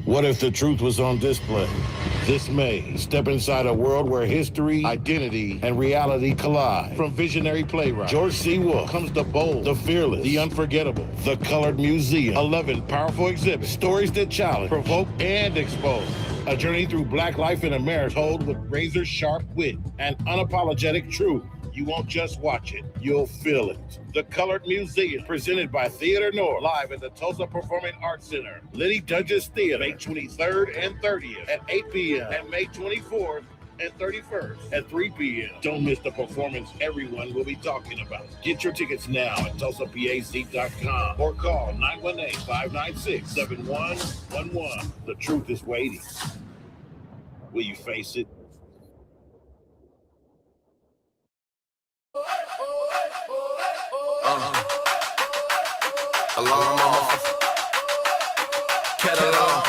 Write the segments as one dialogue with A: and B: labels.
A: What if the truth was on display? This May, step inside a world where history, identity, and reality collide. From visionary playwright George C. Wolfe comes the bold, the fearless, the unforgettable, The Colored Museum. 11 powerful exhibits, stories that challenge, provoke, and expose. A journey through Black life in America told with razor-sharp wit and unapologetic truth. You won't just watch it, you'll feel it. The Colored Museum, presented by Theater North, live at the Tulsa Performing Arts Center, Liddy Dungeons Theater, May 23rd and 30th at 8 p.m. and May 24th and 31st at 3 p.m. Don't miss the performance everyone will be talking about. Get your tickets now at TulsaPAC.com or call 918-596-7111. The truth is waiting. Will you face it?
B: Alarm off. Catalog.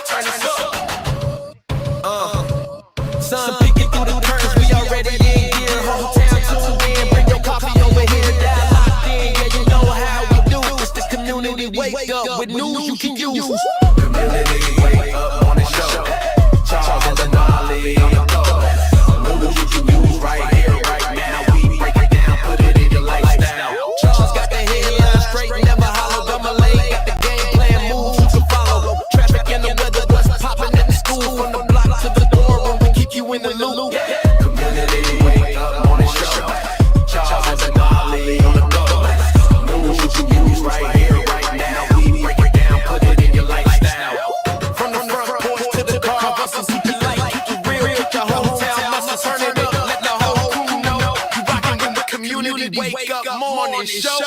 B: Turn this up. Sun peeking through the curtains, we already in here. Hometown tuned in, bring your coffee over here. Dial locked in, yeah, you know how we do. It's the community wake up with news you can use. Community wake up on the show. Charles and Damali on the floor. News you can use right here, right now. We break it down, put it in your lifestyle. Charles got the headlines straight, never hollow. Damali got the game plan, moves you can follow. Traffic and the weather, what's popping in the school. From the block to the door, we keep you in the loop. Community wake up on the show. Charles and Damali on the floor. News you can use right here, right now. We break it down, put it in your lifestyle. From the front porch to the car, buses keep it light, keep it real, keep your hometown muscle turn it up. Let the whole crew know you rockin' with the community wake up morning show.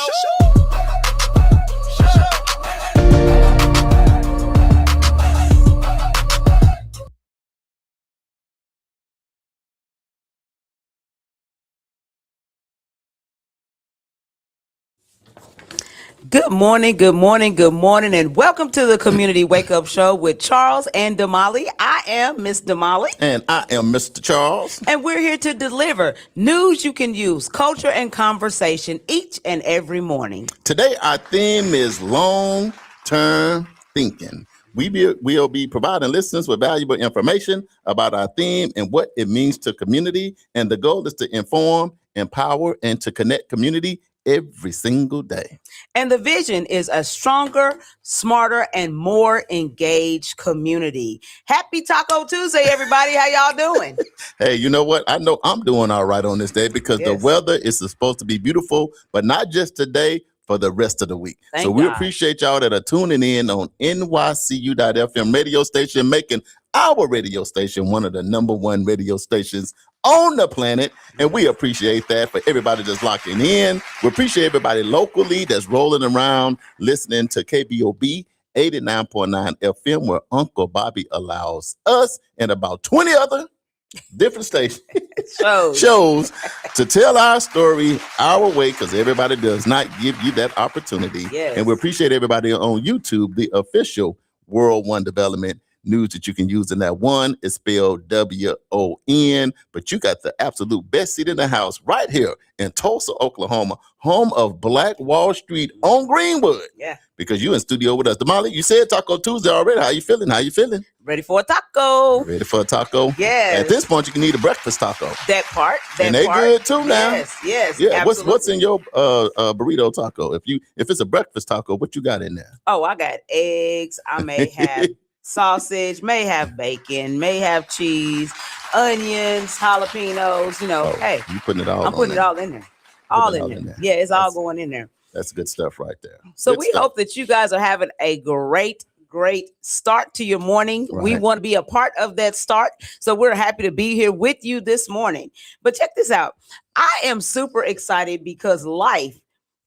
C: Good morning, good morning, good morning, and welcome to the Community Wake Up Show with Charles and Damali. I am Miss Damali.
D: And I am Mr. Charles.
C: And we're here to deliver news you can use, culture and conversation each and every morning.
D: Today, our theme is long-term thinking. We'll be providing listeners with valuable information about our theme and what it means to community. And the goal is to inform, empower, and to connect community every single day.
C: And the vision is a stronger, smarter, and more engaged community. Happy Taco Tuesday, everybody. How y'all doing?
D: Hey, you know what? I know I'm doing all right on this day because the weather is supposed to be beautiful, but not just today, for the rest of the week.
C: Thank
D: so we
C: God.
D: appreciate y'all that are tuning in on NYCU.FM radio station, making our radio station one of the #1 radio stations on the planet. And we appreciate that for everybody that's locking in. We appreciate everybody locally that's rolling around listening to KBOB 89.9 FM, where Uncle Bobby allows us and about 20 other different stations shows to tell our story our way, because everybody does not give you that opportunity.
C: Yes.
D: And we appreciate everybody on YouTube, the official World One Development news that you can use. In that one is spelled WON, but you got the absolute best seat in the house right here in Tulsa, Oklahoma, home of Black Wall Street on Greenwood.
C: Yeah.
D: Because you in studio with us. Damali, you said Taco Tuesday already. How you feeling? How you feeling?
C: Ready for a taco.
D: Ready for a taco?
C: Yes.
D: At this point, you can eat a breakfast taco.
C: That part.
D: And they good too now.
C: Yes.
D: Yeah.
C: Absolutely.
D: What's in your burrito taco? If it's a breakfast taco, what you got in there?
C: Oh, I got eggs. I may have sausage, may have bacon, may have cheese, onions, jalapenos. Hey,
D: you putting it all?
C: I'm putting it all in there. All in there. Yeah, it's all going in there.
D: That's good stuff right there.
C: So
D: Good
C: we
D: stuff.
C: hope that you guys are having a great start to your morning.
D: Right.
C: We want to be a part of that start. So we're happy to be here with you this morning. But check this out. I am super excited because life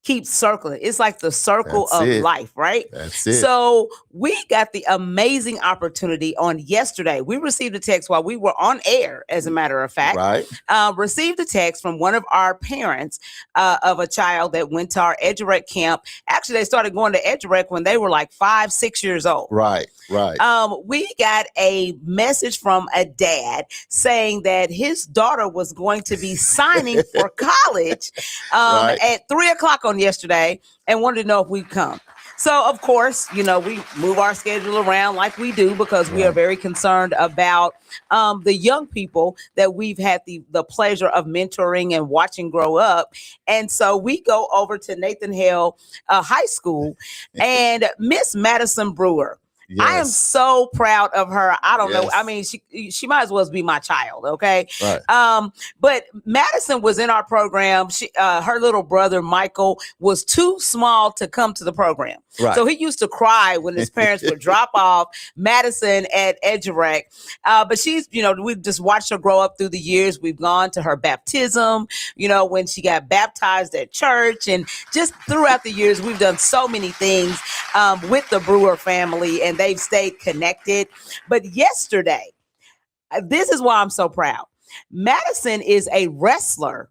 C: keeps circling. It's like the circle of life, right?
D: That's it.
C: So we got the amazing opportunity on yesterday. We received a text while we were on air, as a matter of fact.
D: Right.
C: Received a text from one of our parents of a child that went to our EduRec camp. Actually, they started going to EduRec when they were like 5-6 years old.
D: Right.
C: We got a message from a dad saying that his daughter was going to be signing for college at 3:00 on yesterday and wanted to know if we'd come. So, of course, we move our schedule around like we do because we are very concerned about the young people that we've had the pleasure of mentoring and watching grow up. And so we go over to Nathan Hale High School and Miss Madison Brewer. Yes. I am so proud of her. I don't know. I mean, she might as well be my child. Okay. Right. But Madison was in our program. Her little brother, Michael, was too small to come to the program. Right. So he used to cry when his parents would drop off Madison at Edgerec. But she's, we've just watched her grow up through the years. We've gone to her baptism, when she got baptized at church, and just throughout the years, we've done so many things with the Brewer family, and they've stayed connected. But yesterday, this is why I'm so proud. Madison is a wrestler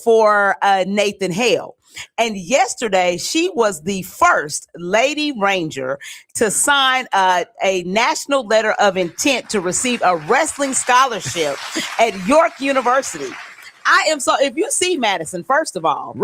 C: for Nathan Hale. And yesterday, she was the first Lady Ranger to sign a national letter of intent to receive a wrestling scholarship at York University. If you see Madison, first of all,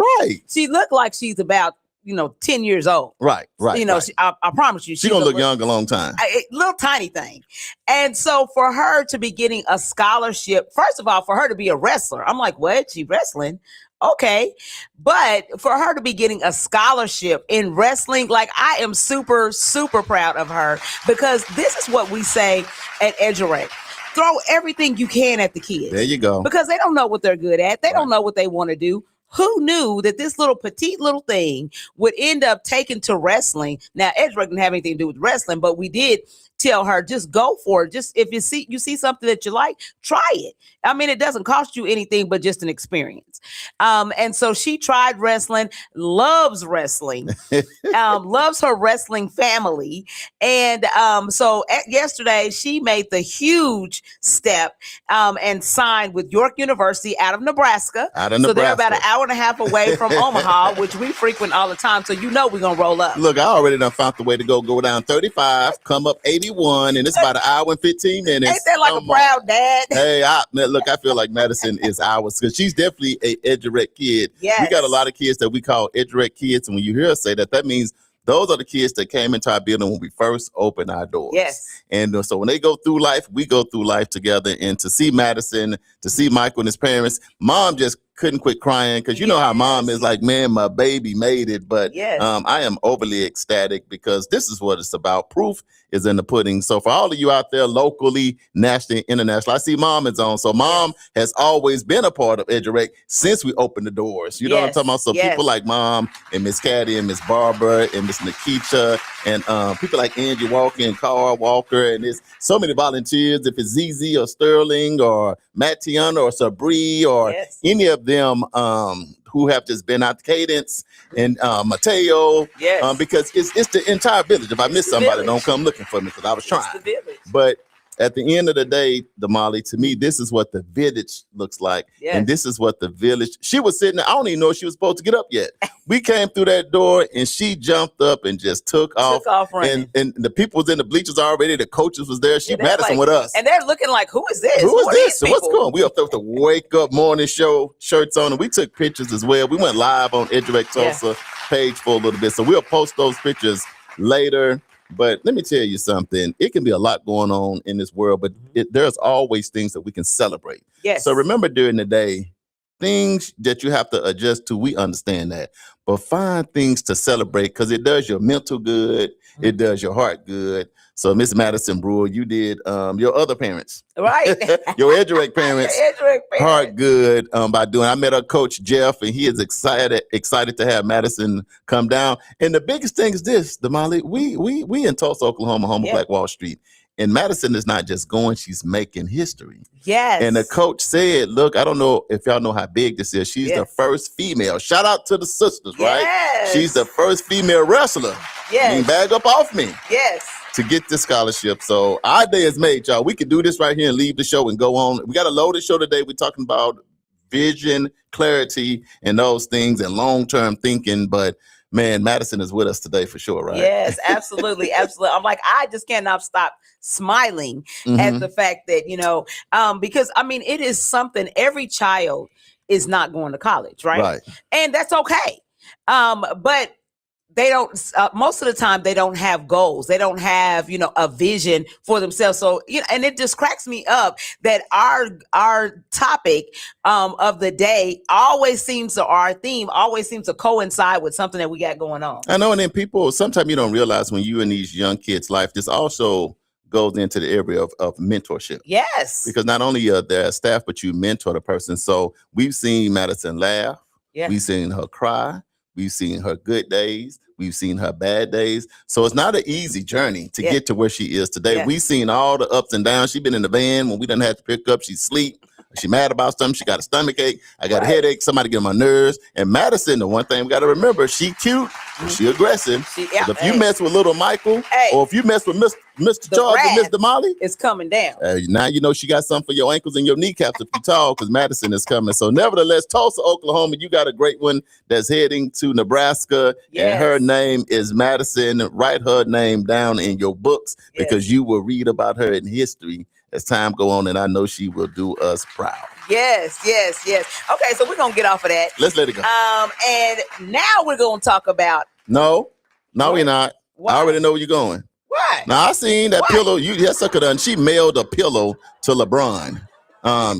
C: she looked like she's about 10 years old. Right. I promise you.
D: She's going to look young a long time.
C: A little tiny thing. And so for her to be getting a scholarship, first of all, for her to be a wrestler, I'm like, what? She wrestling? Okay. But for her to be getting a scholarship in wrestling, like, I am super, super proud of her, because this is what we say at Edgerec. Throw everything you can at the kids.
D: There you go.
C: Because they don't know what they're good at. They don't know what they want to do. Who knew that this little petite little thing would end up taken to wrestling? Now, Edgerec didn't have anything to do with wrestling, but we did tell her, just go for it. Just if you see something that you like, try it. I mean, it doesn't cost you anything but just an experience. And so she tried wrestling, loves wrestling, loves her wrestling family. And so yesterday she made the huge step and signed with York University out of Nebraska. So they're about an hour and a half away from Omaha, which we frequent all the time. So we're going to roll up.
D: Look, I already done found the way to go down 35, come up 81, and it's about an hour and 15 minutes.
C: Ain't that like a proud dad?
D: Hey, look, I feel like Madison is ours, because she's definitely a Edgerec kid. Yes. We got a lot of kids that we call Edgerec kids, and when you hear us say that, that means those are the kids that came into our building when we first opened our doors.
C: Yes.
D: And so when they go through life, we go through life together. And to see Madison, to see Michael and his parents, mom just couldn't quit crying, because you know how mom is like, man, my baby made it. But I am overly ecstatic, because this is what it's about. Proof is in the pudding. So for all of you out there locally, nationally, international, I see mom is on. So mom has always been a part of Edgerec since we opened the doors. You know what I'm talking about? So people like mom and Miss Caddy and Miss Barbara and Miss Nikita and people like Angie Walker and Carl Walker, and there's so many volunteers. If it's ZZ or Sterling or Matt Tiana or Sabri or any of them who have just been out the Cadence and Mateo, because it's the entire village. If I miss somebody, don't come looking for me, because I was trying. But at the end of the day, Damali, to me, this is what the village looks like. And this is what the village, she was sitting there, I don't even know if she was supposed to get up yet. We came through that door and she jumped up and just took off running. And the people was in the bleachers already. The coaches was there. She Madison with us.
C: And they're looking like, who is this?
D: Who is this? So what's going on? We up there with the Wake Up Morning Show shirts on, and we took pictures as well. We went live on Edgerec Tulsa page for a little bit. So we'll post those pictures later. But let me tell you something. It can be a lot going on in this world, but there's always things that we can celebrate. Yes. So remember, during the day, things that you have to adjust to, we understand that. But find things to celebrate, because it does your mental good. It does your heart good. So Miss Madison Brewer, you did your other parents.
C: Right.
D: Your Edgerec parents. Heart good by doing. I met our coach, Jeff, and he is excited to have Madison come down. And the biggest thing is this, Damali, we in Tulsa, Oklahoma, home of Black Wall Street. And Madison is not just going, she's making history. Yes. And the coach said, look, I don't know if y'all know how big this is. She's the first female. Shout out to the sisters, right? She's the first female wrestler. Yes. I mean, bag up off me. Yes. To get this scholarship. So our day is made, y'all. We can do this right here and leave the show and go on. We got a loaded show today. We're talking about vision, clarity, and those things, and long-term thinking. But man, Madison is with us today for sure, right? Yes, absolutely. Absolutely. I'm like, I just cannot stop smiling at the fact that, because I mean, it is something, every child is not going to college, right? And that's okay. But
C: they don't most of the time they don't have goals. They don't have, a vision for themselves. So, and it just cracks me up that our topic of the day our theme always seems to coincide with something that we got going on.
D: I know, and then people, sometimes you don't realize when you in these young kids' life, this also goes into the area of mentorship.
C: Yes.
D: Because not only are there staff, but you mentor the person. So we've seen Madison laugh. Yeah. We've seen her cry. We've seen her good days. We've seen her bad days. So it's not an easy journey to get to where she is today. Yeah. We've seen all the ups and downs. She's been in the van when we didn't have to pick up. She sleep. She mad about something. She got a stomach ache. I got a headache. Somebody get on my nerves. And Madison, the one thing we got to remember, she cute. She aggressive. But if you mess with little Michael, or if you mess with Mr. Charles and Miss Damali,
C: it's coming down.
D: Now you know she got something for your ankles and your kneecaps if you tall, because Madison is coming. So nevertheless, Tulsa, Oklahoma, you got a great one that's heading to Nebraska. Yes. And her name is Madison. Write her name down in your books because you will read about her in history as time go on, and I know she will do us proud.
C: Yes. Okay, so we're going to get off of that.
D: Let's let it go.
C: And now we're going to talk about...
D: No, we're not. Why? I already know where you're going.
C: Why?
D: Now, I seen that pillow. That sucker done. She mailed a pillow to LeBron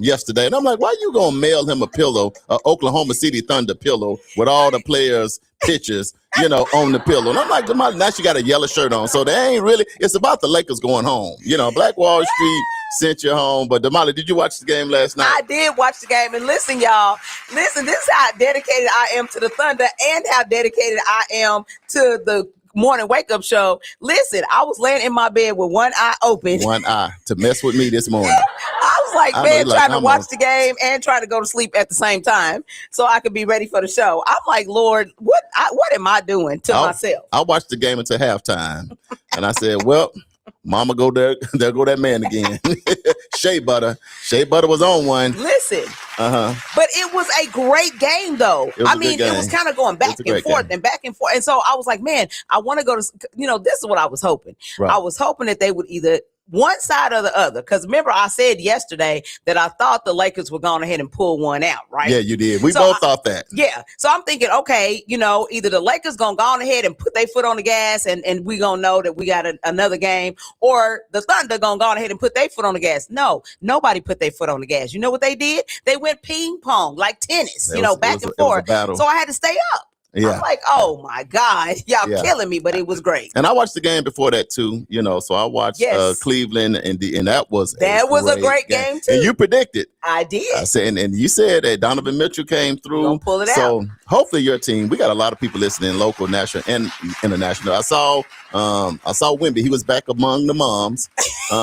D: yesterday. And I'm like, why you going to mail him a pillow, a Oklahoma City Thunder pillow with all the players' pictures, on the pillow? And I'm like, now she got a yellow shirt on. So they ain't really, it's about the Lakers going home. Black Wall Street sent you home. But Damali, did you watch the game last night?
C: I did watch the game. And listen, y'all, this is how dedicated I am to the Thunder and how dedicated I am to the morning wake up show. Listen, I was laying in my bed with one eye open.
D: One eye to mess with me this morning.
C: I was like, trying to watch the game and trying to go to sleep at the same time so I could be ready for the show. I'm like, Lord, what am I doing to myself?
D: I watched the game until halftime. And I said, well, Mama go there. There go that man again. Shea Butter was on one.
C: Listen. But it was a great game, though. It was kind of going back and forth and back and forth. And so I was like, man, I want to go to, this is what I was hoping. Right. I was hoping that they would either one side or the other. Because remember, I said yesterday that I thought the Lakers were going ahead and pull one out, right?
D: Yeah, you did. We both thought that.
C: Yeah. So I'm thinking, okay, either the Lakers going to go on ahead and put their foot on the gas and we going to know that we got another game, or the Thunder going to go on ahead and put their foot on the gas. No, nobody put their foot on the gas. You know what they did? They went ping pong, like tennis, back and forth. So I had to stay up. Yeah. I'm like, oh my God, y'all killing me, but it was great.
D: And I watched the game before that too, so I watched Cleveland and that was
C: a great game too.
D: And you predicted.
C: I did.
D: I said, and you said that Donovan Mitchell came through.
C: Gonna pull it out.
D: So hopefully your team. We got a lot of people listening, local, national, and international. I saw Wimby. He was back among the moms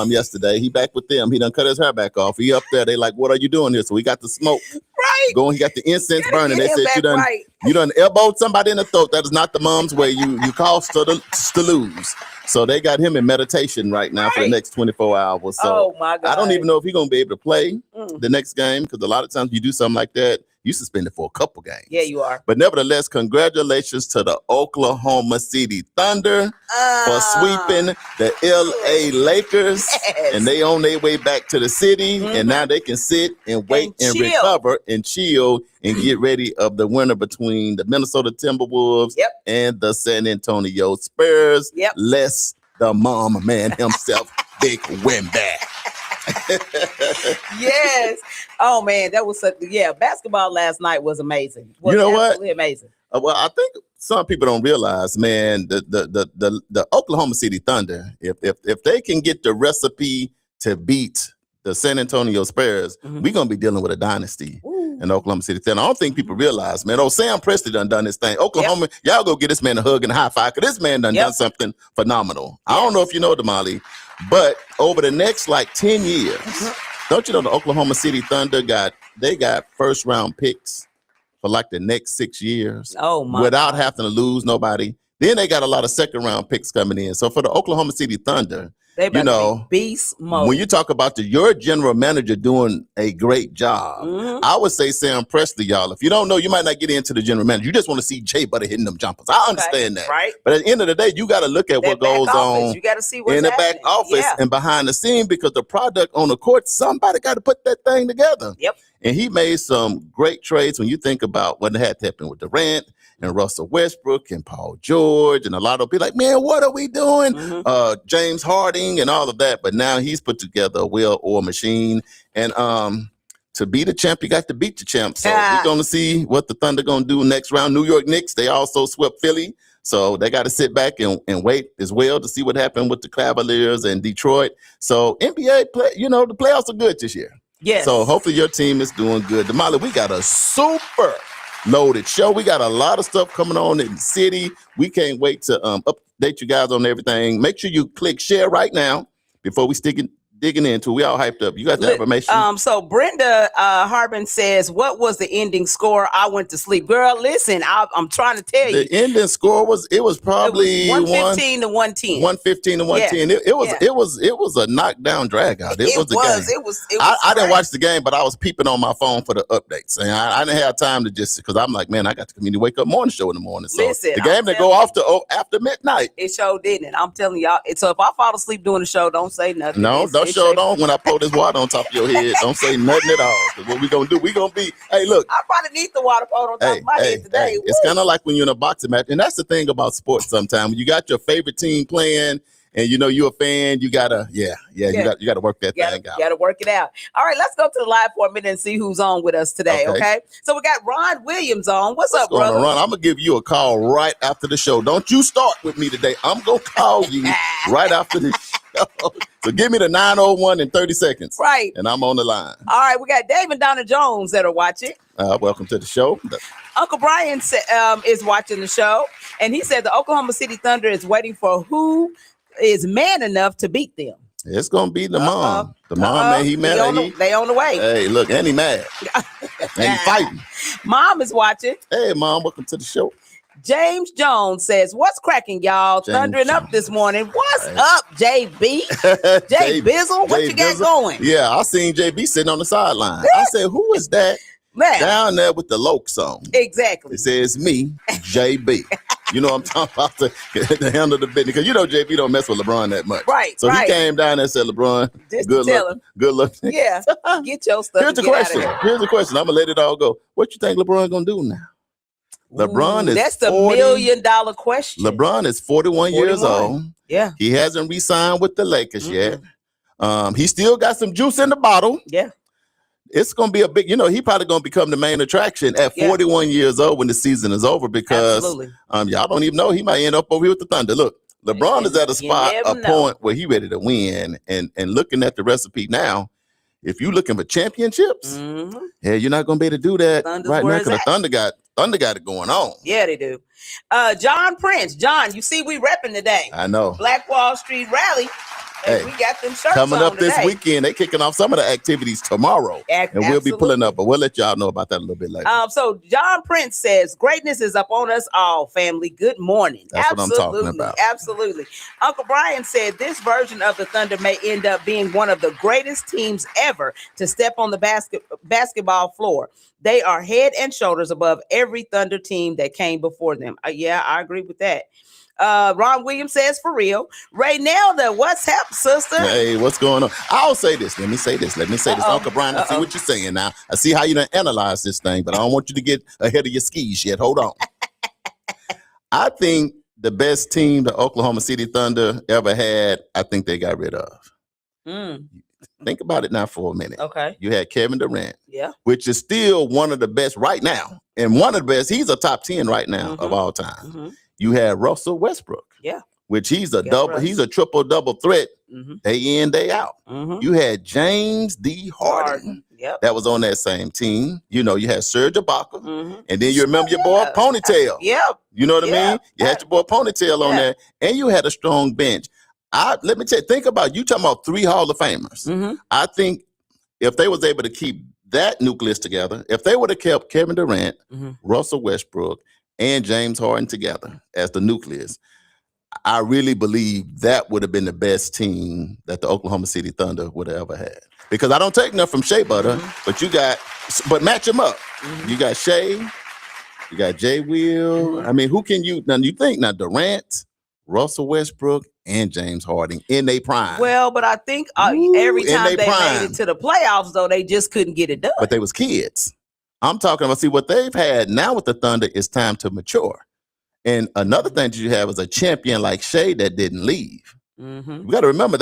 D: yesterday. He back with them. He done cut his hair back off. He up there. They like, what are you doing here? So we got the smoke going. He got the incense burning. They said you done elbowed somebody in the throat. That is not the mom's way. You caused to lose. So they got him in meditation right now for the next 24 hours. So
C: my God.
D: I don't even know if he's going to be able to play the next game, because a lot of times you do something like that, you suspended for a couple games.
C: Yeah, you are.
D: But nevertheless, congratulations to the Oklahoma City Thunder for sweeping the LA Lakers. Yes. And they on their way back to the city. And now they can sit and wait and recover and chill and get ready of the winner between the Minnesota Timberwolves and the San Antonio Spurs. Less the mom man himself, Big Wimby.
C: Yes. Oh man, that was basketball last night was amazing.
D: You know what?
C: Amazing.
D: Well, I think some people don't realize, man, the Oklahoma City Thunder, if they can get the recipe to beat the San Antonio Spurs, we're gonna be dealing with a dynasty in Oklahoma City Thunder. I don't think people realize, man. Sam Presti done this thing. Oklahoma, y'all go get this man a hug and a high five, because this man done something phenomenal. I don't know if you know, Damali, but over the next 10 years, don't you know the Oklahoma City Thunder got first round picks for the next 6 years without having to lose nobody. Then they got a lot of second round picks coming in. So for the Oklahoma City Thunder,
C: they be beast mode.
D: When you talk about your general manager doing a great job, I would say Sam Presti, y'all. If you don't know, you might not get into the general manager. You just want to see Jay Butter hitting them jumpers. I understand that.
C: Right.
D: But at the end of the day, you got to look at what goes on.
C: You got to see what's
D: in the back office and behind the scene, because the product on the court, somebody got to put that thing together.
C: Yep.
D: And he made some great trades when you think about what had to happen with Durant and Russell Westbrook and Paul George, and a lot of people like, man, what are we doing? James Harden and all of that. But now he's put together a well-oiled machine. And to be the champ, you got to beat the champ. So we're going to see what the Thunder going to do next round. New York Knicks, they also swept Philly. So they got to sit back and wait as well to see what happened with the Cavaliers and Detroit. So NBA, the playoffs are good this year.
C: Yes.
D: So hopefully your team is doing good. Damali, we got a super loaded show. We got a lot of stuff coming on in the city. We can't wait to update you guys on everything. Make sure you click share right now before we digging into. We all hyped up. You got the information.
C: So Brenda Harbin says, "What was the ending score? I went to sleep." Girl, listen, I'm trying to tell you.
D: The ending score was probably
C: 115 to 110.
D: 115 to 110. Yeah. It was a knockdown drag out. It was the game.
C: It was
D: I didn't watch the game, but I was peeping on my phone for the updates, and I didn't have time to just because I'm like, man, I got the community wake up morning show in the morning. So
C: listen,
D: the game didn't go off to after midnight.
C: It sure didn't. I'm telling y'all. So if I fall asleep during the show, don't say nothing.
D: No, don't show it on when I pour this water on top of your head. Don't say nothing at all. What we gonna do? We gonna be. Hey, look.
C: I probably need the water poured on top of my head today.
D: It's kind of like when you're in a boxing match, and that's the thing about sports. Sometimes you got your favorite team playing, and you're a fan. You gotta, you gotta work that thing out.
C: You gotta work it out. All right, let's go to the live for a minute and see who's on with us today. Okay. So we got Ron Williams on. What's up, brother?
D: Ron, I'm gonna give you a call right after the show. Don't you start with me today. I'm gonna call you right after the show. So give me the 901 in 30 seconds.
C: Right.
D: And I'm on the line.
C: All right, we got Dave and Donna Jones that are watching.
D: Welcome to the show.
C: Uncle Brian is watching the show, and he said the Oklahoma City Thunder is waiting for who is man enough to beat them.
D: It's gonna be the mom. The mom, man, he mad.
C: They on the way.
D: Hey, look, and he mad. And he fighting.
C: Mom is watching.
D: Hey, Mom, welcome to the show.
C: James Jones says, "What's cracking, y'all? Thundering up this morning. What's up, JB? Jay Bizzle, what you got going?"
D: Yeah, I seen JB sitting on the sideline. I said, "Who is that down there with the Loke song?"
C: Exactly.
D: It says me, JB. You know what I'm talking about, to handle the business. Because JB don't mess with LeBron that much.
C: Right.
D: So he came down there and said, LeBron, good luck.
C: Yeah, get your stuff.
D: Here's the question. I'm going to let it all go. What you think LeBron going to do now?
C: That's the $1 million question.
D: LeBron is 41 years old.
C: Yeah.
D: He hasn't re-signed with the Lakers yet. He still got some juice in the bottle.
C: Yeah.
D: It's going to be a big, he probably going to become the main attraction at 41 years old when the season is over because y'all don't even know. He might end up over here with the Thunder. Look, LeBron is at a point where he ready to win. And looking at the recipe now, if you're looking for championships, you're not going to be able to do that right now because the Thunder got it going on.
C: Yeah, they do. John Prince. John, you see we repping today.
D: I know.
C: Black Wall Street Rally. And we got them shirts
D: coming up
C: today.
D: This weekend. They kicking off some of the activities tomorrow. And we'll be pulling up, but we'll let y'all know about that a little bit later.
C: So John Prince says, greatness is up on us all, family. Good morning.
D: That's what I'm talking about.
C: Absolutely. Uncle Brian said this version of the Thunder may end up being one of the greatest teams ever to step on the basketball floor. They are head and shoulders above every Thunder team that came before them. Yeah, I agree with that. Ron Williams says, for real. Raynelda, what's up, sister?
D: Hey, what's going on? I'll say this. Let me say this. Uncle Brian, I see what you're saying now. I see how you done analyze this thing, but I don't want you to get ahead of your skis yet. Hold on. I think the best team the Oklahoma City Thunder ever had, I think they got rid of. Think about it now for a minute.
C: Okay.
D: You had Kevin Durant, which is still one of the best right now. And one of the best, he's a top 10 right now of all time. You had Russell Westbrook, which he's a triple double threat day in, day out. You had James D. Harden. That was on that same team. You had Serge Ibaka, and then you remember your boy Ponytail. You know what I mean? You had your boy Ponytail on there, and you had a strong bench. Let me tell you, think about you talking about 3 Hall of Famers. I think if they was able to keep that nucleus together, if they would have kept Kevin Durant, Russell Westbrook, and James Harden together as the nucleus, I really believe that would have been the best team that the Oklahoma City Thunder would have ever had. Because I don't take nothing from Shea Butter, but match them up. You got Shea, you got Jay Will. I mean, who can you think Durant, Russell Westbrook, and James Harden in their prime.
C: Well, but I think every time they made it to the playoffs, though, they just couldn't get it done.
D: But they was kids. I'm talking about, see, what they've had now with the Thunder is time to mature. And another thing that you have is a champion like Shea that didn't leave.
C: Mm-hmm.
D: You got to remember,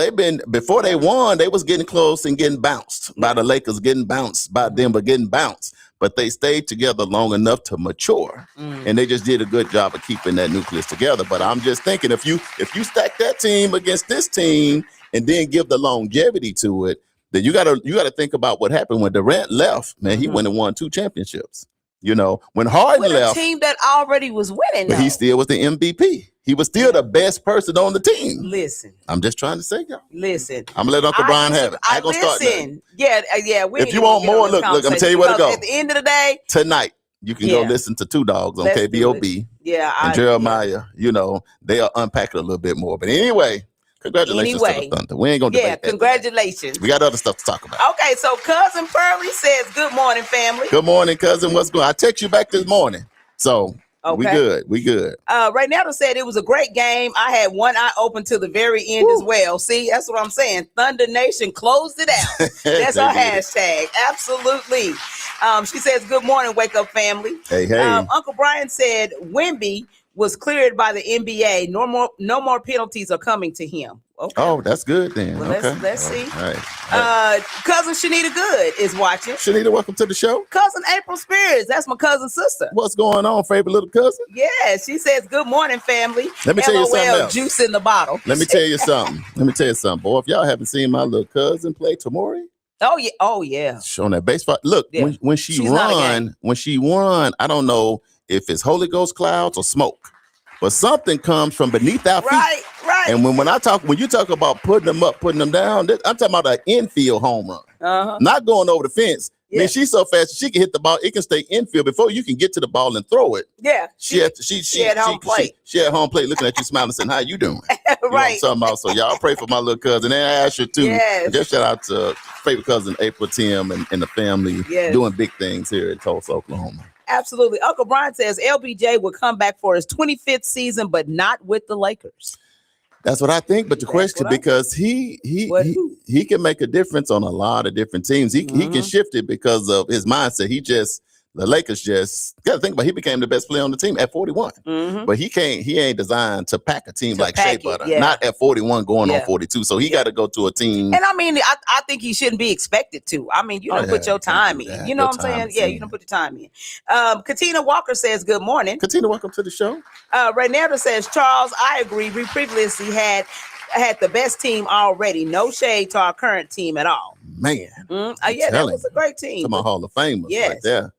D: before they won, they was getting close and getting bounced by the Lakers, getting bounced by Denver, getting bounced. But they stayed together long enough to mature, and they just did a good job of keeping that nucleus together. But I'm just thinking, if you stack that team against this team and then give the longevity to it, then you gotta think about what happened when Durant left. Man, he went and won 2 championships. You know, when Harden
C: with
D: left,
C: a team that already was winning,
D: but he still was the MVP. He was still the best person on the team.
C: Listen,
D: I'm just trying to say, y'all.
C: Listen,
D: I'm gonna let Uncle Brian have it. I ain't gonna start
C: listen. Yeah.
D: If you want more, look, I'm gonna tell you where to go.
C: At the end of the day,
D: tonight, you can go listen to Two Dogs on KBOB.
C: Yeah,
D: and Jeremiah. You know, they'll unpack it a little bit more. But anyway, congratulations to the Thunder. We ain't gonna debate that.
C: Congratulations.
D: We got other stuff to talk about.
C: Okay, so Cousin Pearlie says, "Good morning, family."
D: Good morning, cousin. What's going on? I text you back this morning. So we good. We good.
C: Reynaldo said it was a great game. I had one eye open to the very end as well. See, that's what I'm saying. Thunder Nation closed it out. That's our hashtag. Absolutely. She says, "Good morning, Wake Up family."
D: Hey.
C: Uncle Brian said Wemby was cleared by the NBA. No more penalties are coming to him. Okay.
D: Oh, that's good then.
C: Well,
D: okay.
C: let's see.
D: All right.
C: Cousin Shanita Good is watching.
D: Shanita, welcome to the show.
C: Cousin April Spears, that's my cousin's sister.
D: What's going on, favorite little cousin?
C: Yeah, she says, "Good morning, family."
D: Let me tell you something else.
C: Juice in the bottle.
D: Let me tell you something. Boy, if y'all haven't seen my little cousin play Tamori.
C: Oh yeah.
D: Showing that baseball. Look, when she won, I don't know if it's Holy Ghost clouds or smoke, but something comes from beneath our feet.
C: Right.
D: And when you talk about putting them up, putting them down, I'm talking about an infield home run, not going over the fence. Yeah. I mean, she's so fast she can hit the ball. It can stay infield before you can get to the ball and throw it.
C: Yeah,
D: she had home plate. She had home plate, looking at you, smiling, saying, "How you doing?" You know what I'm talking about? So y'all pray for my little cousin and Asher too.
C: Yes.
D: Just shout out to favorite cousin April, Tim, and the family doing big things here in Tulsa, Oklahoma.
C: Absolutely. Uncle Brian says LBJ will come back for his 25th season, but not with the Lakers.
D: That's what I think. But the question, because he can make a difference on a lot of different teams. He can shift it because of his mindset. The Lakers just got to think about, he became the best player on the team at 41. But he ain't designed to pack a team like Shea Butter. Not at 41 going on 42. So he got to go to a team.
C: And I mean, I think he shouldn't be expected to. I mean, you don't put your time in. You know what I'm saying? Yeah, you don't put your time in. Katina Walker says, "Good morning."
D: Katina, welcome to the show.
C: Reynaldo says, "Charles, I agree. We previously had the best team already. No shade to our current team at all."
D: Man.
C: That was a great team.
D: Come on, Hall of Famers right there.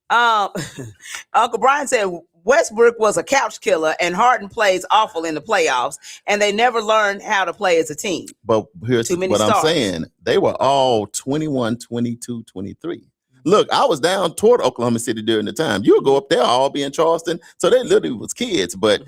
C: Uncle Brian said Westbrook was a couch killer and Harden plays awful in the playoffs, and they never learned how to play as a team.
D: But here's what I'm saying. They were all 21, 22, 23. Look, I was down toward Oklahoma City during the time. You would go up there, all be in Charleston. So they literally was kids. But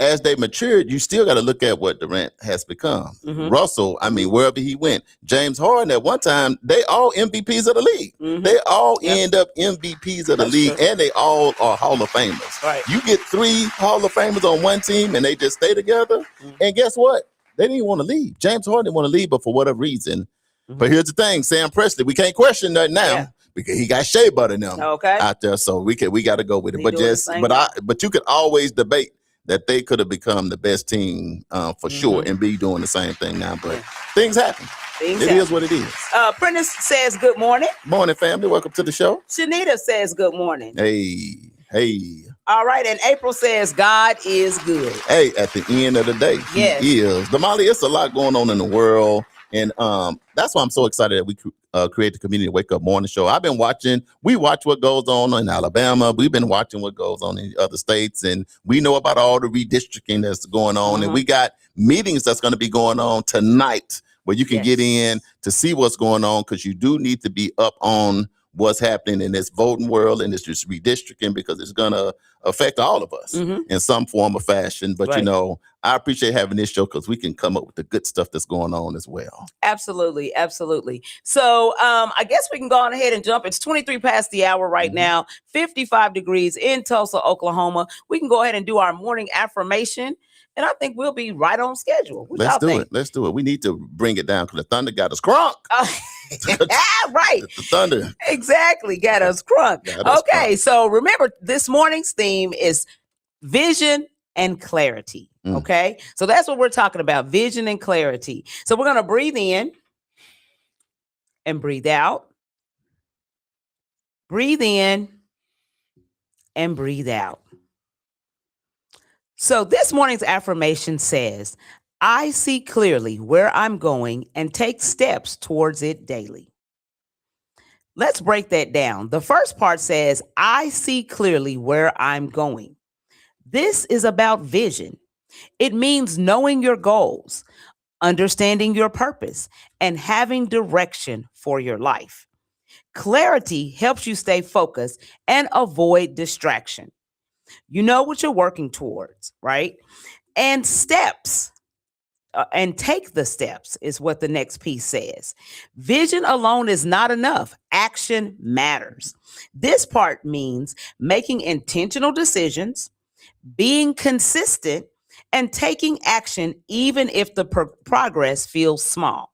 D: as they matured, you still got to look at what Durant has become. Russell, I mean, wherever he went. James Harden, at one time, they all MVPs of the league. They all end up MVPs of the league, and they all are Hall of Famers.
C: Right.
D: You get 3 Hall of Famers on one team, and they just stay together. And guess what? They didn't want to leave. James Harden didn't want to leave, but for whatever reason. But here's the thing, Sam Presti, we can't question that now. Because he got Shea Butter now out there, so we got to go with it. But you could always debate that they could have become the best team for sure, and be doing the same thing now. But things happen. It is what it is.
C: Prentice says, "Good morning."
D: Morning, family. Welcome to the show.
C: Shanita says, "Good morning."
D: Hey.
C: All right, and April says, "God is good."
D: Hey, at the end of the day, he is. Damali, it's a lot going on in the world. And that's why I'm so excited that we create the Community Wake Up Morning Show. I've been watching. We watch what goes on in Alabama. We've been watching what goes on in other states. And we know about all the redistricting that's going on. And we got meetings that's going to be going on tonight where you can get in to see what's going on, because you do need to be up on what's happening in this voting world and this just redistricting, because it's going to affect all of us in some form or fashion. But, you know, I appreciate having this show because we can come up with the good stuff that's going on as well.
C: Absolutely. Absolutely. So I guess we can go on ahead and jump. It's 23 past the hour right now, 55 degrees in Tulsa, Oklahoma. We can go ahead and do our morning affirmation. And I think we'll be right on schedule.
D: Let's do it. We need to bring it down because the Thunder got us crunk.
C: Right.
D: The thunder.
C: Exactly. Got us crunk. Okay. So remember, this morning's theme is vision and clarity. Okay. So that's what we're talking about, vision and clarity. So we're going to breathe in and breathe out. Breathe in and breathe out. So this morning's affirmation says, I see clearly where I'm going and take steps towards it daily. Let's break that down. The first part says, I see clearly where I'm going. This is about vision. It means knowing your goals, understanding your purpose, and having direction for your life. Clarity helps you stay focused and avoid distraction. You know what you're working towards, right? And steps, and take the steps is what the next piece says. Vision alone is not enough. Action matters. This part means making intentional decisions, being consistent, and taking action even if the progress feels small.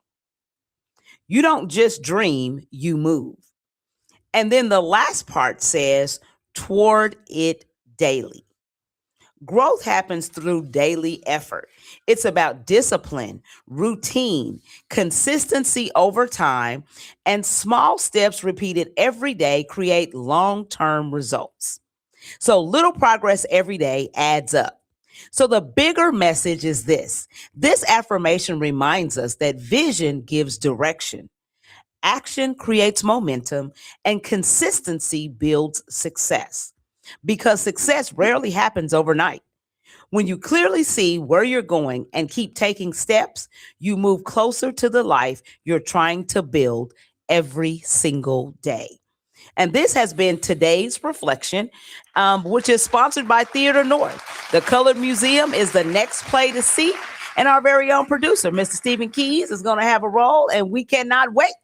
C: You don't just dream, you move. And then the last part says, toward it daily. Growth happens through daily effort. It's about discipline, routine, consistency over time, and small steps repeated every day create long-term results. So little progress every day adds up. So the bigger message is this. This affirmation reminds us that vision gives direction. Action creates momentum, and consistency builds success. Because success rarely happens overnight. When you clearly see where you're going and keep taking steps, you move closer to the life you're trying to build every single day. And this has been today's reflection, which is sponsored by Theater North. The Colored Museum is the next play to see. And our very own producer, Mr. Stephen Keys, is going to have a role, and we cannot wait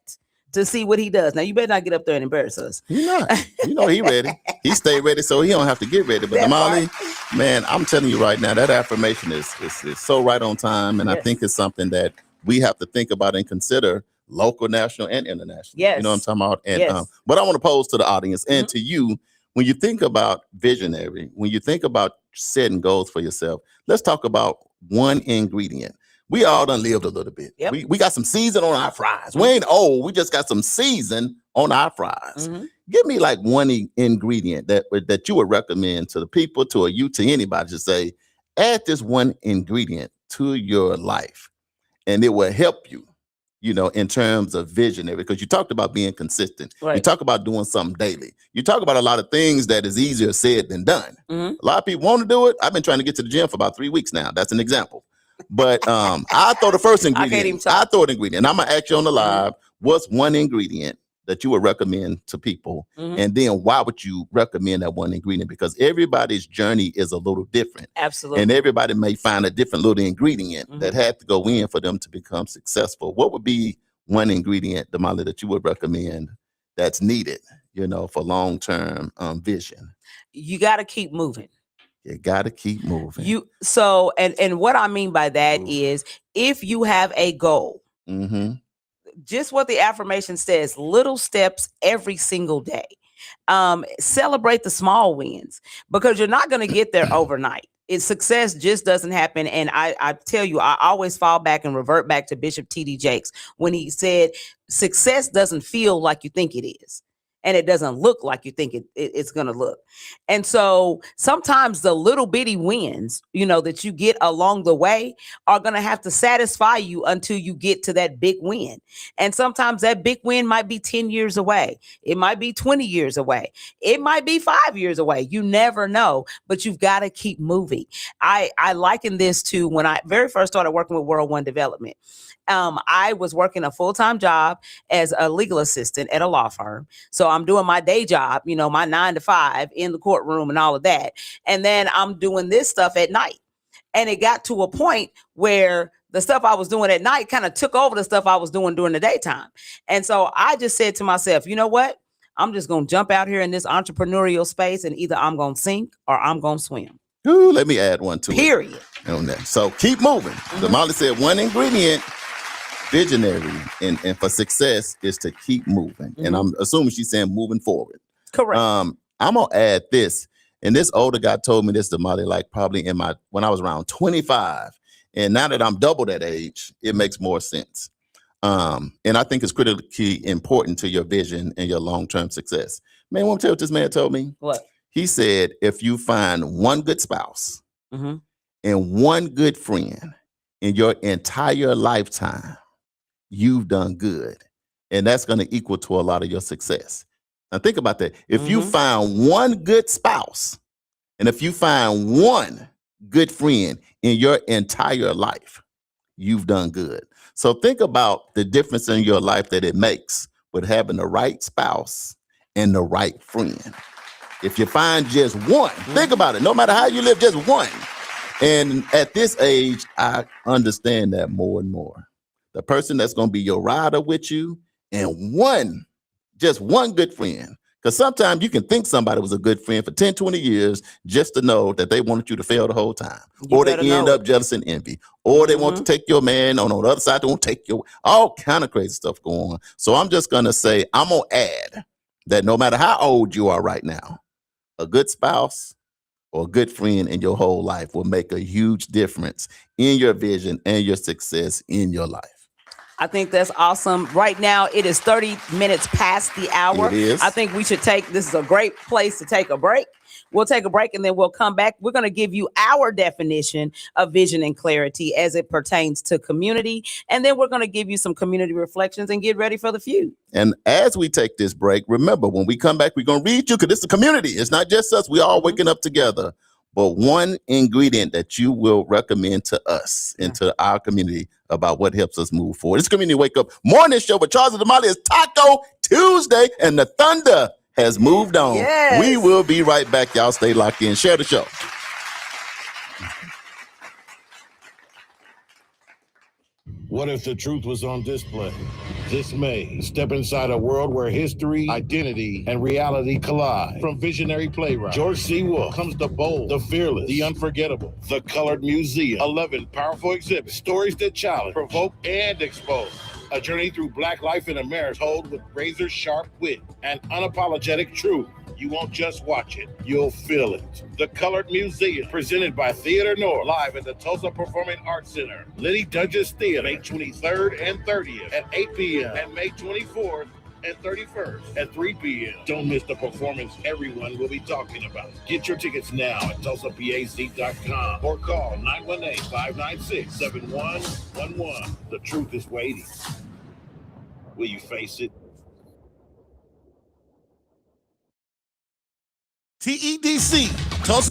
C: to see what he does. Now, you better not get up there and embarrass us.
D: He's not. You know he ready. He stay ready, so he don't have to get ready. But Damali, man, I'm telling you right now, that affirmation is so right on time. And I think it's something that we have to think about and consider, local, national, and international.
C: Yes.
D: You know what I'm talking about? And what I want to pose to the audience and to you, when you think about visionary, when you think about setting goals for yourself, let's talk about one ingredient. We all done lived a little bit.
C: Yep.
D: We got some season on our fries. We ain't old. We just got some season on our fries. Give me like one ingredient that you would recommend to the people, to a youth, to anybody, to say, add this one ingredient to your life, and it will help you, you know, in terms of visionary, because you talked about being consistent.
C: Right.
D: You talk about doing something daily. You talk about a lot of things that is easier said than done. A lot of people want to do it. I've been trying to get to the gym for about 3 weeks now. That's an example. But I throw the first ingredient. I throw an ingredient. And I'm going to ask you on the live, what's one ingredient that you would recommend to people? And then why would you recommend that one ingredient? Because everybody's journey is a little different.
C: Absolutely.
D: And everybody may find a different little ingredient that had to go in for them to become successful. What would be one ingredient, Damali, that you would recommend that's needed, you know, for long-term vision?
C: You got to keep moving.
D: You got to keep moving.
C: And what I mean by that is, if you have a goal, just what the affirmation says, little steps every single day. Celebrate the small wins, because you're not going to get there overnight. Success just doesn't happen. And I tell you, I always fall back and revert back to Bishop T.D. Jakes when he said, success doesn't feel like you think it is. And it doesn't look like you think it's going to look. And so sometimes the little bitty wins, you know, that you get along the way are going to have to satisfy you until you get to that big win. And sometimes that big win might be 10 years away. It might be 20 years away. It might be 5 years away. You never know, but you've got to keep moving. I liken this to when I very first started working with World One Development. I was working a full-time job as a legal assistant at a law firm. So I'm doing my day job, you know, my 9 to 5 in the courtroom and all of that. And then I'm doing this stuff at night. And it got to a point where the stuff I was doing at night kind of took over the stuff I was doing during the daytime. And so I just said to myself, you know what? I'm just going to jump out here in this entrepreneurial space, and either I'm going to sink or I'm going to swim.
D: Ooh, let me add one to
C: Period.
D: it. On that. So keep moving. Damali said one ingredient visionary and for success is to keep moving. And I'm assuming she's saying moving forward.
C: Correct.
D: I'm gonna add this. And this older guy told me this, Damali, like probably when I was around 25. And now that I'm double that age, it makes more sense. And I think it's critically important to your vision and your long-term success. Man, want to tell you what this man told me?
C: What?
D: He said, if you find one good spouse and one good friend in your entire lifetime, you've done good. And that's going to equal to a lot of your success. Now think about that. If you find one good spouse and if you find one good friend in your entire life, you've done good. So think about the difference in your life that it makes with having the right spouse and the right friend. If you find just one, think about it. No matter how you live, just one. And at this age, I understand that more and more. The person that's going to be your rider with you and just one good friend. Because sometimes you can think somebody was a good friend for 10, 20 years just to know that they wanted you to fail the whole time. Or they end up jealous and envy. Or they want to take your man on the other side. They won't take your, all kind of crazy stuff going on. So I'm just going to say, I'm going to add that no matter how old you are right now, a good spouse or a good friend in your whole life will make a huge difference in your vision and your success in your life.
C: I think that's awesome. Right now, it is 30 minutes past the hour.
D: It is.
C: I think this is a great place to take a break. We'll take a break and then we'll come back. We're going to give you our definition of vision and clarity as it pertains to community. And then we're going to give you some community reflections and get ready for the feud.
D: And as we take this break, remember, when we come back, we're going to read you because it's a community. It's not just us. We all waking up together. But one ingredient that you will recommend to us and to our community about what helps us move forward. This Community Wake Up Morning Show with Charles and Damali is Taco Tuesday, and the thunder has moved on.
C: Yes.
D: We will be right back. Y'all stay locked in. Share the show.
A: What if the truth was on display? This May, step inside a world where history, identity, and reality collide. From visionary playwright George C. Wolfe comes the bold, the fearless, the unforgettable, the Colored Museum. 11 powerful exhibits, stories that challenge, provoke, and expose. A journey through Black life in America told with razor-sharp wit and unapologetic truth. You won't just watch it, you'll feel it. The Colored Museum, presented by Theater North, live at the Tulsa Performing Arts Center. Liddy Dungeons Theater, May 23rd and 30th at 8 p.m. and May 24th and 31st at 3 p.m. Don't miss the performance everyone will be talking about. Get your tickets now at TulsaPAC.com or call 918-596-7111. The truth is waiting. Will you face it?
D: TEDC, Tulsa.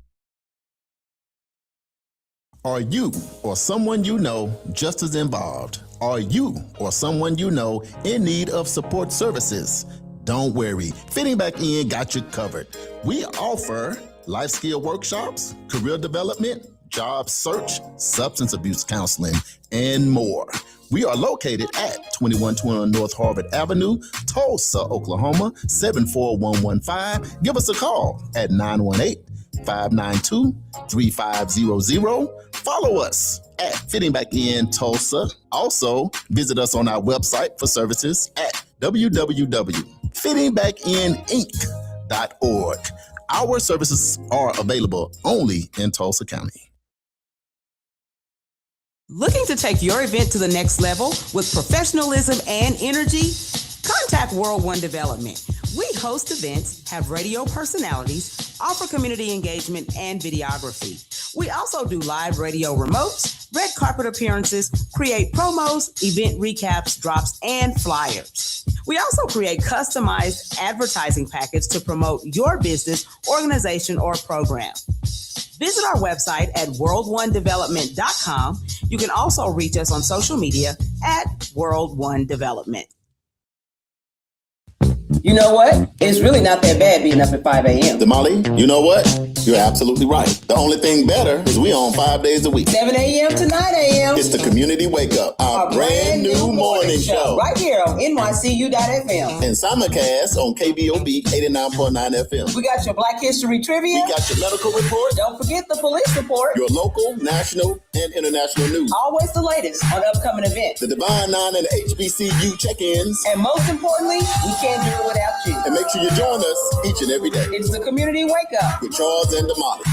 D: Are you or someone you know just as involved? Are you or someone you know in need of support services? Don't worry, Fitting Back In got you covered. We offer life skill workshops, career development, job search, substance abuse counseling, and more. We are located at 2121 North Harvard Avenue, Tulsa, Oklahoma, 74115. Give us a call at 918-592-3500. Follow us at Fitting Back In Tulsa. Also, visit us on our website for services at www.fittingbackininc.org. Our services are available only in Tulsa County.
C: Looking to take your event to the next level with professionalism and energy? Contact World One Development. We host events, have radio personalities, offer community engagement and videography. We also do live radio remotes, red carpet appearances, create promos, event recaps, drops, and flyers. We also create customized advertising packets to promote your business, organization, or program. Visit our website at world1development.com. You can also reach us on social media at World One Development. You know what? It's really not that bad being up at 5 a.m.
D: Damali, you know what? You're absolutely right. The only thing better is we on 5 days a week.
C: 7 a.m. to 9 a.m.
D: It's the Community Wake Up, our brand new morning show.
C: Right here on NYCU.FM.
D: And simulcast on KBOB 89.9 FM.
C: We got your Black History Trivia.
D: We got your medical report.
C: Don't forget the police report.
D: Your local, national, and international news.
C: Always the latest on upcoming events.
D: The Divine Nine and the HBCU check-ins.
C: And most importantly, we can't do it without you.
D: And make sure you join us each and every day.
C: It's the Community Wake Up
D: with Charles and Damali.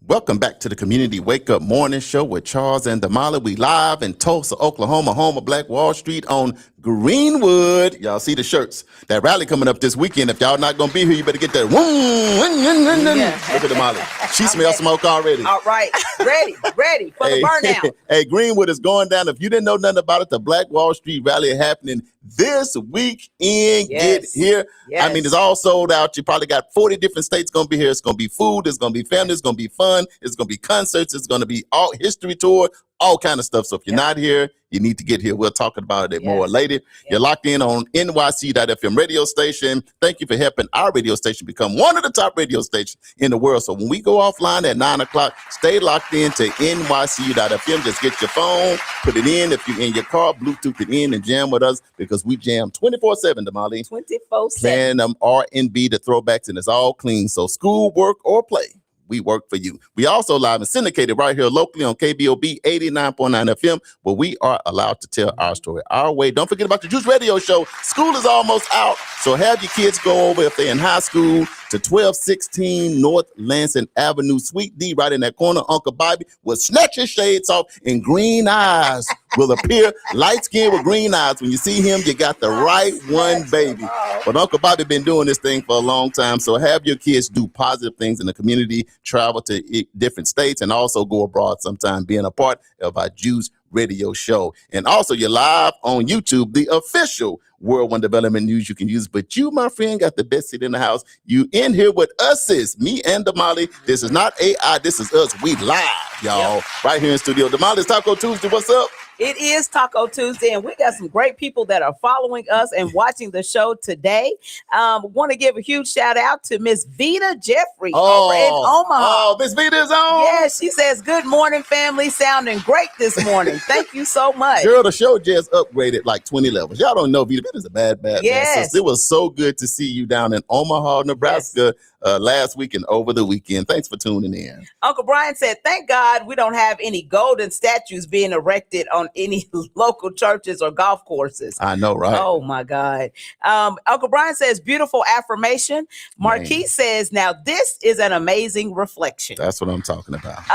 D: Welcome back to the Community Wake Up Morning Show with Charles and Damali. We live in Tulsa, Oklahoma, home of Black Wall Street on Greenwood. Y'all see the shirts. That rally coming up this weekend. If y'all not going to be here, you better get that. Yeah. Look at Damali. She smells smoke already.
C: All right. Ready for the burnout.
D: Hey, Greenwood is going down. If you didn't know nothing about it, the Black Wall Street rally is happening this weekend.
C: Yes.
D: Get here.
C: Yes.
D: I mean, it's all sold out. You probably got 40 different states going to be here. It's going to be food. It's going to be family. It's going to be fun. It's going to be concerts. It's going to be all history tour, all kind of stuff. So if you're not here, you need to get here. We'll talk about it more later. You're locked in on NYC.FM radio station. Thank you for helping our radio station become one of the top radio stations in the world. So when we go offline at 9 o'clock, stay locked in to NYC.FM. Just get your phone, put it in. If you're in your car, Bluetooth it in and jam with us because we jam 24/7, Damali.
C: 24/7.
D: Playing R&B, the throwbacks, and it's all clean. So school, work, or play, we work for you. We also live and syndicated right here locally on KBOB 89.9 FM, where we are allowed to tell our story our way. Don't forget about the Juice Radio Show. School is almost out, so have your kids go over, if they're in high school, to 1216 North Lansing Avenue, Suite D, right in that corner. Uncle Bobby will snatch his shades off and green eyes will appear. Light skin with green eyes. When you see him, you got the right one, baby. But Uncle Bobby been doing this thing for a long time, so have your kids do positive things in the community, travel to different states, and also go abroad sometime, being a part of our Juice Radio Show. And also, you're live on YouTube, the official World One Development News you can use. But you, my friend, got the best seat in the house. You in here with us, sis, me and Damali. This is not AI, this is us. We live, y'all, right here in studio. Damali's Taco Tuesday, what's up?
C: It is Taco Tuesday, and we got some great people that are following us and watching the show today. Want to give a huge shout out to Miss Vita Jeffrey over in Omaha.
D: Oh, Miss Vita is on.
C: Yeah, she says, good morning, family. Sounding great this morning. Thank you so much.
D: Girl, the show just upgraded like 20 levels. Y'all don't know Vita. Vita's a bad man. It was so good to see you down in Omaha, Nebraska. Last week and over the weekend. Thanks for tuning in.
C: Uncle Brian said, thank God we don't have any golden statues being erected on any local churches or golf courses.
D: I know, right?
C: Oh, my God. Uncle Brian says, beautiful affirmation. Marquis says, now this is an amazing reflection.
D: That's what I'm talking about.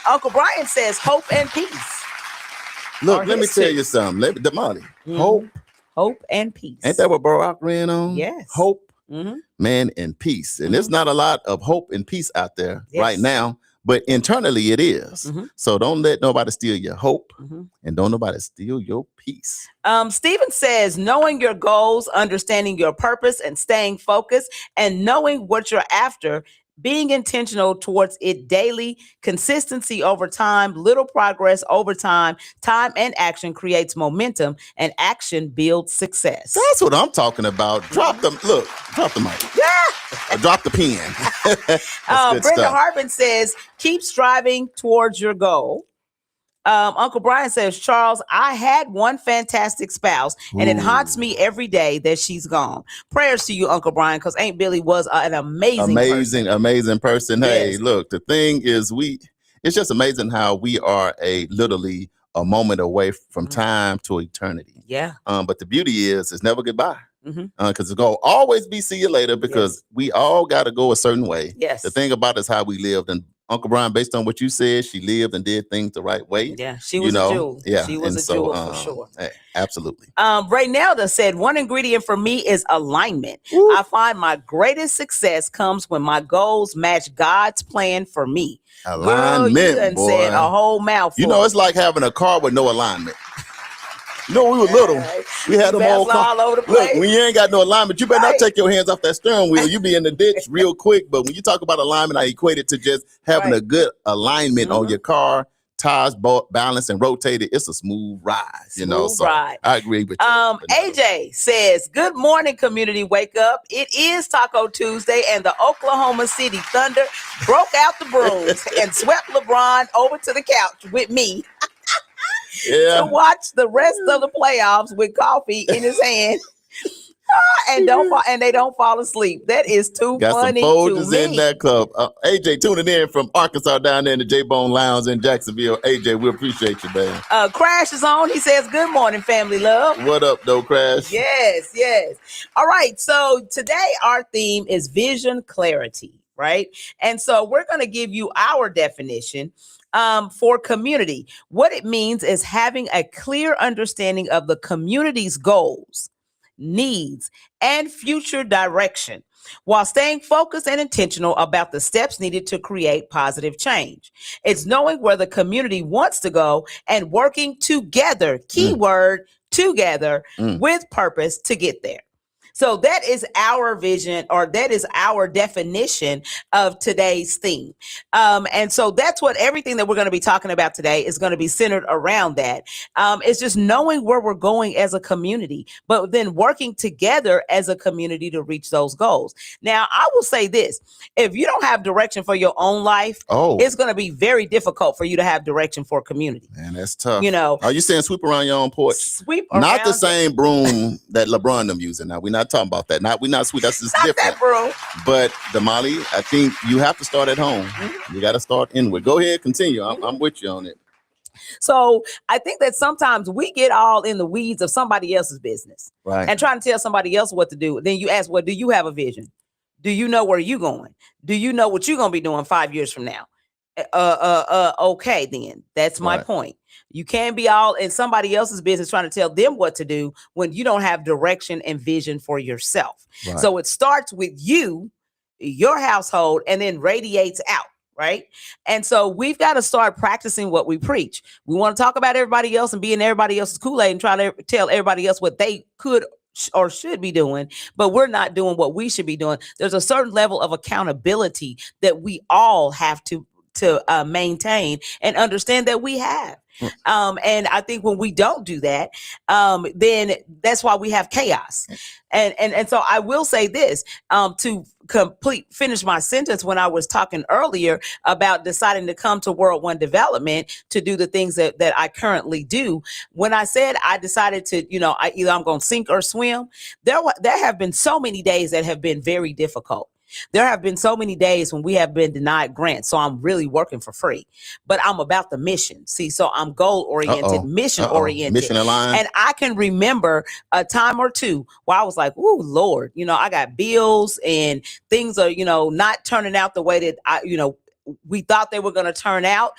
C: Uncle Brian says, hope and peace.
D: Look, let me tell you something. Damali,
C: Hope and peace.
D: Ain't that what Barack ran on?
C: Yes.
D: Hope, man, and peace. And there's not a lot of hope and peace out there right now, but internally it is. So don't let nobody steal your hope and don't nobody steal your peace.
C: Stephen says, knowing your goals, understanding your purpose and staying focused and knowing what you're after, being intentional towards it daily, consistency over time, little progress over time, time and action creates momentum, and action builds success.
D: That's what I'm talking about. Drop the mic. Yeah. Drop the pen.
C: Brenda Harbin says, keep striving towards your goal. Uncle Brian says, Charles, I had one fantastic spouse and it haunts me every day that she's gone. Prayers to you, Uncle Brian, because Aunt Billy was an amazing person.
D: Hey, look, the thing is, it's just amazing how we are literally a moment away from time to eternity.
C: Yeah.
D: But the beauty is, it's never goodbye. Because it's going to always be see you later because we all got to go a certain way.
C: Yes.
D: The thing about it is how we lived. And Uncle Brian, based on what you said, she lived and did things the right way.
C: Yeah, she was a jewel.
D: Yeah,
C: she was a jewel for sure.
D: Hey, absolutely.
C: Raynelda said, one ingredient for me is alignment. Woo. I find my greatest success comes when my goals match God's plan for me.
D: Alignment,
C: girl, you done
D: boy.
C: said a whole mouthful.
D: You know, it's like having a car with no alignment. You know, we were little. We had them all
C: over the place.
D: Look, when you ain't got no alignment, you better not take your hands off that steering wheel. You be in the ditch real quick. But when you talk about alignment, I equate it to just having a good alignment on your car tires balance and rotated, it's a smooth ride.
C: Smooth ride.
D: I agree with you.
C: AJ says, "Good morning, community. Wake up! It is Taco Tuesday, and the Oklahoma City Thunder broke out the brooms and swept LeBron over to the couch with me to watch the rest of the playoffs with coffee in his hand." And they don't fall asleep. That is too funny
D: some
C: to
D: Folgers
C: me.
D: in that cup. AJ tuning in from Arkansas down there in the J-Bone Lounge in Jacksonville. AJ, we appreciate you, man.
C: Crash is on. He says, "Good morning, family love."
D: What up, though, Crash?
C: Yes. All right. So today our theme is vision clarity, right? And so we're going to give you our definition for community. What it means is having a clear understanding of the community's goals, needs, and future direction, while staying focused and intentional about the steps needed to create positive change. It's knowing where the community wants to go and working together, keyword together, with purpose to get there. So that is our vision, or that is our definition of today's theme. And so that's what everything that we're going to be talking about today is going to be centered around that. It's just knowing where we're going as a community, but then working together as a community to reach those goals. Now, I will say this: if you don't have direction for your own life, it's going to be very difficult for you to have direction for a community.
D: Man, that's tough.
C: Are
D: you saying sweep around your own porch?
C: Sweep
D: not
C: around
D: the same broom that LeBron them using. Now, we're not talking about that. We're not sweet. That's just different.
C: That, bro.
D: But Damali, I think you have to start at home. You got to start inward. Go ahead, continue. I'm with you on it.
C: So I think that sometimes we get all in the weeds of somebody else's business,
D: right? And
C: trying to tell somebody else what to do. Then you ask, well, do you have a vision? Do you know where you're going? Do you know what you're going to be doing 5 years from now? Okay, then that's my point. You can't be all in somebody else's business trying to tell them what to do when you don't have direction and vision for yourself. Right. So it starts with you, your household, and then radiates out. Right. And so we've got to start practicing what we preach. We want to talk about everybody else and be in everybody else's Kool-Aid and try to tell everybody else what they could or should be doing, but we're not doing what we should be doing. There's a certain level of accountability that we all have to maintain and understand that we have. And I think when we don't do that, then that's why we have chaos. And so I will say this, to finish my sentence when I was talking earlier about deciding to come to World One Development to do the things that I currently do. When I said I decided to, either I'm going to sink or swim, there have been so many days that have been very difficult. There have been so many days when we have been denied grants. So I'm really working for free, but I'm about the mission. See, so I'm goal oriented, mission oriented,
D: mission aligned.
C: And I can remember a time or two where I was like, "Ooh, Lord, I got bills and things are, not turning out the way that we thought they were going to turn out."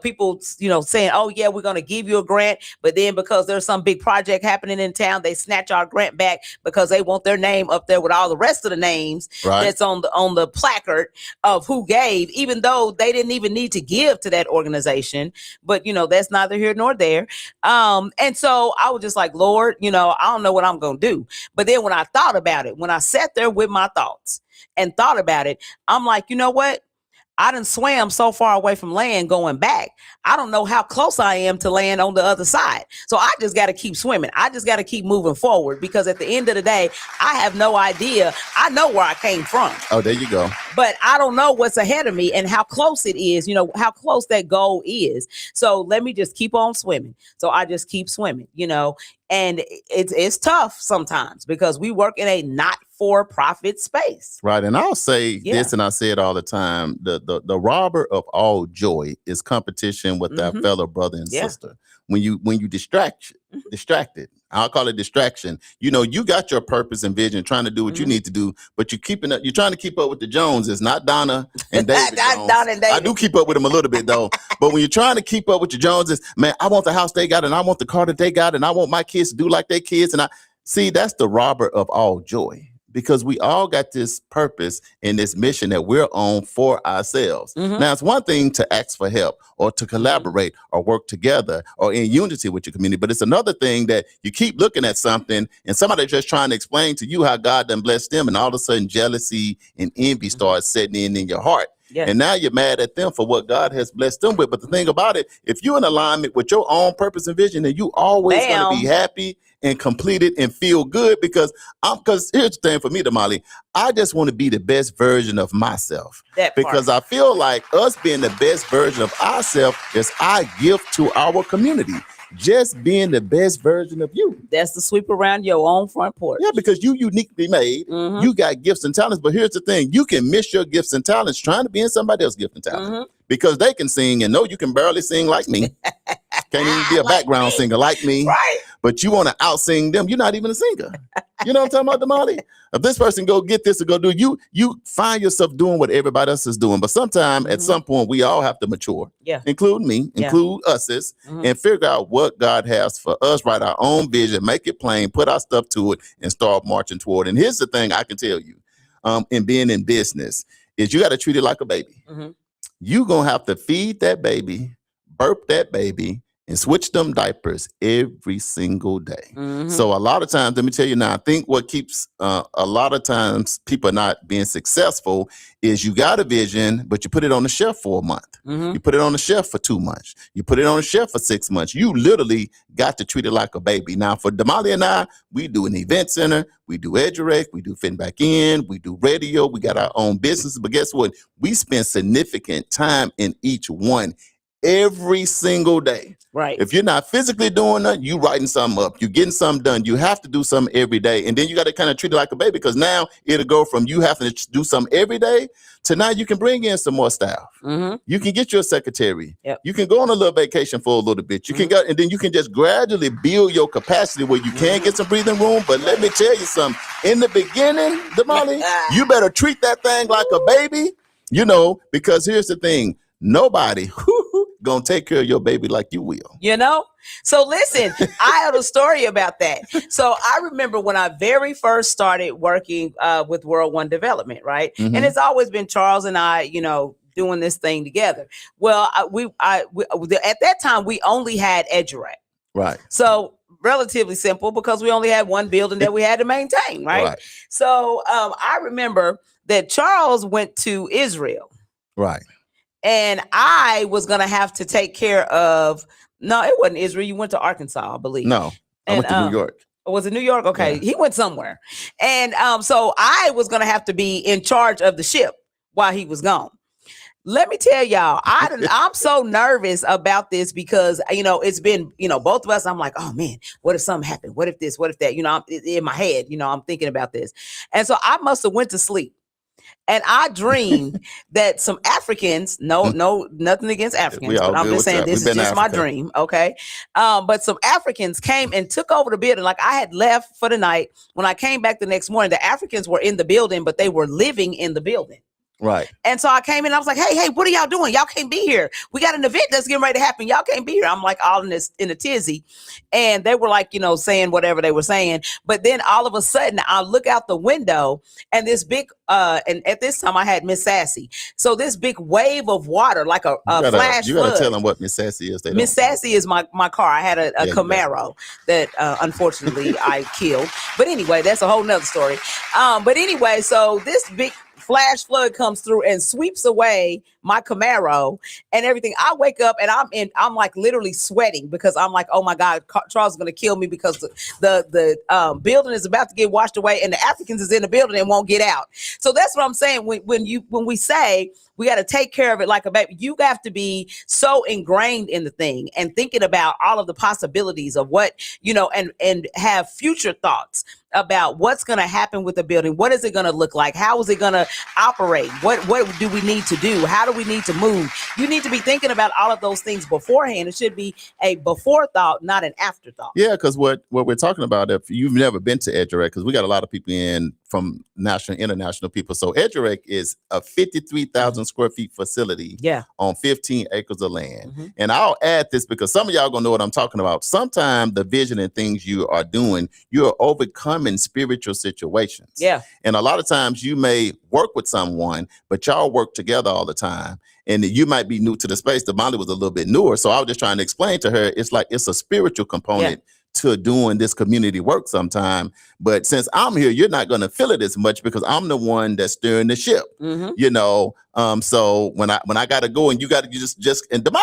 C: People, saying, "Oh yeah, we're going to give you a grant," but then because there's some big project happening in town, they snatch our grant back because they want their name up there with all the rest of the names that's on the placard of who gave, even though they didn't even need to give to that organization. But that's neither here nor there. And so I was just like, "Lord, I don't know what I'm going to do." But then when I thought about it, when I sat there with my thoughts and thought about it, I'm like, you know what? I done swam so far away from land going back. I don't know how close I am to land on the other side. So I just got to keep swimming. I just got to keep moving forward, because at the end of the day, I have no idea. I know where I came from.
D: Oh, there you go.
C: But I don't know what's ahead of me and how close it is, how close that goal is. So let me just keep on swimming. So I just keep swimming, and it's tough sometimes because we work in a not-for-profit space.
D: Right. And I'll say this, and I say it all the time, the robber of all joy is competition with our fellow brother and sister. When you distracted, I'll call it distraction. You got your purpose and vision, trying to do what you need to do, but you're trying to keep up with the Joneses, not Donna and David Jones.
C: Donna and David.
D: I do keep up with them a little bit though. But when you're trying to keep up with your Joneses, man, I want the house they got, and I want the car that they got, and I want my kids to do like their kids. And that's the robber of all joy, because we all got this purpose and this mission that we're on for ourselves. Now, it's one thing to ask for help or to collaborate or work together or in unity with your community, but it's another thing that you keep looking at something and somebody just trying to explain to you how God done blessed them, and all of a sudden jealousy and envy starts setting in your heart.
C: Yeah.
D: And now you're mad at them for what God has blessed them with. But the thing about it, if you're in alignment with your own purpose and vision, then you always going to be happy and completed and feel good, because here's the thing for me, Damali, I just want to be the best version of myself. Because I feel like us being the best version of ourselves is our gift to our community. Just being the best version of you.
C: That's the sweep around your own front porch.
D: Yeah, because you uniquely made. You got gifts and talents. But here's the thing. You can miss your gifts and talents trying to be in somebody else's gift and talent. Because they can sing and know you can barely sing like me. Can't even be a background singer like me.
C: Right.
D: But you want to out-sing them. You're not even a singer. You know what I'm talking about, Damali? If this person go get this or go do, you find yourself doing what everybody else is doing. But sometime at some point, we all have to mature.
C: Yeah.
D: Including me, include us, and figure out what God has for us, write our own vision, make it plain, put our stuff to it, and start marching toward it. And here's the thing I can tell you, in being in business, is you got to treat it like a baby. You're going to have to feed that baby, burp that baby, and switch them diapers every single day. So a lot of times, let me tell you now, I think what keeps a lot of times people not being successful is you got a vision, but you put it on the shelf for a month. You put it on the shelf for 2 months. You put it on the shelf for 6 months. You literally got to treat it like a baby. Now, for Damali and I, we do an event center, we do EduRec, we do Fitting Back In, we do radio, we got our own business. But guess what? We spend significant time in each one every single day.
C: Right.
D: If you're not physically doing that, you writing something up, you getting something done. You have to do something every day. And then you got to kind of treat it like a baby, because now it'll go from you having to do something every day to now you can bring in some more staff. You can get your secretary. You can go on a little vacation for a little bit. You can go, and then you can just gradually build your capacity where you can get some breathing room. But let me tell you something. In the beginning, Damali, you better treat that thing like a baby, because here's the thing. Nobody gonna take care of your baby like you will.
C: So listen, I have a story about that. So I remember when I very first started working with World One Development, right? And it's always been Charles and I, doing this thing together. Well, we at that time we only had EduRec.
D: Right.
C: So relatively simple, because we only had one building that we had to maintain, right? So I remember that Charles went to Israel.
D: Right.
C: And I was going to have to take care of, no, it wasn't Israel. You went to Arkansas, I believe.
D: No, I went to New York.
C: Was it New York? Okay. Yeah. He went somewhere. And so I was going to have to be in charge of the ship while he was gone. Let me tell y'all, I'm so nervous about this because, it's been, both of us, I'm like, oh man, what if something happened? What if this, what if that, I'm in my head, I'm thinking about this. And so I must've went to sleep. And I dreamed that some Africans, nothing against Africans, but I'm just saying this is just my dream, okay? But some Africans came and took over the building. Like I had left for the night. When I came back the next morning, the Africans were in the building, but they were living in the building.
D: Right.
C: And so I came in, I was like, hey, what are y'all doing? Y'all can't be here. We got an event that's getting ready to happen. Y'all can't be here. I'm like all in a tizzy. And they were like, saying whatever they were saying. But then all of a sudden I look out the window and this big, and at this time I had Miss Sassy. So this big wave of water, like a flash
D: You got to tell them what Miss Sassy is.
C: Miss Sassy is my car. I had a Camaro that unfortunately I killed. But anyway, that's a whole nother story. But anyway, so this big flash flood comes through and sweeps away my Camaro and everything. I wake up and I'm like literally sweating because I'm like, oh my God, Charles is going to kill me because the building is about to get washed away and the Africans is in the building and won't get out. So that's what I'm saying. When we say we got to take care of it like a baby, you have to be so ingrained in the thing and thinking about all of the possibilities of what, and have future thoughts about what's going to happen with the building. What is it going to look like? How is it going to operate? What do we need to do? How do we need to move? You need to be thinking about all of those things beforehand. It should be a before thought, not an afterthought.
D: Yeah, because what we're talking about, if you've never been to EduRec, because we got a lot of people in from national and international people. So EduRec is a 53,000 square feet facility on 15 acres of land. And I'll add this because some of y'all gonna know what I'm talking about. Sometimes the vision and things you are doing, you are overcoming spiritual situations. And a lot of times you may work with someone, but y'all work together all the time. And you might be new to the space. Damali was a little bit newer. So I was just trying to explain to her, it's like it's a spiritual component to doing this community work sometime. But since I'm here, you're not going to feel it as much because I'm the one that's steering the ship, you know? So when I got to go and you got to just, and Damali,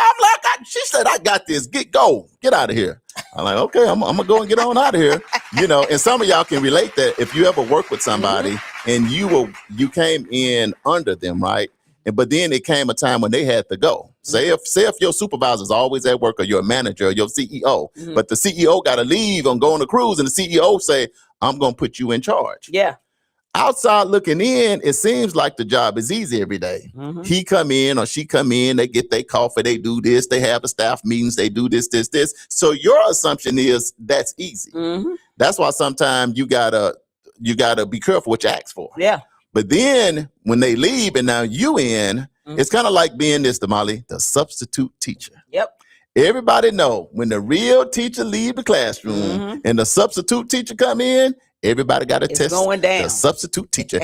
D: she said, I got this, get out of here. I'm like, okay, I'm going to go and get on out of here. You know, and some of y'all can relate that if you ever work with somebody and you came in under them, right? But then it came a time when they had to go. Say if your supervisor's always at work or your manager or your CEO, but the CEO got to leave and go on a cruise and the CEO say, I'm going to put you in charge. Outside looking in, it seems like the job is easy every day. He come in or she come in, they get their coffee, they do this, they have the staff meetings, they do this. So your assumption is that's easy. That's why sometimes you gotta be careful what you ask for. But then when they leave and now you in, it's kind of like being this, Damali, the substitute teacher. Everybody know when the real teacher leave the classroom and the substitute teacher come in, everybody got to test going down. The substitute teacher.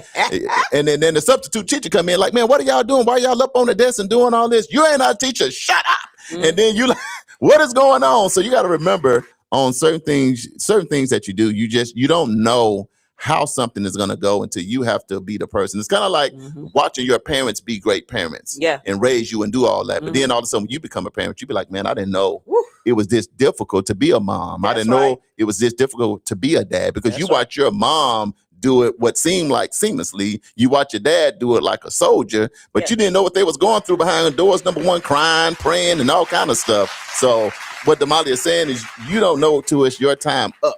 D: And then the substitute teacher come in like, man, what are y'all doing? Why are y'all up on the desk and doing all this? You ain't our teacher. Shut up. And then you like, what is going on? So you got to remember on certain things that you do, you don't know how something is going to go until you have to be the person. It's kind of like watching your parents be great parents and raise you and do all that. But then all of a sudden when you become a parent, you be like, man, I didn't know it was this difficult to be a mom. I didn't know it was this difficult to be a dad because you watch your mom do it what seemed like seamlessly. You watch your dad do it like a soldier, but you didn't know what they was going through behind the doors. Number one, crying, praying, and all kind of stuff. So what Damali is saying is you don't know till it's your time up.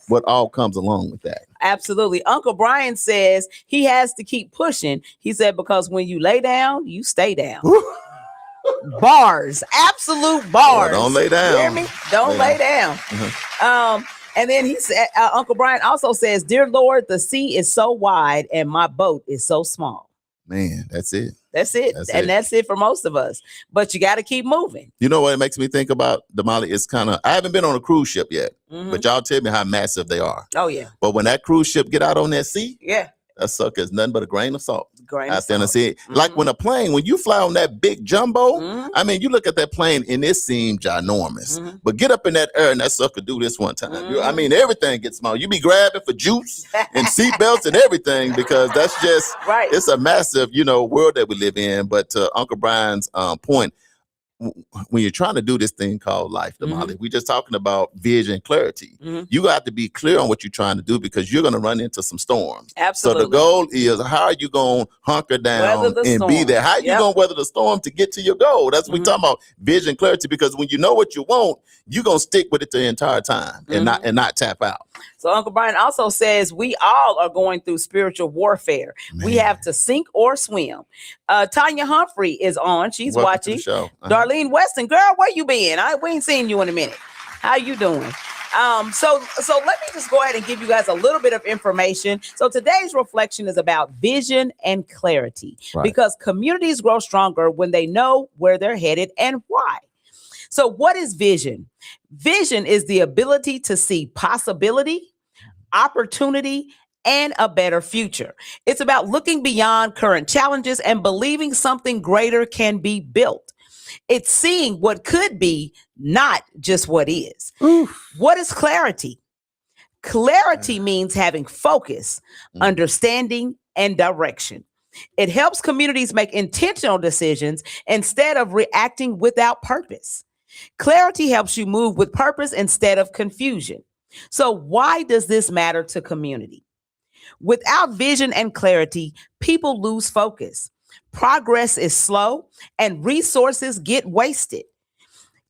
D: What all comes along with that.
C: Absolutely. Uncle Brian says he has to keep pushing. He said, because when you lay down, you stay down. Bars, absolute bars.
D: Well, don't lay down.
C: You hear me? Don't lay down. And then he said, Uncle Brian also says, dear Lord, the sea is so wide and my boat is so small.
D: Man, that's it.
C: That's it. That's it for most of us. But you got to keep moving.
D: You know what it makes me think about, Damali? It's kind of, I haven't been on a cruise ship yet, but y'all tell me how massive they are.
C: Oh, yeah.
D: But when that cruise ship get out on that sea, that sucker is nothing but a grain of salt. Like when when you fly on that big jumbo, I mean, you look at that plane and it seems ginormous. But get up in that air and that sucker do this one time. I mean, everything gets small. You be grabbing for juice and seatbelts and everything because that's just, it's a massive, world that we live in. But to Uncle Brian's point, when you're trying to do this thing called life, Damali, we're just talking about vision, clarity. You got to be clear on what you're trying to do because you're going to run into some storms.
C: Absolutely.
D: So the goal is, how are you going to hunker down and be there? How are you going to weather the storm to get to your goal? That's what we're talking about, vision, clarity, because when you know what you want, you're going to stick with it the entire time and not tap out.
C: So Uncle Brian also says we all are going through spiritual warfare. We have to sink or swim. Tanya Humphrey is on. She's watching. Darlene Weston, girl, where you been? We ain't seen you in a minute. How you doing? So let me just go ahead and give you guys a little bit of information. So today's reflection is about vision and clarity because communities grow stronger when they know where they're headed and why. So what is vision? Vision is the ability to see possibility, opportunity, and a better future. It's about looking beyond current challenges and believing something greater can be built. It's seeing what could be, not just what is. What is clarity? Clarity means having focus, understanding, and direction. It helps communities make intentional decisions instead of reacting without purpose. Clarity helps you move with purpose instead of confusion. So why does this matter to community? Without vision and clarity, people lose focus. Progress is slow and resources get wasted.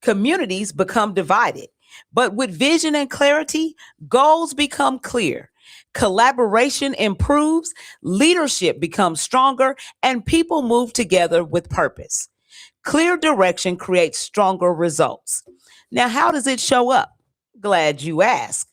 C: Communities become divided. But with vision and clarity, goals become clear. Collaboration improves, leadership becomes stronger, and people move together with purpose. Clear direction creates stronger results. Now, how does it show up? Glad you asked.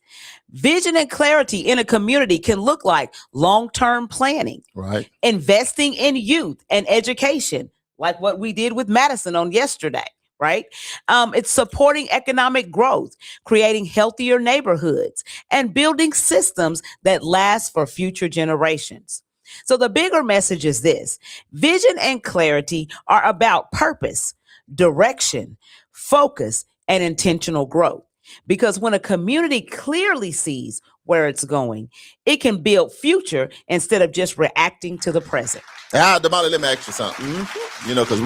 C: Vision and clarity in a community can look like long-term planning,
D: Right.
C: investing in youth and education, like what we did with Madison on yesterday, right? It's supporting economic growth, creating healthier neighborhoods, and building systems that last for future generations. So the bigger message is this: vision and clarity are about purpose, direction, focus, and intentional growth. Because when a community clearly sees where it's going, it can build future instead of just reacting to the present.
D: Damali, let me ask you something. You know, because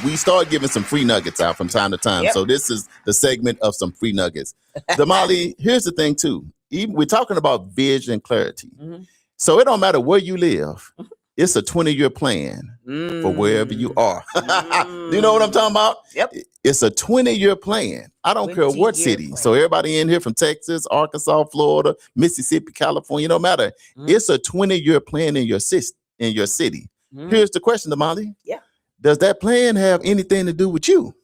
D: we start giving some free nuggets out from time to time.
C: Yep.
D: So this is the segment of some free nuggets. Damali, here's the thing too. Even we're talking about vision clarity. So it don't matter where you live. It's a 20-year plan for wherever you are. You know what I'm talking about?
C: Yep.
D: It's a 20-year plan. I don't care what
C: 20-year
D: city.
C: plan.
D: So everybody in here from Texas, Arkansas, Florida, Mississippi, California, no matter. It's a 20-year plan in your city. Here's the question, Damali.
C: Yeah.
D: Does that plan have anything to do with you?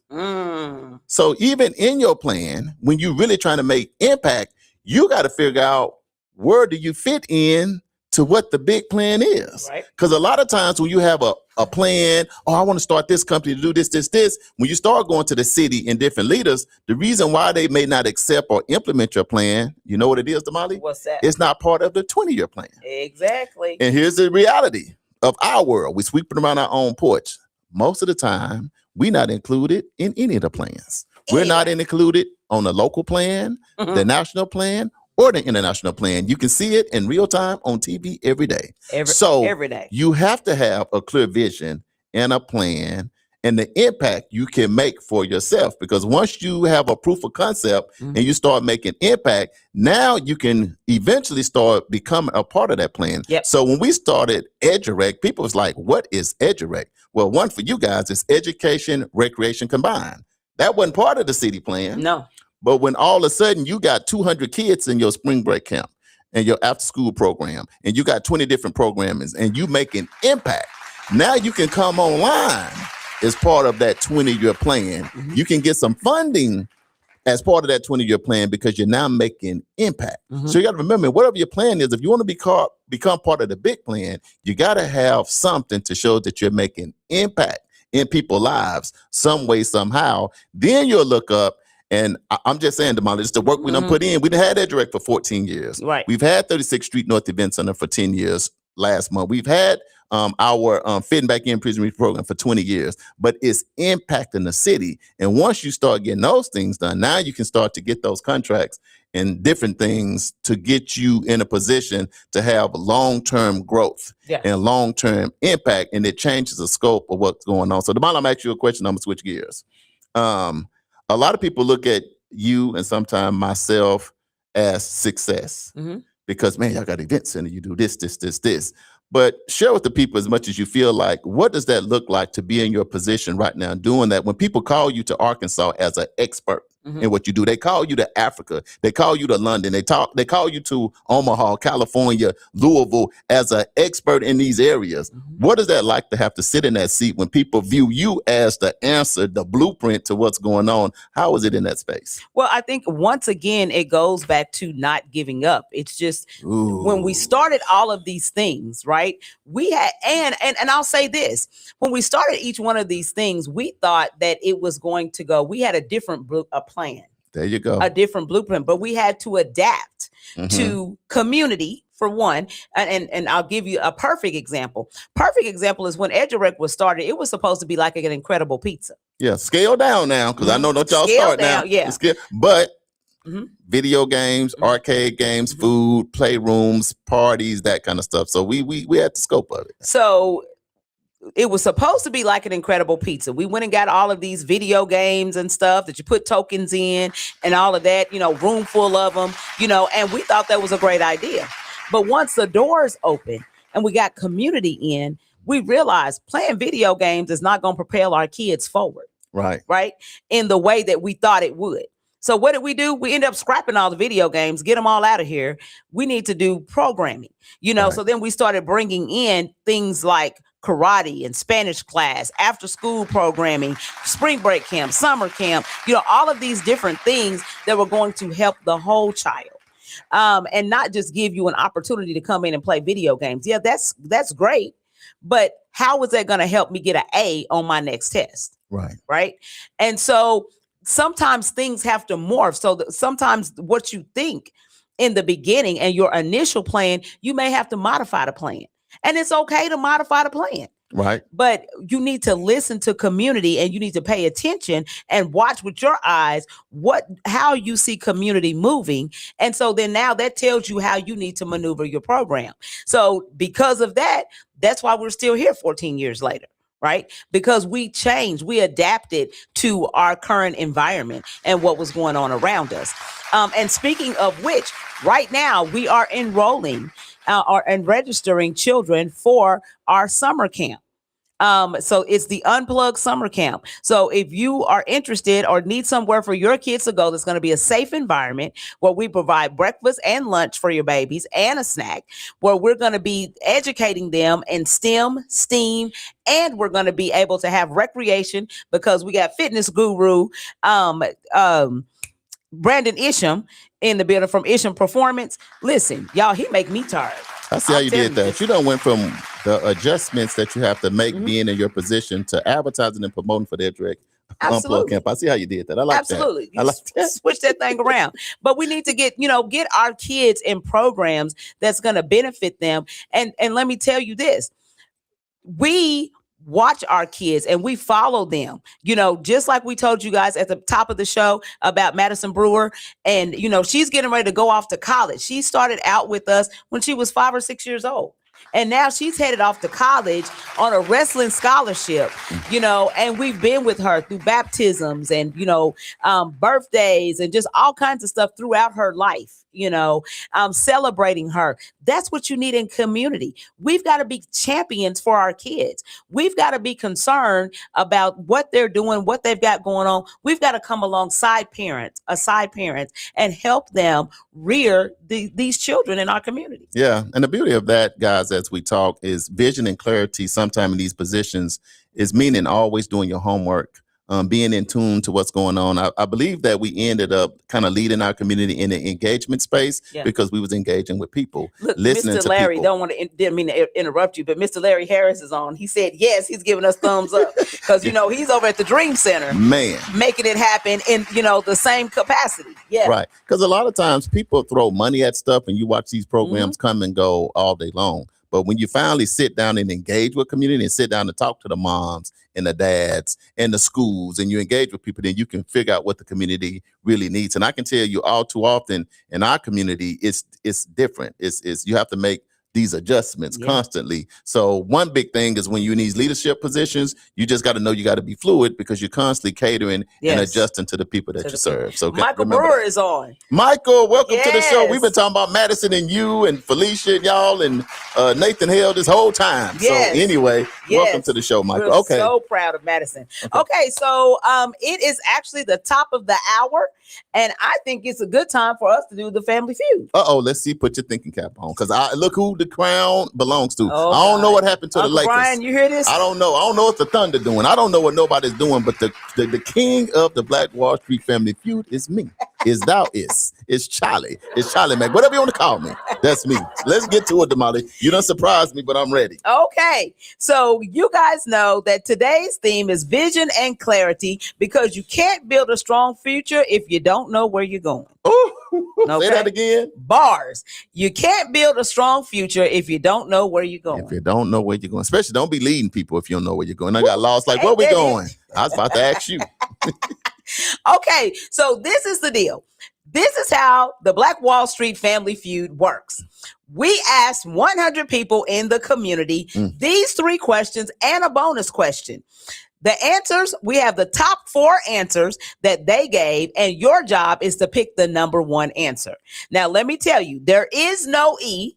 D: So even in your plan, when you're really trying to make impact, you got to figure out where do you fit in to what the big plan is.
C: Right.
D: Because a lot of times when you have a plan, I want to start this company to do this, when you start going to the city and different leaders, the reason why they may not accept or implement your plan, you know what it is, Damali?
C: What's that?
D: It's not part of the 20-year plan.
C: Exactly.
D: And here's the reality of our world. We're sweeping around our own porch. Most of the time, we're not included in any of the plans. We're not included on the local plan, the national plan, or the international plan. You can see it in real time on TV every day.
C: Every day.
D: You have to have a clear vision and a plan and the impact you can make for yourself. Because once you have a proof of concept and you start making impact, now you can eventually start becoming a part of that plan.
C: Yep.
D: So when we started EduRec, people was like, what is EduRec? Well, one for you guys is education, recreation combined. That wasn't part of the city plan.
C: No.
D: But when all of a sudden you got 200 kids in your spring break camp and your after school program, and you got 20 different programmings and you make an impact, now you can come online as part of that 20-year plan. You can get some funding as part of that 20-year plan because you're now making impact. So you got to remember, whatever your plan is, if you want to become part of the big plan, you got to have something to show that you're making impact in people's lives some way, somehow. Then you'll look up. And I'm just saying, Damali, it's the work we done put in. We done had EduRec for 14 years.
C: Right.
D: We've had 36th Street North Event Center for 10 years last month. We've had our Fitting Back In Prison Relief program for 20 years. But it's impacting the city. And once you start getting those things done, now you can start to get those contracts and different things to get you in a position to have long-term growth and long-term impact. And it changes the scope of what's going on. So, Damali, I'm going to ask you a question. I'm going to switch gears. A lot of people look at you and sometimes myself as success because, man, y'all got event center. You do this. But share with the people as much as you feel like, what does that look like to be in your position right now doing that? When people call you to Arkansas as an expert in what you do, they call you to Africa, they call you to London, they call you to Omaha, California, Louisville as an expert in these areas. What is that like to have to sit in that seat when people view you as the answer, the blueprint to what's going on? How is it in that space?
C: Well, I think once again, it goes back to not giving up. It's just when we started all of these things, right? We had, and I'll say this, when we started each one of these things, we thought that it was going to go, we had a different plan.
D: There you go.
C: A different blueprint, but we had to adapt to community for one. And I'll give you a perfect example. Perfect example is when EduRec was started, it was supposed to be like an incredible pizza.
D: Yeah, scale down now, because I know don't y'all
C: Scale
D: start
C: down,
D: now.
C: yeah.
D: But video games, arcade games, food, playrooms, parties, that kind of stuff. So we had the scope of it.
C: So it was supposed to be like an incredible pizza. We went and got all of these video games and stuff that you put tokens in and all of that, room full of them, and we thought that was a great idea. But once the doors opened and we got community in, we realized playing video games is not going to propel our kids forward. Right. In the way that we thought it would. So what did we do? We ended up scrapping all the video games, get them all out of here. We need to do programming, So then we started bringing in things like karate and Spanish class, after school programming, spring break camp, summer camp, all of these different things that were going to help the whole child. and not just give you an opportunity to come in and play video games. Yeah, that's great. But how is that going to help me get an A on my next test? Right. And so sometimes things have to morph. So sometimes what you think in the beginning and your initial plan, you may have to modify the plan. And it's okay to modify the plan.
D: Right.
C: But you need to listen to community, and you need to pay attention and watch with your eyes how you see community moving. And so then now that tells you how you need to maneuver your program. So because of that, that's why we're still here 14 years later. Right? Because we changed, we adapted to our current environment and what was going on around us. And speaking of which, right now we are enrolling and registering children for our summer camp. So it's the Unplugged Summer Camp. So if you are interested or need somewhere for your kids to go, that's going to be a safe environment where we provide breakfast and lunch for your babies and a snack, where we're going to be educating them in STEM, STEAM, and we're going to be able to have recreation because we got fitness guru, Brandon Isham in the building from Isham Performance. Listen, y'all, he make me tired.
D: I see how you did that. You done went from the adjustments that you have to make being in your position to advertising and promoting for their direct Unplugged camp. I see how you did that. I like
C: Absolutely.
D: that. I like that.
C: Switch that thing around. But we need to get our kids in programs that's going to benefit them. And let me tell you this. We watch our kids and we follow them, just like we told you guys at the top of the show about Madison Brewer. And, she's getting ready to go off to college. She started out with us when she was 5 or 6 years old. And now she's headed off to college on a wrestling scholarship, and we've been with her through baptisms and, birthdays and just all kinds of stuff throughout her life, celebrating her. That's what you need in community. We've got to be champions for our kids. We've got to be concerned about what they're doing, what they've got going on. We've got to come alongside parents, and help them rear these children in our community.
D: Yeah. And the beauty of that, guys, as we talk, is vision and clarity sometime in these positions is meaning always doing your homework, being in tune to what's going on. I believe that we ended up kind of leading our community in the engagement space because we was engaging with people, listening
C: Mr.
D: to
C: Larry,
D: people.
C: Didn't mean to interrupt you, but Mr. Larry Harris is on. He said, yes, he's giving us thumbs up because, he's over at the Dream Center.
D: Man.
C: Making it happen in, the same capacity. Yeah.
D: Right. Because a lot of times people throw money at stuff and you watch these programs come and go all day long. But when you finally sit down and engage with community and sit down and talk to the moms and the dads and the schools and you engage with people, then you can figure out what the community really needs. And I can tell you all too often in our community, it's different. It's you have to make these adjustments constantly. So one big thing is when you're in these leadership positions, you just got to know you got to be fluid because you're constantly catering and adjusting to the people that you serve. So
C: Michael Brewer is on.
D: Michael, welcome to the show. We've been talking about Madison and you and Felicia and y'all and Nathan Hale this whole time.
C: Yes.
D: So anyway, welcome to the show, Michael.
C: We're so proud of Madison. Okay, so it is actually the top of the hour, and I think it's a good time for us to do the Family Feud.
D: Let's see. Put your thinking cap on, because look who the crown belongs to. I don't know what happened to the Lakers.
C: Brian, you hear this?
D: I don't know. I don't know what the Thunder doing. I don't know what nobody's doing, but the king of the Black Wall Street Family Feud is me. It's Charlie. It's Charlie Mac. Whatever you want to call me. That's me. Let's get to it, Damali. You done surprised me, but I'm ready.
C: Okay. So you guys know that today's theme is vision and clarity, because you can't build a strong future if you don't know where you're going.
D: Say that again.
C: Bars. You can't build a strong future if you don't know where you're going.
D: If you don't know where you're going, especially don't be leading people if you don't know where you're going. I got lost. Like, where we going? I was about to ask you.
C: Okay, so this is the deal. This is how the Black Wall Street Family Feud works. We asked 100 people in the community these 3 questions and a bonus question. The answers, we have the top 4 answers that they gave, and your job is to pick the number 1 answer. Now, let me tell you, there is no E.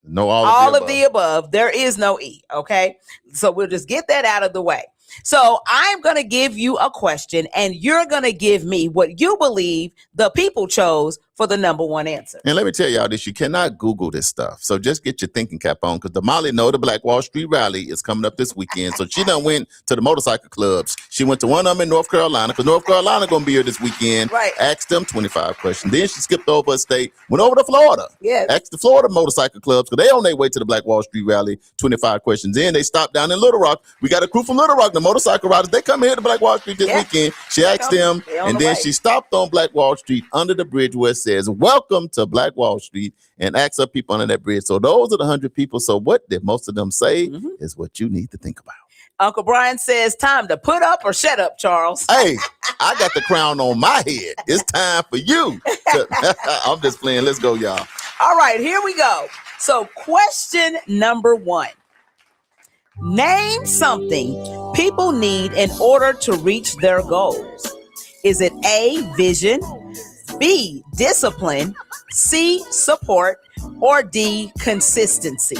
D: No,
C: all of the above. There is no E, okay? So we'll just get that out of the way. So I'm going to give you a question, and you're going to give me what you believe the people chose for the number one answer.
D: And let me tell y'all this, you cannot Google this stuff. So just get your thinking cap on, because Damali know the Black Wall Street rally is coming up this weekend. So she done went to the motorcycle clubs. She went to one of them in North Carolina, because North Carolina going to be here this weekend.
C: Right.
D: Asked them 25 questions. Then she skipped over a state, went over to Florida.
C: Yes.
D: Asked the Florida motorcycle clubs, because they on their way to the Black Wall Street rally, 25 questions. Then they stopped down in Little Rock. We got a crew from Little Rock, the motorcycle riders. They come here to Black Wall Street this weekend. She asked them, and then she stopped on Black Wall Street under the bridge where it says, "Welcome to Black Wall Street," and asked up people under that bridge. So those are the 100 people. So what did most of them say is what you need to think about.
C: Uncle Brian says, time to put up or shut up, Charles.
D: Hey, I got the crown on my head. It's time for you. I'm just playing. Let's go, y'all.
C: All right, here we go. So question number 1. Name something people need in order to reach their goals. Is it A, vision, B, discipline, C, support, or D, consistency?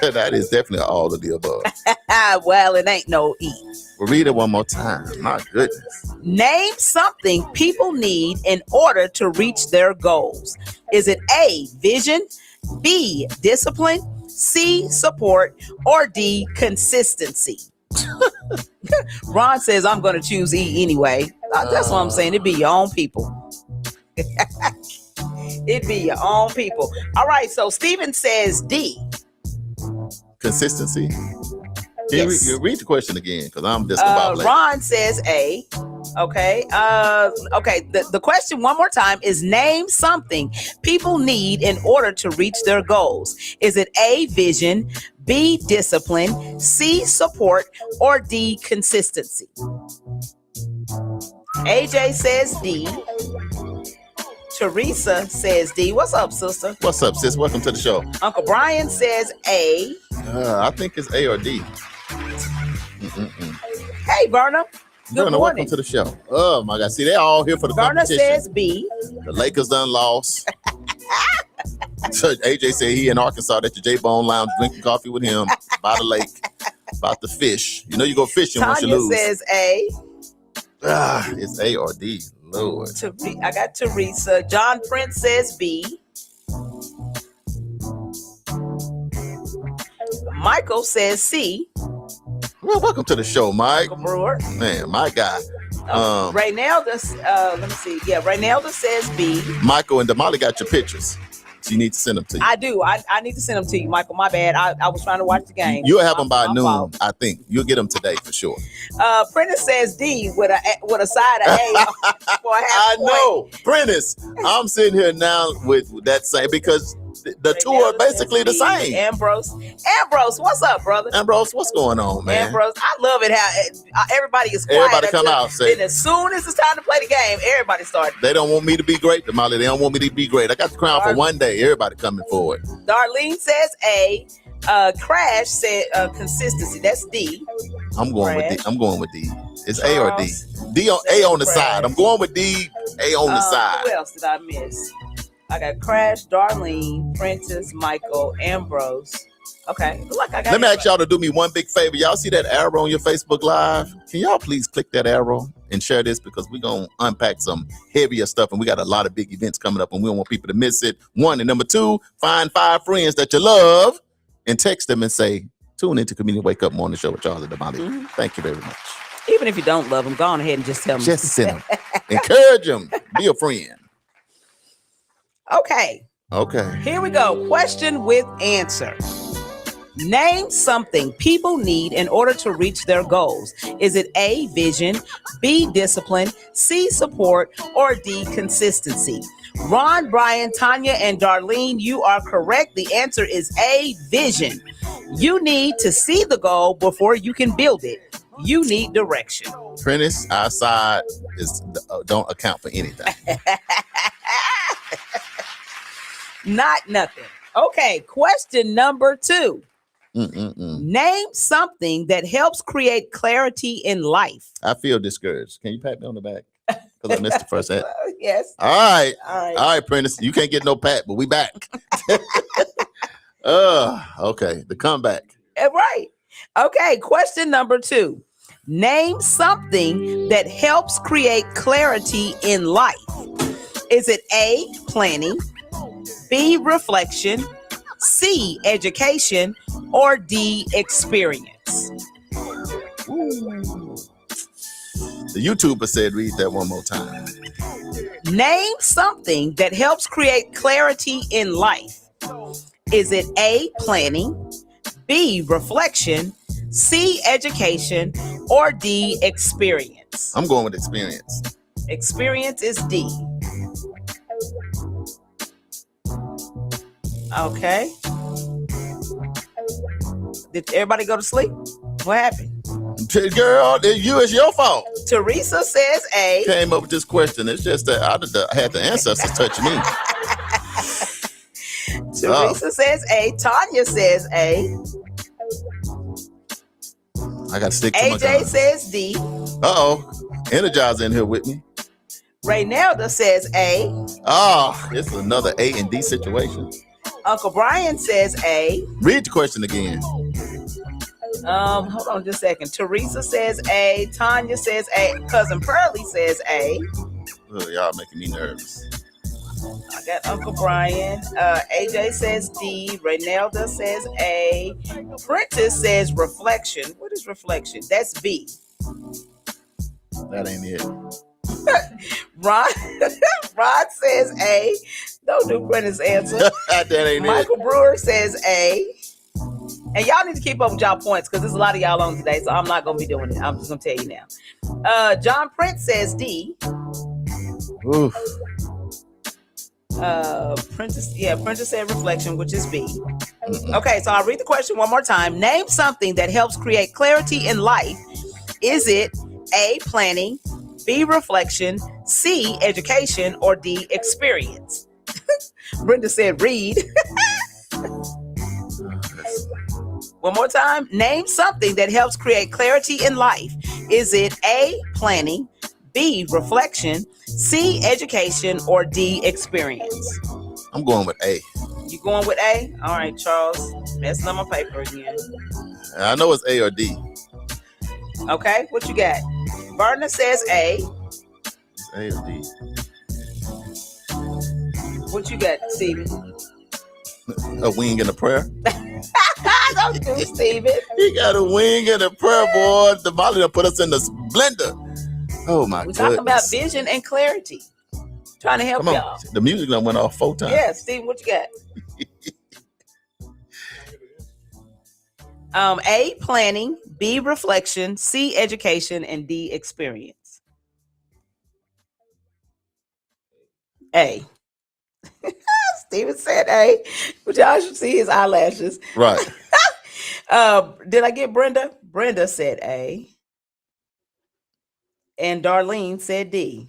D: That is definitely all of the above.
C: Well, it ain't no E.
D: We'll read it one more time. My goodness.
C: Name something people need in order to reach their goals. Is it A, vision, B, discipline, C, support, or D, consistency? Ron says, I'm going to choose E anyway. That's what I'm saying. It'd be your own people. It'd be your own people. All right. So Steven says D.
D: Consistency. Can you read the question again? Because I'm just
C: Ron says A. Okay. Okay. The question one more time is, name something people need in order to reach their goals. Is it A, vision, B, discipline, C, support, or D, consistency? AJ says D. Teresa says D. What's up, sister?
D: What's up, sis? Welcome to the show.
C: Uncle Brian says A.
D: I think it's A or D.
C: Hey, Verna. Good morning.
D: Welcome to the show. Oh, my God. See, they're all here for the
C: Verna
D: competition.
C: says B.
D: The Lakers done lost. So AJ said he in Arkansas at the J-Bone Lounge drinking coffee with him by the lake, about the fish. You know you go fishing once you lose.
C: Tanya says A.
D: It's A or D. Lord.
C: I got Teresa. John Prince says B. Michael says C.
D: Well, welcome to the show, Mike.
C: Michael Brewer.
D: Man, my guy.
C: Raynelda, let me see. Yeah, Raynelda says B.
D: Michael and Damali got your pictures. So you need to send them to you.
C: I do. I need to send them to you, Michael. My bad. I was trying to watch the game.
D: You'll have them by noon, I think. You'll get them today for sure.
C: Prentice says D with a side of A for a half
D: I
C: point.
D: know. Prentice, I'm sitting here now with that same, because the two are basically the same.
C: Ambrose, what's up, brother?
D: Ambrose, what's going on, man?
C: Ambrose, I love it how everybody is quiet.
D: Everybody come out, say.
C: Then as soon as it's time to play the game, everybody starts.
D: They don't want me to be great, Damali. They don't want me to be great. I got the crown for one day. Everybody coming forward.
C: Darlene says A. Crash said consistency. That's D.
D: I'm going with D. I'm going with D. It's A or D. D on A on the side. I'm going with D. A on the side.
C: Who else did I miss? I got Crash, Darlene, Prentice, Michael, Ambrose. Okay. Look, I got
D: Let me ask y'all to do me one big favor. Y'all see that arrow on your Facebook Live? Can y'all please click that arrow and share this, because we're going to unpack some heavier stuff, and we got a lot of big events coming up, and we don't want people to miss it. 1. And number 2, find 5 friends that you love and text them and say, tune into Community Wake Up Morning Show with Charles and Damali. Thank you very much.
C: Even if you don't love them, go on ahead and just tell them.
D: Just send them. Encourage them. Be a friend.
C: Okay.
D: Here
C: we go. Question with answer. Name something people need in order to reach their goals. Is it A, vision, B, discipline, C, support, or D, consistency? Ron, Brian, Tanya, and Darlene, you are correct. The answer is A, vision. You need to see the goal before you can build it. You need direction.
D: Prentice, our side is don't account for anything.
C: Not nothing. Okay, question number 2. Name something that helps create clarity in life.
D: I feel discouraged. Can you pat me on the back? Because I missed the first hat.
C: Yes.
D: All right, Prentice. You can't get no pat, but we back. Okay. The comeback.
C: Right. Okay, question number 2. Name something that helps create clarity in life. Is it A, planning, B, reflection, C, education, or D, experience?
D: The YouTuber said, read that one more time.
C: Name something that helps create clarity in life. Is it A, planning, B, reflection, C, education, or D, experience?
D: I'm going with experience.
C: Experience is D. Okay. Did everybody go to sleep? What happened?
D: Girl, it's your fault.
C: Teresa says A.
D: Came up with this question. It's just that I had the ancestors touch me.
C: Teresa says A. Tanya says A.
D: I got to stick to my
C: AJ
D: guns.
C: says D.
D: Energizer in here with me.
C: Raynelda says A.
D: It's another A and D situation.
C: Uncle Brian says A.
D: Read the question again.
C: Hold on just a second. Teresa says A. Tanya says A. Cousin Pearlie says A.
D: Oh, y'all making me nervous.
C: I got Uncle Brian. AJ says D. Raynelda says A. Prentice says reflection. What is reflection? That's B.
D: That ain't it.
C: Rod says A. Don't do Prentice's answer.
D: That ain't
C: Michael Brewer says A. And y'all need to keep up with y'all points because there's a lot of y'all on today, so I'm not going to be doing it. I'm just going to tell you now. John Prince says D.
D: Oof.
C: Prentice said reflection, which is B. Okay, so I'll read the question one more time. Name something that helps create clarity in life. Is it A, planning, B, reflection, C, education, or D, experience? Brenda said read. One more time. Name something that helps create clarity in life. Is it A, planning, B, reflection, C, education, or D, experience?
D: I'm going with A.
C: You going with A? All right, Charles. Messing up my paper again.
D: I know it's A or D.
C: Okay, what you got? Verna says A.
D: It's A or D.
C: What you got, Steven?
D: A wing and a prayer.
C: Don't do, Steven.
D: He got a wing and a prayer, boy. Damali done put us in the blender. Oh my
C: We're
D: goodness.
C: talking about vision and clarity. Trying to help
D: Come on.
C: y'all.
D: The music done went off 4 times.
C: Yeah, Steven, what you got? A, planning, B, reflection, C, education, and D, experience. A. Steven said A, but y'all should see his eyelashes.
D: Right.
C: Did I get Brenda? Brenda said A. And Darlene said D.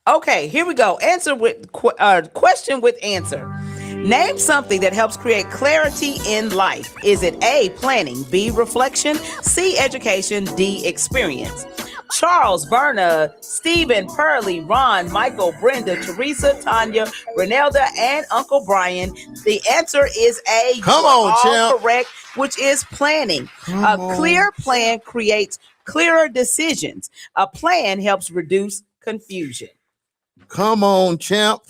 C: Okay, here we go. Answer with question with answer. Name something that helps create clarity in life. Is it A, planning, B, reflection, C, education, D, experience? Charles, Berna, Stephen, Pearlie, Ron, Michael, Brenda, Teresa, Tanya, Renelda, and Uncle Brian. The answer is A.
D: Come on, champ.
C: Correct, which is planning. A clear plan creates clearer decisions. A plan helps reduce confusion.
D: Come on, champ.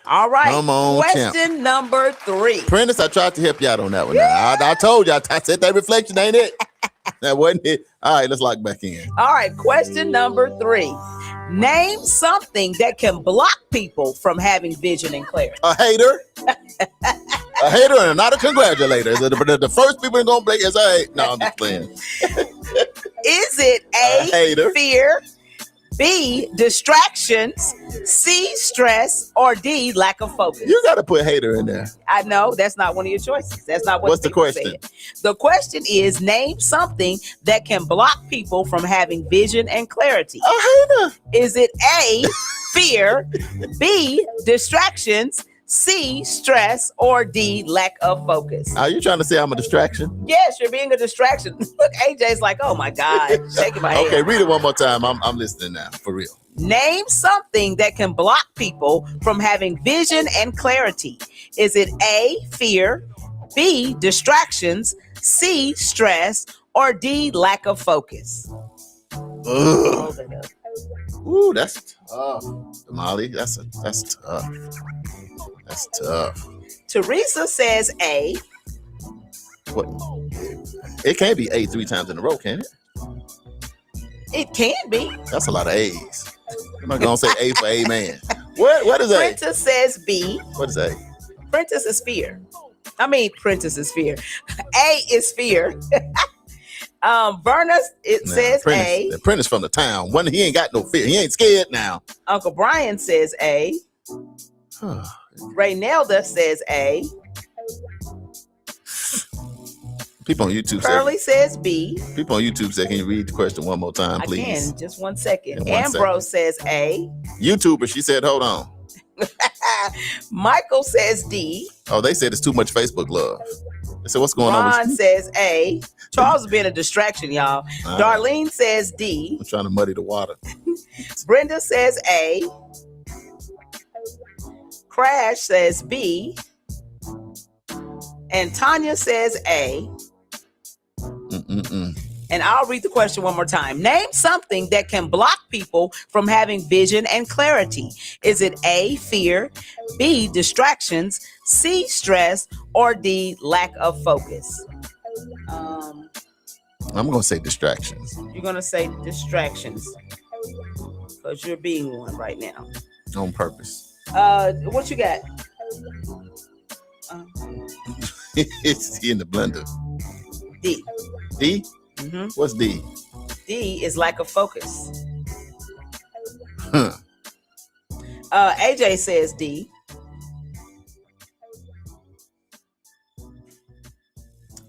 C: All right.
D: Come on,
C: question number 3.
D: Prentice, I tried to help you out on that one. I told you. I said that reflection ain't it. That wasn't it. All right, let's lock back in.
C: All right. Question number 3. Name something that can block people from having vision and clarity.
D: A hater. A hater and not a congratulator. The first people going to play is a hate. No, I'm just playing.
C: Is it A,
D: hater,
C: fear, B, distractions, C, stress, or D, lack of focus?
D: You got to put hater in there.
C: I know that's not one of your choices. That's not what.
D: What's the question?
C: Said. The question is, name something that can block people from having vision and clarity.
D: A hater.
C: Is it A, fear, B, distractions, C, stress, or D, lack of focus?
D: Are you trying to say I'm a distraction?
C: Yes, you're being a distraction. Look, AJ's like, oh my God, shaking my head.
D: Okay, read it one more time. I'm listening now, for real.
C: Name something that can block people from having vision and clarity. Is it A, fear, B, distractions, C, stress, or D, lack of focus?
D: Ugh. Ooh, that's tough. Damali, that's tough. That's tough.
C: Teresa says A.
D: What? It can't be A 3 times in a row, can it?
C: It can be.
D: That's a lot of A's. I'm not gonna say A for amen. What is A?
C: Prentice says B.
D: What is A?
C: Prentice is fear. Prentice is fear. A is fear. Verna says A.
D: The Prentice from the town. One, he ain't got no fear. He ain't scared now.
C: Uncle Brian says A. Raynelda says A.
D: People on YouTube
C: Curly says B.
D: People on YouTube say, can you read the question one more time, please?
C: I can. Just 1 second. Ambrose says A.
D: YouTuber, she said, hold on.
C: Michael says D.
D: Oh, they said it's too much Facebook love. They said, what's going on?
C: Ron says A. Charles is being a distraction, y'all. Darlene says D.
D: I'm trying to muddy the water.
C: Brenda says A. Crash says B. And Tanya says A. And I'll read the question one more time. Name something that can block people from having vision and clarity. Is it A, fear, B, distractions, C, stress, or D, lack of focus?
D: I'm going to say distractions.
C: You're going to say distractions because you're being one right now.
D: On purpose.
C: What you got?
D: It's in the blender.
C: D.
D: D?
C: Mm-hmm.
D: What's D?
C: D is lack of focus. AJ says D.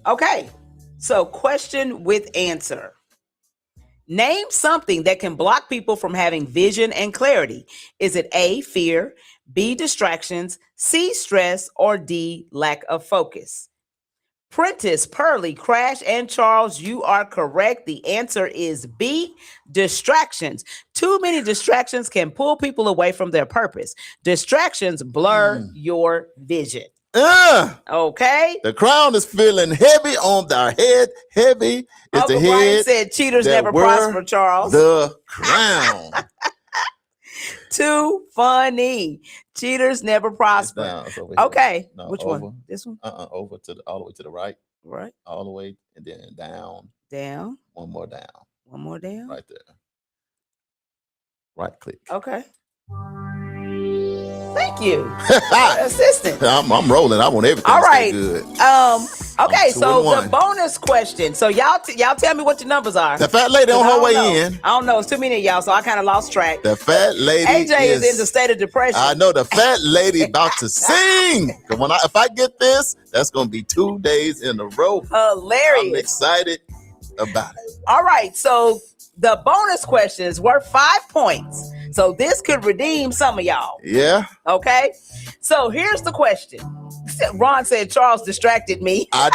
C: Okay, so question with answer. Name something that can block people from having vision and clarity. Is it A, fear, B, distractions, C, stress, or D, lack of focus? Prentice, Pearly, Crash, and Charles, you are correct. The answer is B, distractions. Too many distractions can pull people away from their purpose. Distractions blur your vision. Okay.
D: The crown is feeling heavy on their head. Heavy is
C: Uncle
D: the head.
C: Brian said cheaters never prosper, Charles.
D: The crown.
C: Too funny. Cheaters never prosper. Okay.
D: No,
C: which
D: over.
C: one? This one?
D: Over to all the way to the right.
C: Right.
D: All the way and then down.
C: Down.
D: One more down.
C: One more down.
D: Right there. Right click.
C: Okay. Thank you, assistant.
D: I'm rolling. I want everything
C: All
D: to
C: right.
D: stay good.
C: Okay. So
D: 2-1.
C: the bonus question. So y'all tell me what your numbers are.
D: The fat lady on her way in.
C: I don't know. It's too many of y'all, so I kind of lost track.
D: The fat lady.
C: AJ is in the state of depression.
D: I know the fat lady about to sing. If I get this, that's gonna be 2 days in a row.
C: Hilarious.
D: I'm excited about it.
C: All right. So the bonus question is worth 5 points. So this could redeem some of y'all.
D: Yeah.
C: Okay. So here's the question. Ron said Charles distracted me.
D: I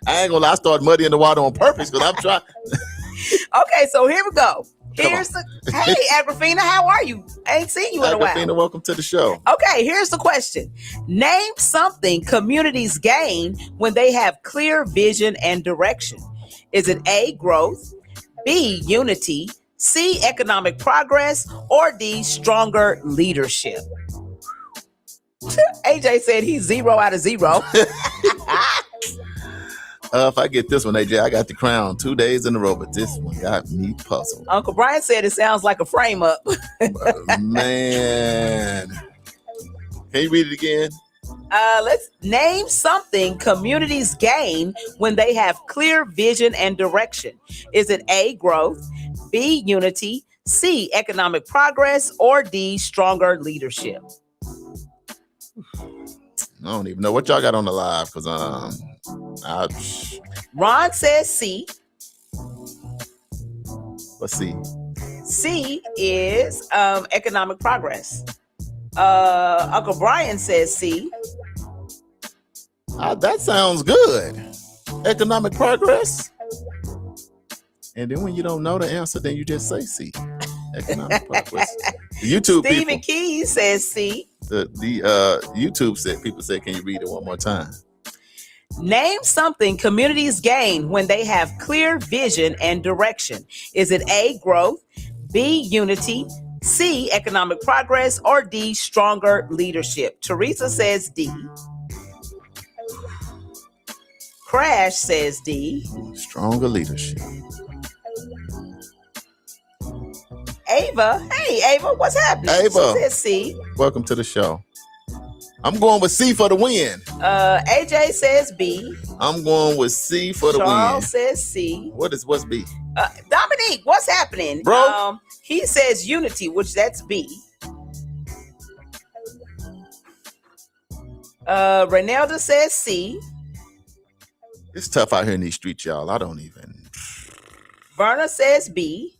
D: ain't gonna lie, I started muddying the water on purpose because I'm trying.
C: Okay, so here we go. Hey, Agrafina, how are you? I ain't seen you in a while.
D: Agrafina, welcome to the show.
C: Okay, here's the question. Name something communities gain when they have clear vision and direction. Is it A, growth, B, unity, C, economic progress, or D, stronger leadership? AJ said he's 0 out of 0.
D: If I get this one, AJ, I got the crown 2 days in a row, but this one got me puzzled.
C: Uncle Brian said it sounds like a frame up.
D: Man. Can you read it again?
C: Let's name something communities gain when they have clear vision and direction. Is it A, growth, B, unity, C, economic progress, or D, stronger leadership?
D: I don't even know what y'all got on the live because
C: Ron says C.
D: Let's see.
C: C is economic progress. Uncle Brian says C.
D: That sounds good. Economic progress. And then when you don't know the answer, then you just say C. Economic progress. The YouTube
C: Stephen
D: people.
C: Keys says C.
D: The YouTube people said, can you read it one more time?
C: Name something communities gain when they have clear vision and direction. Is it A, growth, B, unity, C, economic progress, or D, stronger leadership? Teresa says D. Crash says D.
D: Stronger leadership.
C: Ava, hey Ava, what's happening?
D: Ava.
C: She says C.
D: Welcome to the show. I'm going with C for the win.
C: AJ says B.
D: I'm going with C for the win.
C: Charles says C.
D: What's B?
C: Dominique, what's happening?
D: Bro?
C: He says unity, which that's B. Renelda says C.
D: It's tough out here in these streets, y'all. I don't even.
C: Verna says B.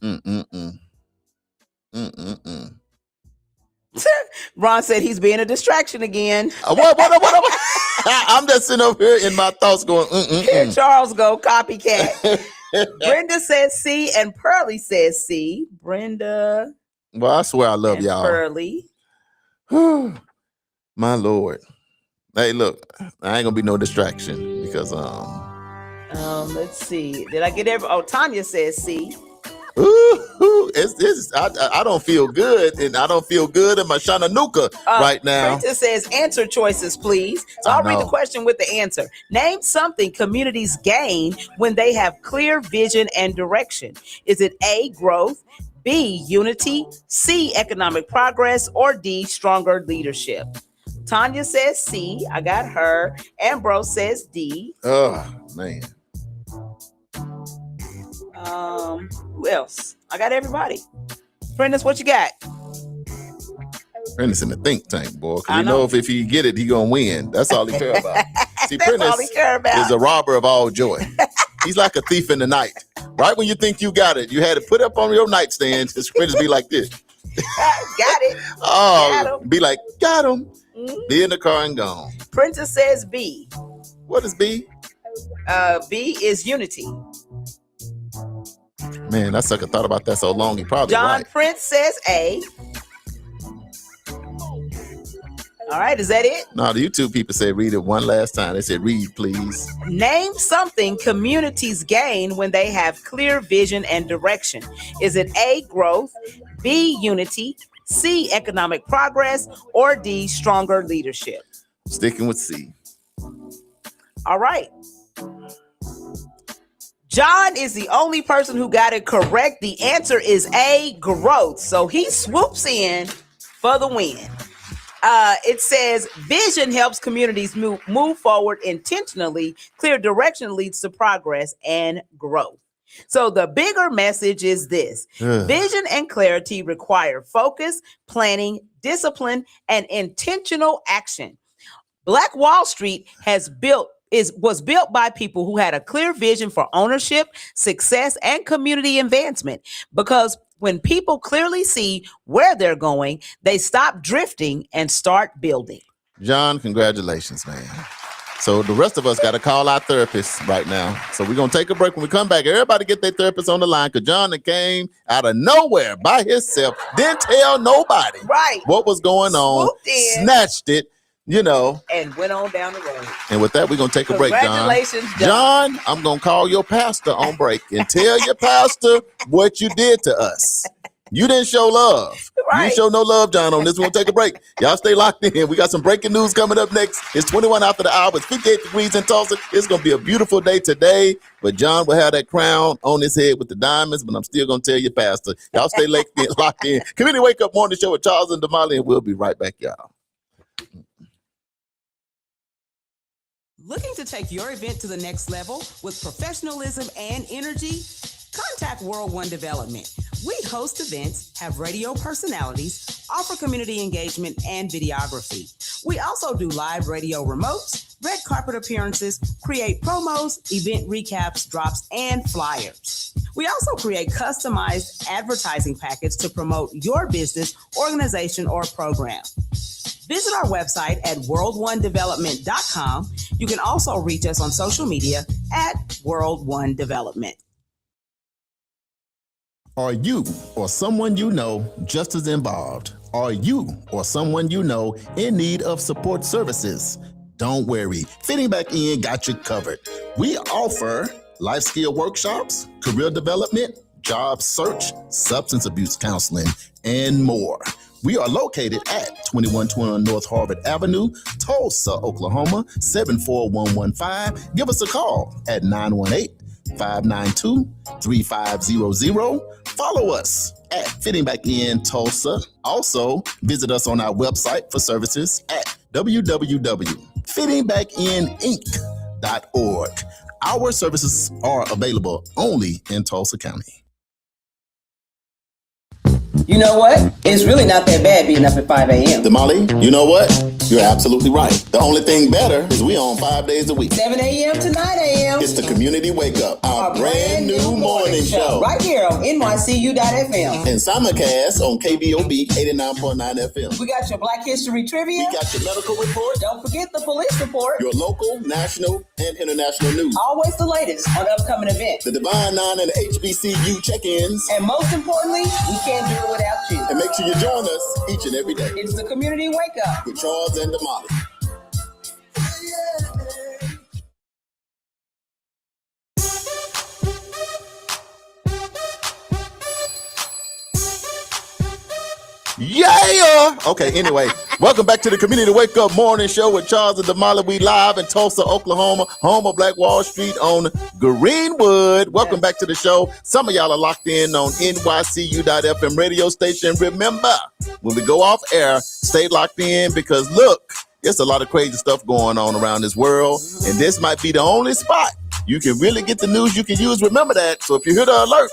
C: Ron said he's being a distraction again.
D: What? I'm just sitting over here in my thoughts going,
C: Here Charles go, copycat. Brenda says C and Pearlie says C. Brenda.
D: Well, I swear I love
C: and
D: y'all.
C: Pearlie.
D: My Lord. Hey, look, I ain't gonna be no distraction because
C: let's see. Did I get Tanya says C.
D: I don't feel good, and I don't feel good in my Shananuka right now.
C: Princess says answer choices, please. So I'll read the question with the answer. Name something communities gain when they have clear vision and direction. Is it A, growth, B, unity, C, economic progress, or D, stronger leadership? Tanya says C. I got her. Ambrose says D.
D: Oh, man.
C: Who else? I got everybody. Prentice, what you got?
D: Prentice in the think tank, boy. Because you know if he get it, he gonna win. That's all he care about. See, Prentice is a robber of all joy. He's like a thief in the night. Right when you think you got it, you had to put up on your nightstand. His Prentice be like this.
C: Got it.
D: Oh, be like, got him. Be in the car and gone.
C: Princess says B.
D: What is B?
C: B is unity.
D: Man, that sucker thought about that so long, he probably
C: John
D: right.
C: Prince says A. All right, is that it?
D: No, the YouTube people said read it one last time. They said read, please.
C: Name something communities gain when they have clear vision and direction. Is it A, growth, B, unity, C, economic progress, or D, stronger leadership?
D: Sticking with C.
C: All right. John is the only person who got it correct. The answer is A, growth. So he swoops in for the win. It says vision helps communities move forward intentionally. Clear direction leads to progress and growth. So the bigger message is this. Vision and clarity require focus, planning, discipline, and intentional action. Black Wall Street was built by people who had a clear vision for ownership, success, and community advancement. Because when people clearly see where they're going, they stop drifting and start building.
D: John, congratulations, man. So the rest of us got to call our therapists right now. So we're going to take a break. When we come back, everybody get their therapist on the line because John came out of nowhere by himself, didn't tell nobody what was going on, snatched it,
C: and went on down the road.
D: And with that, we're going to take a break, John.
C: Congratulations,
D: John, I'm going to call your pastor on break and tell your pastor what you did to us. You didn't show love. You didn't show no love, John, on this. We're going to take a break. Y'all stay locked in. We got some breaking news coming up next. It's 21 after the hour. It's 58 degrees in Tulsa. It's going to be a beautiful day today. But John will have that crown on his head with the diamonds, but I'm still going to tell your pastor. Y'all stay locked in. Community Wake Up Morning Show with Charles and Damali, and we'll be right back, y'all.
C: Looking to take your event to the next level with professionalism and energy? Contact World One Development. We host events, have radio personalities, offer community engagement and videography. We also do live radio remotes, red carpet appearances, create promos, event recaps, drops, and flyers. We also create customized advertising packets to promote your business, organization, or program. Visit our website at world1development.com. You can also reach us on social media at World One Development.
D: Are you or someone you know just as involved? Are you or someone you know in need of support services? Don't worry, Fitting Back In got you covered. We offer life skill workshops, career development, job search, substance abuse counseling, and more. We are located at 2121 North Harvard Avenue, Tulsa, Oklahoma, 74115. Give us a call at 918-592-3500. Follow us at Fitting Back In Tulsa. Also, visit us on our website for services at www.fittingbackininc.org. Our services are available only in Tulsa County.
E: You know what? It's really not that bad being up at 5 a.m.
D: Damali, you know what? You're absolutely right. The only thing better is we on 5 days a week.
E: 7 a.m. to 9 a.m.
D: It's the Community Wake Up, our brand new morning show.
E: Right here on NYCU.FM.
D: And simulcast on KBOB 89.9 FM.
E: We got your Black History Trivia.
D: We got your medical report.
E: Don't forget the police report.
D: Your local, national, and international news.
E: Always the latest on upcoming events.
D: The Divine Nine and the HBCU check-ins.
E: And most importantly, we can't do it without you.
D: And make sure you join us each and every day.
E: It's the Community Wake Up
D: with Charles and Damali. Yeah. Okay, anyway, welcome back to the Community Wake Up Morning Show with Charles and Damali. We live in Tulsa, Oklahoma, home of Black Wall Street on Greenwood. Welcome back to the show. Some of y'all are locked in on NYCU.FM radio station. Remember, when we go off air, stay locked in because look, there's a lot of crazy stuff going on around this world, and this might be the only spot you can really get the news you can use. Remember that. So if you hear the alert,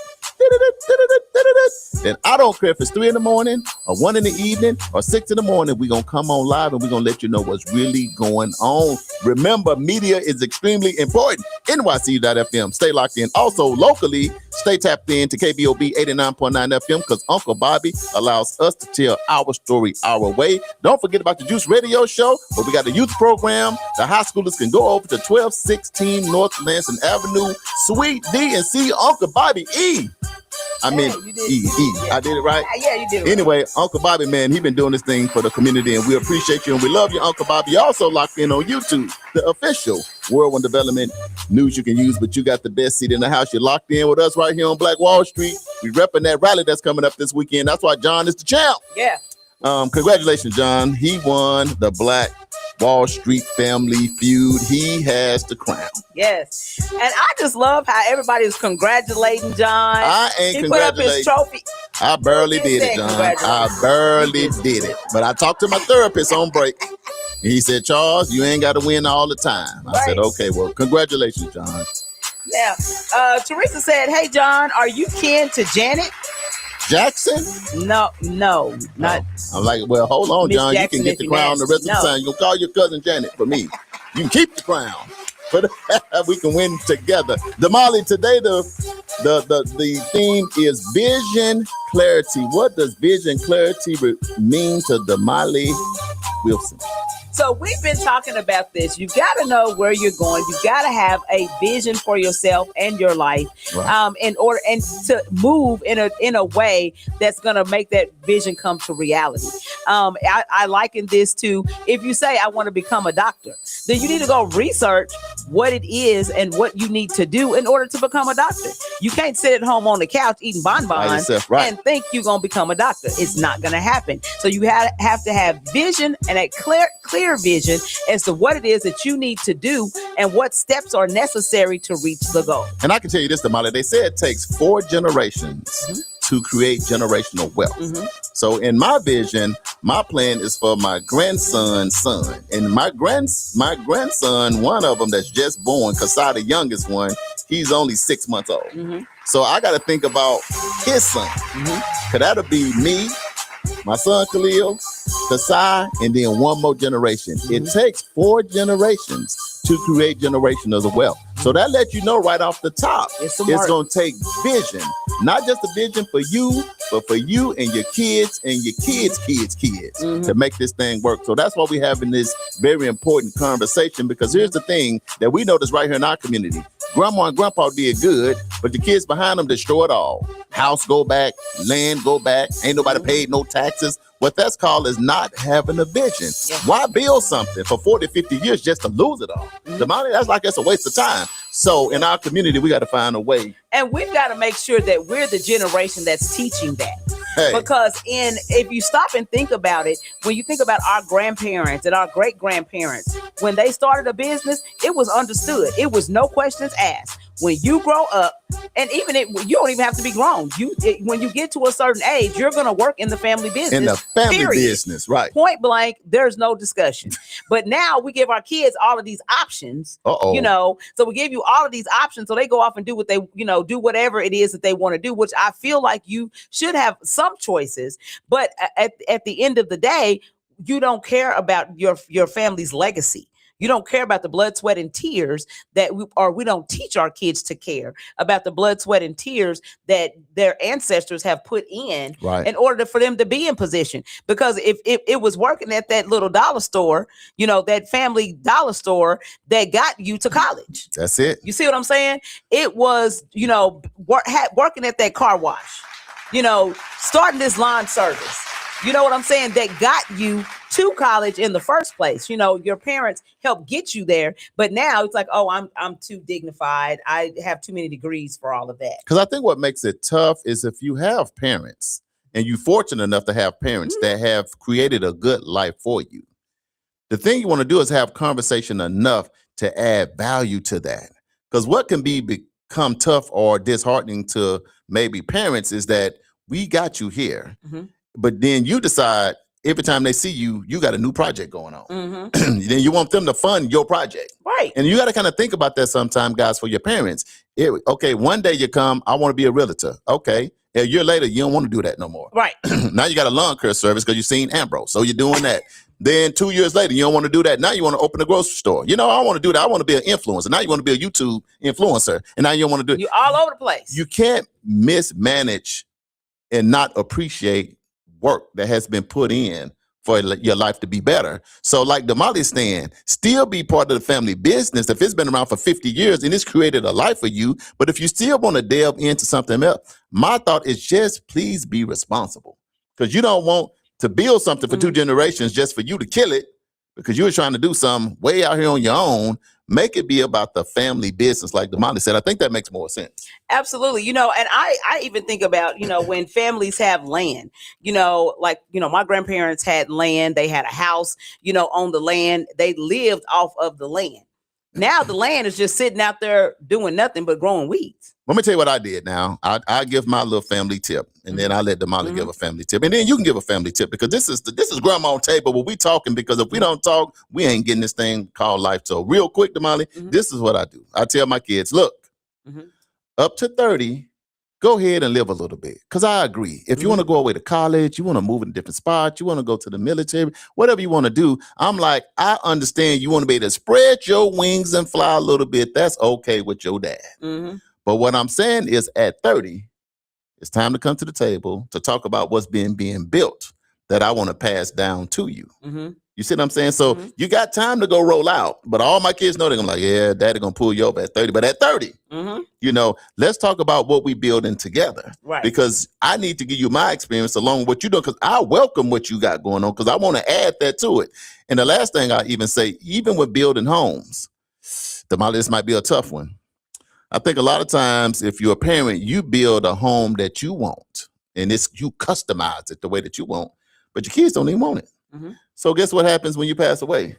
D: then I don't care if it's 3 in the morning or 1 in the evening or 6 in the morning, we're going to come on live and we're going to let you know what's really going on. Remember, media is extremely important. NYCU.FM, stay locked in. Also, locally, stay tapped in to KBOB 89.9 FM because Uncle Bobby allows us to tell our story our way. Don't forget about the Juice Radio Show, where we got a youth program. The high schoolers can go over to 1216 North Lansing Avenue, Suite D, and see Uncle Bobby E. I mean, E. Yeah. I did it right?
C: Yeah, you did it
D: Anyway,
C: right.
D: Uncle Bobby, man, he been doing this thing for the community, and we appreciate you, and we love you, Uncle Bobby. You also locked in on YouTube, the official World One Development news you can use, but you got the best seat in the house. You're locked in with us right here on Black Wall Street. We repping that rally that's coming up this weekend. That's why John is the champ.
C: Yeah.
D: Congratulations, John. He won the Black Wall Street Family Feud. He has the crown.
C: Yes. And I just love how everybody is congratulating John.
D: I ain't
C: He put up his trophy.
D: I barely did it, John. I barely did it. But I talked to my therapist on break. And he said, Charles, you ain't got to win all the time. I said, okay, well, congratulations, John.
C: Yeah. Teresa said, hey, John, are you kin to Janet
D: Jackson?
C: No, not.
D: I'm like, well, hold on,
C: Miss
D: John.
C: Jackson,
D: you can get the crown the rest of the time. You can call your cousin Janet for me. You can keep the crown. But we can win together. Damali, today the theme is vision clarity. What does vision clarity mean to Damali Wilson?
C: So we've been talking about this. You got to know where you're going. You got to have a vision for yourself and your life, right. In order and to move in a way that's going to make that vision come to reality. I liken this to if you say I want to become a doctor, then you need to go research what it is and what you need to do in order to become a doctor. You can't sit at home on the couch eating bonbons and think you're going to become a doctor. It's not going to happen. So you have to have vision and a clear vision as to what it is that you need to do and what steps are necessary to reach the goal.
D: And I can tell you this, Damali, they say it takes 4 generations to create generational wealth. So in my vision, my plan is for my grandson's son. And my grandson, one of them that's just born, Kasai, the youngest one, he's only 6 months old. So I got to think about his son. Because that'll be me, my son Khalil, Kasai, and then one more generation. It takes 4 generations to create generational wealth. So that lets you know right off the top, it's going to take vision, not just a vision for you, but for you and your kids and your kids' to make this thing work. So that's why we're having this very important conversation, because here's the thing that we notice right here in our community. Grandma and grandpa did good, but the kids behind them destroy it all. House go back, land go back, ain't nobody paid no taxes. What that's called is not having a vision. Why build something for 40, 50 years just to lose it all? Damali, that's like it's a waste of time. So in our community, we got to find a way.
C: And we've got to make sure that we're the generation that's teaching that.
D: Hey.
C: Because if you stop and think about it, when you think about our grandparents and our great grandparents, when they started a business, it was understood. It was no questions asked. When you grow up, and even you don't even have to be grown. When you get to a certain age, you're going to work in the family business.
D: In the family business, right?
C: Point blank, there's no discussion. But now we give our kids all of these options. So we give you all of these options, so they go off and do what they, do whatever it is that they want to do. Which I feel like you should have some choices, but at the end of the day, you don't care about your family's legacy. You don't care about the blood, sweat, and tears we don't teach our kids to care about the blood, sweat, and tears that their ancestors have put in order for them to be in position. Because if it was working at that little dollar store, that family dollar store that got you to college.
D: That's it.
C: You see what I'm saying? It was, working at that car wash, starting this lawn service. You know what I'm saying? That got you to college in the first place. Your parents helped get you there, but now it's like, oh, I'm too dignified. I have too many degrees for all of that.
D: Because I think what makes it tough is if you have parents and you're fortunate enough to have parents that have created a good life for you, the thing you want to do is have conversation enough to add value to that. Because what can become tough or disheartening to maybe parents is that we got you here. Mm-hmm. But then you decide every time they see you, you got a new project going on. Mm-hmm. Then you want them to fund your project.
C: Right.
D: And you got to kind of think about that sometime, guys, for your parents. Okay, one day you come, I want to be a realtor. Okay. A year later, you don't want to do that no more.
C: Right.
D: Now you got a lawn care service because you've seen Ambrose. So you're doing that. Then 2 years later, you don't want to do that. Now you want to open a grocery store. I want to do that. I want to be an influencer. Now you want to be a YouTube influencer. And now you don't want to do it.
C: You're all over the place.
D: You can't mismanage and not appreciate work that has been put in for your life to be better. So like Damali's saying, still be part of the family business. If it's been around for 50 years and it's created a life for you, but if you still want to delve into something else, my thought is just please be responsible, because you don't want to build something for 2 generations just for you to kill it because you were trying to do something way out here on your own. Make it be about the family business, like Damali said. I think that makes more sense.
C: Absolutely. And I even think about, when families have land, my grandparents had land, they had a house, on the land, they lived off of the land. Now the land is just sitting out there doing nothing but growing weeds.
D: Let me tell you what I did now. I give my little family tip, and then I let Damali give a family tip. And then you can give a family tip, because this is grandma on table where we talking, because if we don't talk, we ain't getting this thing called life. So real quick, Damali, this is what I do. I tell my kids, look, up to 30, go ahead and live a little bit. Because I agree. If you want to go away to college, you want to move in a different spot, you want to go to the military, whatever you want to do, I'm like, I understand you want to be able to spread your wings and fly a little bit. That's okay with your dad. But what I'm saying is at 30, it's time to come to the table to talk about what's being built that I want to pass down to you. You see what I'm saying? So you got time to go roll out. But all my kids know, they're going to be like, yeah, daddy going to pull you over at 30. But at 30, let's talk about what we building together.
C: Right.
D: Because I need to give you my experience along with what you're doing, because I welcome what you got going on, because I want to add that to it. And the last thing I even say, even with building homes, this might be a tough one. I think a lot of times if you're a parent, you build a home that you want, and you customize it the way that you want, but your kids don't even want it. So guess what happens when you pass away?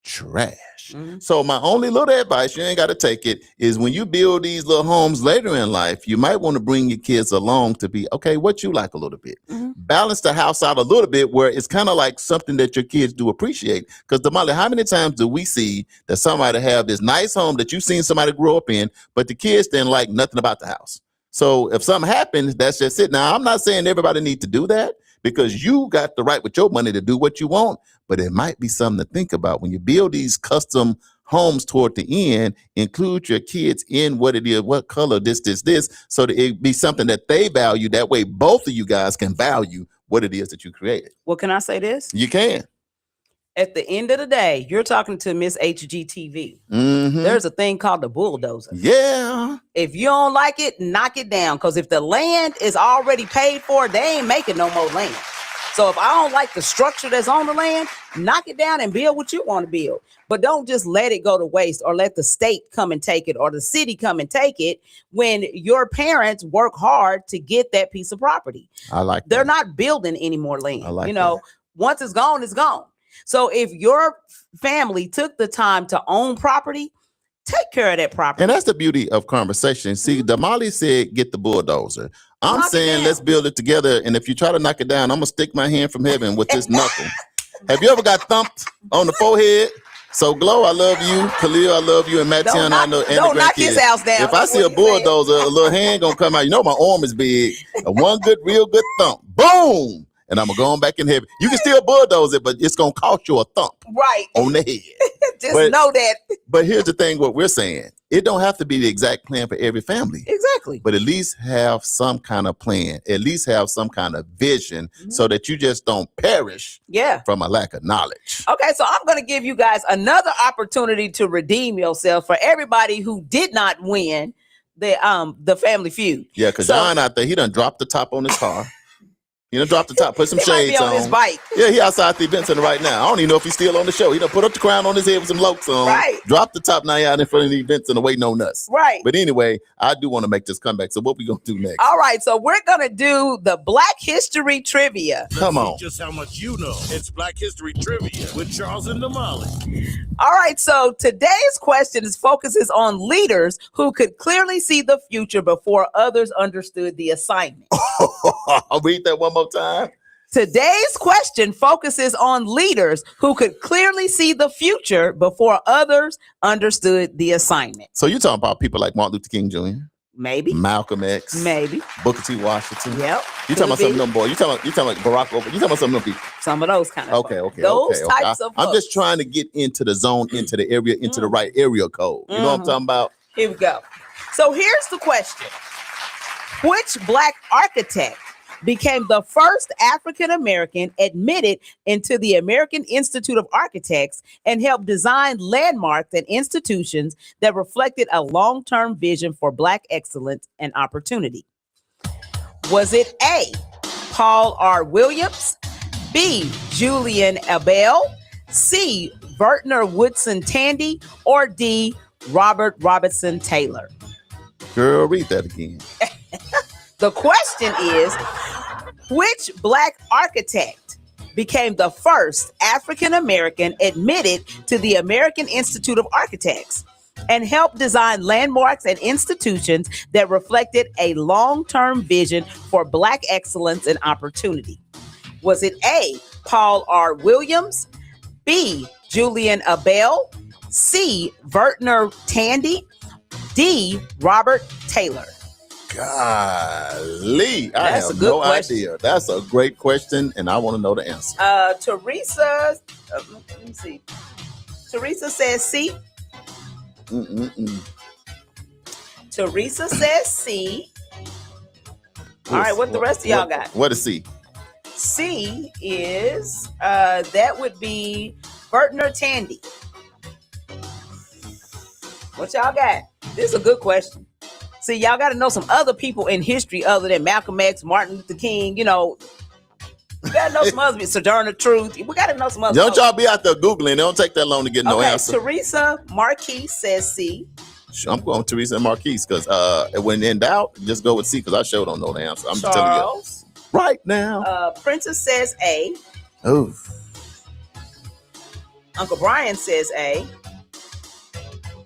D: Trash. So my only little advice, you ain't got to take it, is when you build these little homes later in life, you might want to bring your kids along to be, okay, what you like a little bit. Balance the house out a little bit where it's kind of like something that your kids do appreciate. Because Damali, how many times do we see that somebody have this nice home that you've seen somebody grow up in, but the kids didn't like nothing about the house? So if something happens, that's just it. Now, I'm not saying everybody needs to do that, because you got the right with your money to do what you want, but it might be something to think about. When you build these custom homes toward the end, include your kids in what it is, what color, this, so that it be something that they value. That way, both of you guys can value what it is that you created.
C: Well, can I say this?
D: You can.
C: At the end of the day, you're talking to Miss HGTV. There's a thing called the bulldozer.
D: Yeah.
C: If you don't like it, knock it down. Because if the land is already paid for, they ain't making no more land. So if I don't like the structure that's on the land, knock it down and build what you want to build. But don't just let it go to waste or let the state come and take it or the city come and take it when your parents work hard to get that piece of property.
D: I like
C: They're
D: that.
C: not building any more land.
D: I like
C: you know, once it's gone, it's gone. So if your family took the time to own property, take care of that property.
D: And that's the beauty of conversation. See, Damali said, get the bulldozer. I'm
C: Knock it
D: saying,
C: down.
D: let's build it together. And if you try to knock it down, I'm going to stick my hand from heaven with this knuckle. Have you ever got thumped on the forehead? So, Glow, I love you. Khalil, I love you. And Matian, I know. And
C: don't
D: the
C: knock his
D: grandkids.
C: house down.
D: If I
C: That's
D: see a
C: what he said.
D: bulldozer, a little hand going to come out. You know my arm is big. One good, real good thump. Boom! And I'm going to go on back in heaven. You can still bulldoze it, but it's going to cost you a thump
C: Right.
D: on the head.
C: Just
D: But-
C: know that.
D: But here's the thing, what we're saying. It don't have to be the exact plan for every family.
C: Exactly.
D: But at least have some kind of plan, at least have some kind of vision so that you just don't perish
C: Yeah.
D: from a lack of knowledge.
C: Okay, so I'm going to give you guys another opportunity to redeem yourself for everybody who did not win the Family Feud.
D: Yeah, because
C: So-
D: John out there, he done dropped the top on his car. He done dropped the top, put some
C: He might be
D: shades
C: on his bike.
D: Yeah, he outside the event center right now. I don't even know if he's still on the show. He done put up the crown on his head with some lokes on.
C: Right.
D: Dropped the top, now he out in front of the event center waiting on us.
C: Right.
D: But anyway, I do want to make this comeback. So what we going to do next?
C: All right, so we're going to do the Black History Trivia.
D: Come on.
A: Just how much you know. It's Black History Trivia with Charles and Damali.
C: All right, so today's question focuses on leaders who could clearly see the future before others understood the assignment.
D: I'll read that one more time.
C: Today's question focuses on leaders who could clearly see the future before others understood the assignment.
D: So you're talking about people like Martin Luther King Jr.,
C: Maybe.
D: Malcolm X,
C: Maybe.
D: Booker T. Washington.
C: Yep.
D: You talking about some of them boys? You talking about Barack Obama? You talking about some of them people?
C: Some of those kind of
D: Okay,
C: folks.
D: okay,
C: Those
D: okay.
C: types of
D: I'm
C: folks.
D: just trying to get into the zone, into the area, into the right area code. You know what I'm talking about?
C: Here we go. So here's the question. Which Black architect became the first African American admitted into the American Institute of Architects and helped design landmarks and institutions that reflected a long-term vision for Black excellence and opportunity? Was it A, Paul R. Williams, B, Julian Abel, C, Vertner Woodson Tandy, or D, Robert Robertson Taylor?
D: Girl, read that again.
C: The question is, which Black architect became the first African American admitted to the American Institute of Architects and helped design landmarks and institutions that reflected a long-term vision for Black excellence and opportunity? Was it A, Paul R. Williams, B, Julian Abel, C, Vertner Tandy, D, Robert Taylor?
D: Golly, I
C: That's a
D: have
C: good
D: no
C: question.
D: idea. That's a great question, and I want to know the answer.
C: Teresa, let me see. Teresa says C. Teresa says C. All right, what the rest of y'all got?
D: What is C?
C: C is that would be Vertner Tandy. What y'all got? This is a good question. See, y'all got to know some other people in history other than Malcolm X, Martin Luther King. You know, we got to know some other people. Sojourner Truth. We got to know some other.
D: Don't
C: folks.
D: y'all be out there Googling. It don't take that long to get no
C: Okay,
D: answer.
C: Teresa Marquis says C.
D: I'm going with Teresa and Marquise because when in doubt, just go with C because I sure don't know the answer. I'm just telling you
C: Charles.
D: right now.
C: Princess says A.
D: Oh,
C: Uncle Brian says A.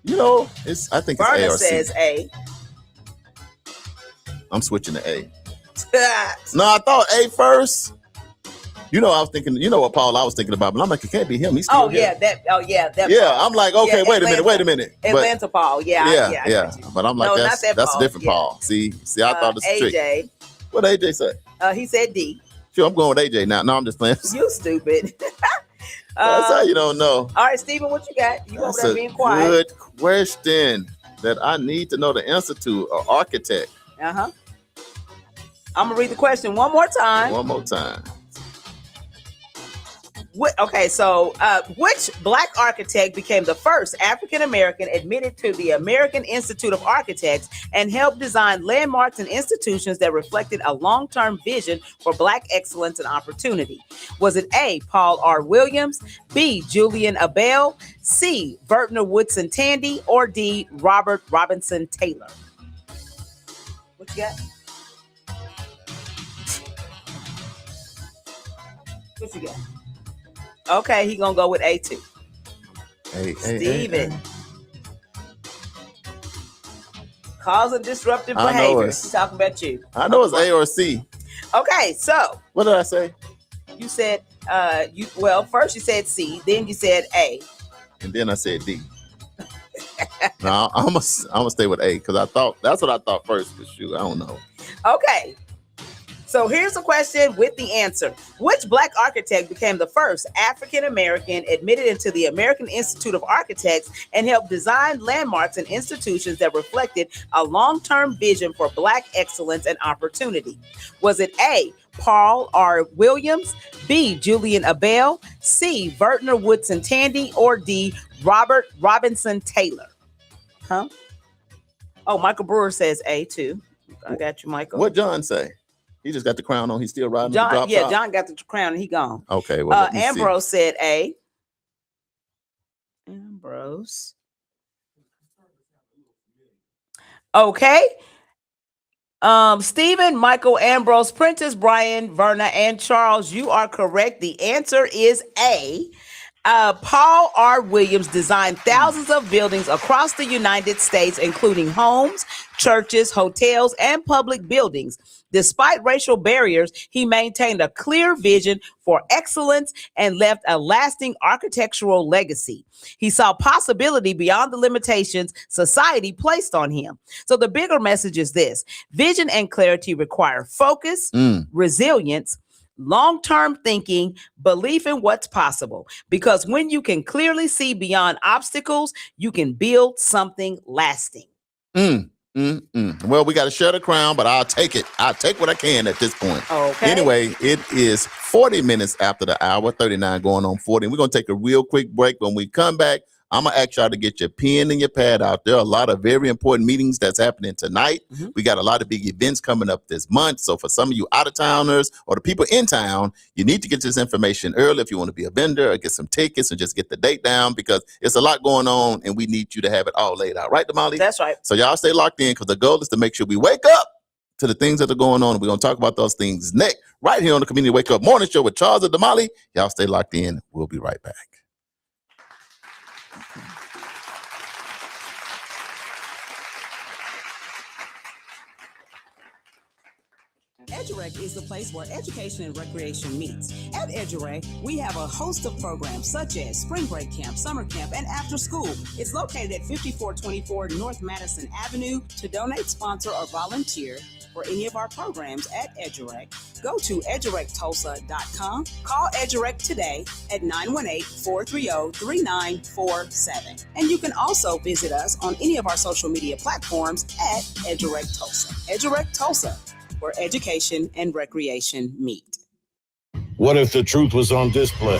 D: you know, I think it's A
C: Verna
D: or C.
C: says A.
D: I'm switching to A. No, I thought A first. You know, I was thinking. You know what, Paul? I was thinking about, but I'm like, it can't be him. He's still
C: Oh
D: here.
C: yeah, that.
D: Yeah, I'm like, okay,
C: Yeah,
D: wait a minute. But,
C: Atlanta Paul. Yeah.
D: yeah.
C: I got you.
D: But I'm like,
C: No, not
D: that's
C: that
D: a
C: Paul.
D: different
C: Yeah.
D: Paul. See, I thought it's a trick.
C: AJ.
D: What AJ say?
C: He said D.
D: Sure, I'm going with AJ now. No, I'm just playing.
C: You stupid.
D: That's how you don't know.
C: All right, Stephen, what you got? You over
D: That's
C: there
D: a
C: being quiet?
D: good question that I need to know the answer to. An architect.
C: I'm gonna read the question one more time.
D: One more time.
C: Which black architect became the first African American admitted to the American Institute of Architects and helped design landmarks and institutions that reflected a long-term vision for black excellence and opportunity? Was it A, Paul R. Williams, B, Julian Abel, C, Vertner Woodson Tandy, or D, Robert Robinson Taylor? What you got? What you got? Okay, he gonna go with A2. Steven. Causing disruptive behavior. He's talking about you.
D: I know it's A or C.
C: Okay, so
D: what did I say?
C: You said first you said C, then you said A.
D: And then I said D. No, I'm gonna stay with A because that's what I thought first, but shoot, I don't know.
C: Okay. So here's a question with the answer. Which black architect became the first African American admitted into the American Institute of Architects and helped design landmarks and institutions that reflected a long-term vision for black excellence and opportunity? Was it A, Paul R. Williams, B, Julian Abel, C, Vertner Woodson Tandy, or D, Robert Robinson Taylor? Huh? Oh, Michael Brewer says A too. I got you, Michael.
D: What John say? He just got the crown on. He's still riding
C: John,
D: the drop top.
C: John got the crown and he gone.
D: Okay. Well,
C: Ambrose said A. Ambrose. Okay. Stephen, Michael, Ambrose, Prentice, Brian, Verna, and Charles, you are correct. The answer is A. Paul R. Williams designed thousands of buildings across the United States, including homes, churches, hotels, and public buildings. Despite racial barriers, he maintained a clear vision for excellence and left a lasting architectural legacy. He saw possibility beyond the limitations society placed on him. So the bigger message is this: vision and clarity require focus, resilience, long-term thinking, belief in what's possible. Because when you can clearly see beyond obstacles, you can build something lasting.
D: Well, we got to share the crown, but I'll take it. I'll take what I can at this point.
C: Okay.
D: Anyway, it is 40 minutes after the hour, 39 going on 40. And we're going to take a real quick break. When we come back, I'm going to ask y'all to get your pen and your pad out. There are a lot of very important meetings that's happening tonight. We got a lot of big events coming up this month. So for some of you out-of-towners or the people in town, you need to get this information early if you want to be a vendor or get some tickets and just get the date down, because it's a lot going on and we need you to have it all laid out. Right, Damali?
C: That's right.
D: So y'all stay locked in, because the goal is to make sure we wake up to the things that are going on. And we're going to talk about those things next, right here on the Community Wake Up Morning Show with Charles and Damali. Y'all stay locked in. We'll be right back.
F: EduRec is the place where education and recreation meets. At EduRec, we have a host of programs such as Spring Break Camp, Summer Camp, and After School. It's located at 5424 North Madison Avenue. To donate, sponsor, or volunteer for any of our programs at EduRec, go to edurectulsa.com. Call EduRec today at 918-430-3947. And you can also visit us on any of our social media platforms at EduRec Tulsa. EduRec Tulsa, where education and recreation meet.
A: What if the truth was on display?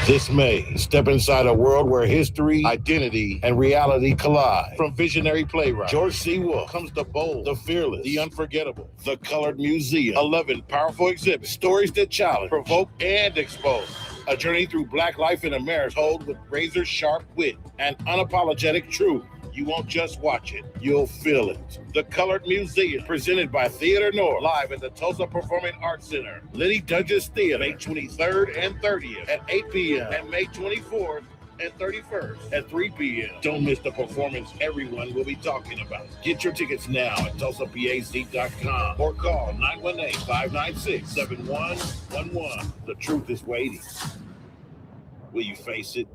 A: This May, step inside a world where history, identity, and reality collide. From visionary playwright George C. Wolfe comes the bold, the fearless, the unforgettable, the Colored Museum. 11 powerful exhibits, stories that challenge, provoke, and expose. A journey through Black life in America, told with razor-sharp wit and unapologetic truth. You won't just watch it, you'll feel it. The Colored Museum, presented by Theater North, live at the Tulsa Performing Arts Center. Liddy Douglas Theater, May 23rd and 30th at 8 p.m. and May 24th and 31st at 3 p.m. Don't miss the performance everyone will be talking about. Get your tickets now at TulsaPAC.com or call 918-596-7111. The truth is waiting. Will you face it?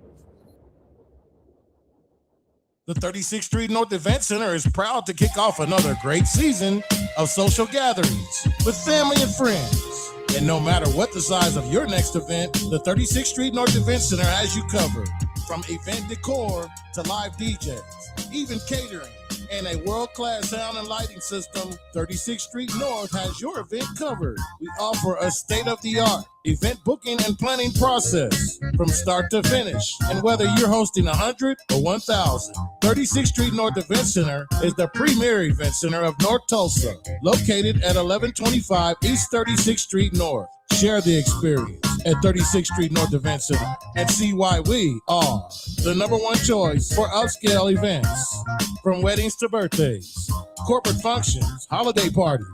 G: The 36th Street North Event Center is proud to kick off another great season of social gatherings with family and friends. And no matter what the size of your next event, the 36th Street North Event Center has you covered. From event decor to live DJs, even catering and a world-class sound and lighting system, 36th Street North has your event covered. We offer a state-of-the-art event booking and planning process from start to finish. And whether you're hosting 100 or 1,000, 36th Street North Event Center is the premier event center of North Tulsa, located at 1125 East 36th Street North. Share the experience at 36th Street North Event Center and see why we are the #1 choice for upscale events. From weddings to birthdays, corporate functions, holiday parties,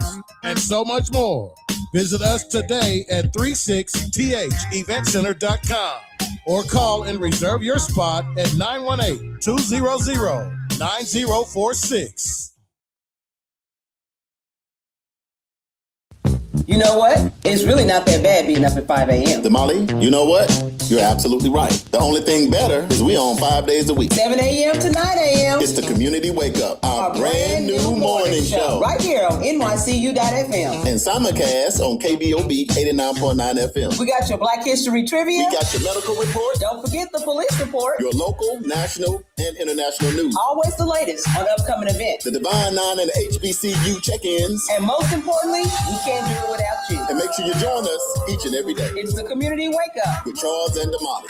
G: and so much more. Visit us today at 36theventcenter.com or call and reserve your spot at 918-200-9046.
E: You know what? It's really not that bad being up at 5 a.m.
D: Damali, you know what? You're absolutely right. The only thing better is we on 5 days a week.
E: 7 a.m. to 9 a.m.
D: It's the Community Wake Up, our brand new morning show.
E: Right here on NYCU.FM.
D: And simulcast on KBOB 89.9 FM.
E: We got your Black History Trivia.
D: We got your medical report.
E: Don't forget the police report.
D: Your local, national, and international news.
E: Always the latest on upcoming events.
D: The Divine Nine and HBCU check-ins.
E: And most importantly, we can't do it without you.
D: And make sure you join us each and every day.
E: It's the Community Wake Up
D: with Charles and Damali.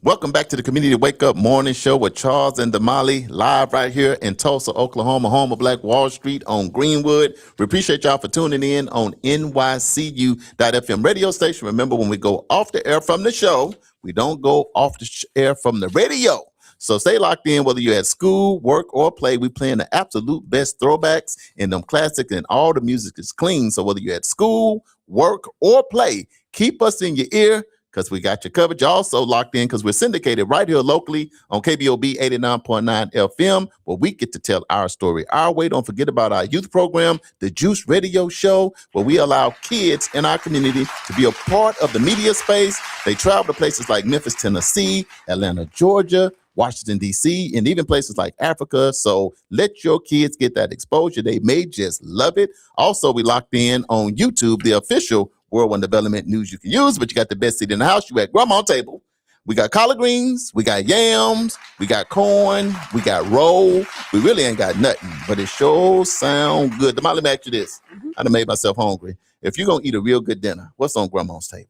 D: Welcome back to the Community Wake Up Morning Show with Charles and Damali, live right here in Tulsa, Oklahoma, home of Black Wall Street on Greenwood. We appreciate y'all for tuning in on NYCU.FM radio station. Remember, when we go off the air from the show, we don't go off the air from the radio. So stay locked in, whether you're at school, work, or play. We playing the absolute best throwbacks in them classics, and all the music is clean. So whether you're at school, work, or play, keep us in your ear, because we got you covered. You're also locked in because we're syndicated right here locally on KBOB 89.9 FM, where we get to tell our story our way. Don't forget about our youth program, the Juice Radio Show, where we allow kids in our community to be a part of the media space. They travel to places like Memphis, Tennessee, Atlanta, Georgia, Washington, D.C., and even places like Africa. So let your kids get that exposure. They may just love it. Also, we locked in on YouTube, the official World One Development news you can use, but you got the best seat in the house. You at grandma's table. We got collard greens, we got yams, we got corn, we got roll. We really ain't got nothing, but it sure sound good. Damali, let me ask you this. I done made myself hungry. If you're going to eat a real good dinner, what's on grandma's table?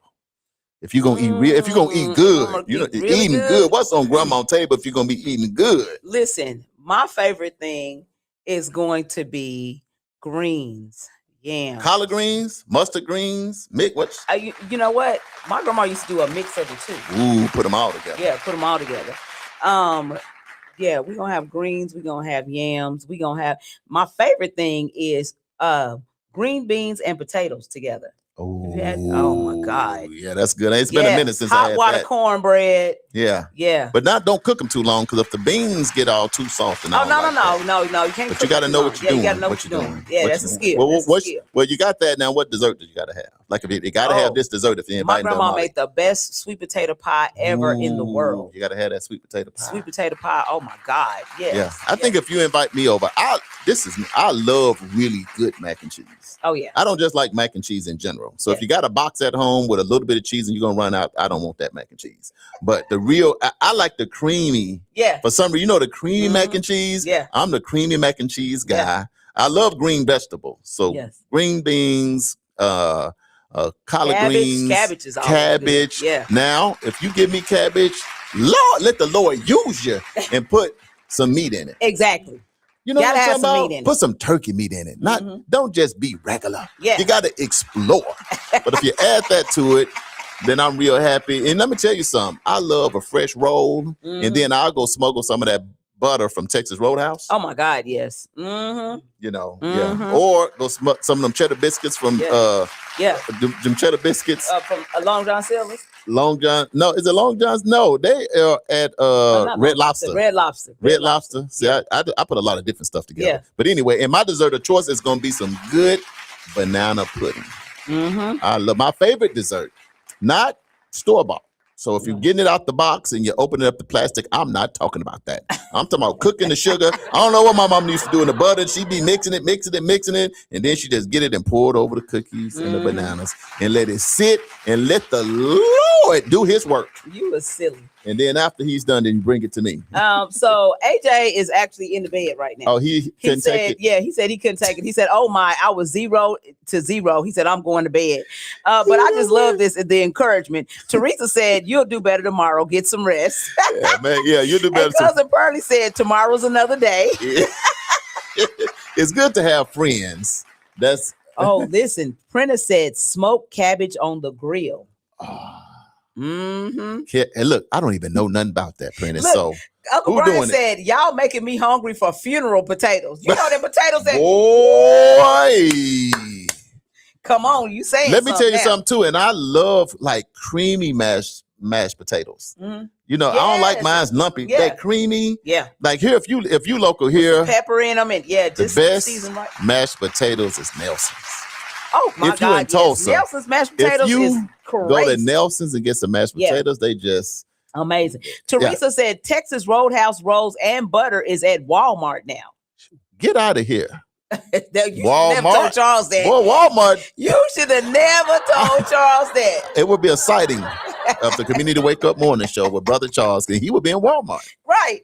D: If you're gonna eat real, if you're gonna eat good, you know, really eating good. What's on grandma's table if you're gonna be eating good?
C: Listen, my favorite thing is going to be greens, yams,
D: collard greens, mustard greens, mix. What?
C: You know what? My grandma used to do a mix of the two.
D: Ooh, put them all together.
C: Yeah, put them all together. Yeah, we're gonna have greens. We're gonna have yams. We're gonna have. My favorite thing is green beans and potatoes together. Oh my God!
D: Yeah, that's good. It's been a minute since I had
C: hot water
D: that.
C: Cornbread.
D: Yeah. But don't cook them too long, because if the beans get all too soft and
C: no, you can't.
D: But you got to know what you're doing.
C: You got to know what you're doing. Yeah, that's a skill.
D: Well, you got that now. What dessert do you got to have? Like, if you got to have this dessert, if you invite
C: my grandma made the best sweet potato pie ever in the world.
D: You got to have that sweet potato pie.
C: Sweet potato pie. Oh my God! Yes.
D: Yeah, I think if you invite me over, I love really good mac and cheese.
C: Oh yeah.
D: I don't just like mac and cheese in general. So if you got a box at home with a little bit of cheese and you're gonna run out, I don't want that mac and cheese. But the real, I like the creamy.
C: Yeah.
D: For some reason, the creamy mac and cheese.
C: Yeah.
D: I'm the creamy mac and cheese guy. Yeah. I love green vegetables. So green beans, collard greens,
C: cabbage is always
D: cabbage.
C: Good. Yeah.
D: Now, if you give me cabbage, Lord, let the Lord use you and put some meat in it.
C: Exactly.
D: You know what I'm talking about?
C: Meat in
D: Put some turkey meat in it. Don't just be regular.
C: Yeah.
D: You got to explore. But if you add that to it, then I'm real happy. And let me tell you something. I love a fresh roll. And then I'll go smuggle some of that butter from Texas Roadhouse.
C: Oh my God, yes.
D: Yeah. Or go some of them cheddar biscuits from them cheddar biscuits.
C: From Long John Silver's.
D: Long John, no, is it Long John's? No, they are at Red Lobster.
C: Red Lobster.
D: Red Lobster. See, I put a lot of different stuff together. Yeah. But anyway, in my dessert of choice is going to be some good banana pudding. I love my favorite dessert, not store-bought. So if you're getting it out the box and you're opening up the plastic, I'm not talking about that. I'm talking about cooking the sugar. I don't know what my mom used to do in the butter. She'd be mixing it, and then she just get it and pour it over the cookies and the bananas and let it sit and let the Lord do his work.
C: You were silly.
D: And then after he's done, then you bring it to me.
C: So AJ is actually in the bed right now.
D: Oh, he couldn't take it?
C: Yeah, he said he couldn't take it. He said, oh my, I was 0 to 0. He said, I'm going to bed. But I just love this, the encouragement. Teresa said, you'll do better tomorrow. Get some rest.
D: Yeah, man. Yeah, you'll do better.
C: And Cousin Pearlie said, tomorrow's another day.
D: Yeah. It's good to have friends. That's
C: Oh, listen. Prentice said, smoked cabbage on the grill.
D: And look, I don't even know nothing about that, Prentice.
C: Look,
D: So
C: Uncle
D: who
C: Brian
D: doing
C: said, y'all making me hungry for funeral potatoes. You know that potatoes that
D: boy.
C: Come on, you saying
D: Let me tell you
C: now.
D: something too, and I love like creamy mashed potatoes. You know, I don't like mine's lumpy.
C: Yeah.
D: That creamy.
C: Yeah.
D: Like here, if you local here,
C: Pepper in them and
D: the
C: just
D: best
C: season right.
D: mashed potatoes is Nelson's.
C: Oh my
D: If you
C: God!
D: in Tulsa,
C: yes. Nelson's mashed potatoes
D: if you
C: is
D: go to
C: crazy.
D: Nelson's and get some mashed potatoes, they just
C: Amazing. Teresa said Texas Roadhouse rolls and butter is at Walmart now.
D: get out of here.
C: You should never told Charles that.
D: Boy, Walmart.
C: You should have never told Charles that.
D: It would be a sighting of the Community Wake Up Morning Show with Brother Charles, and he would be in Walmart.
C: Right.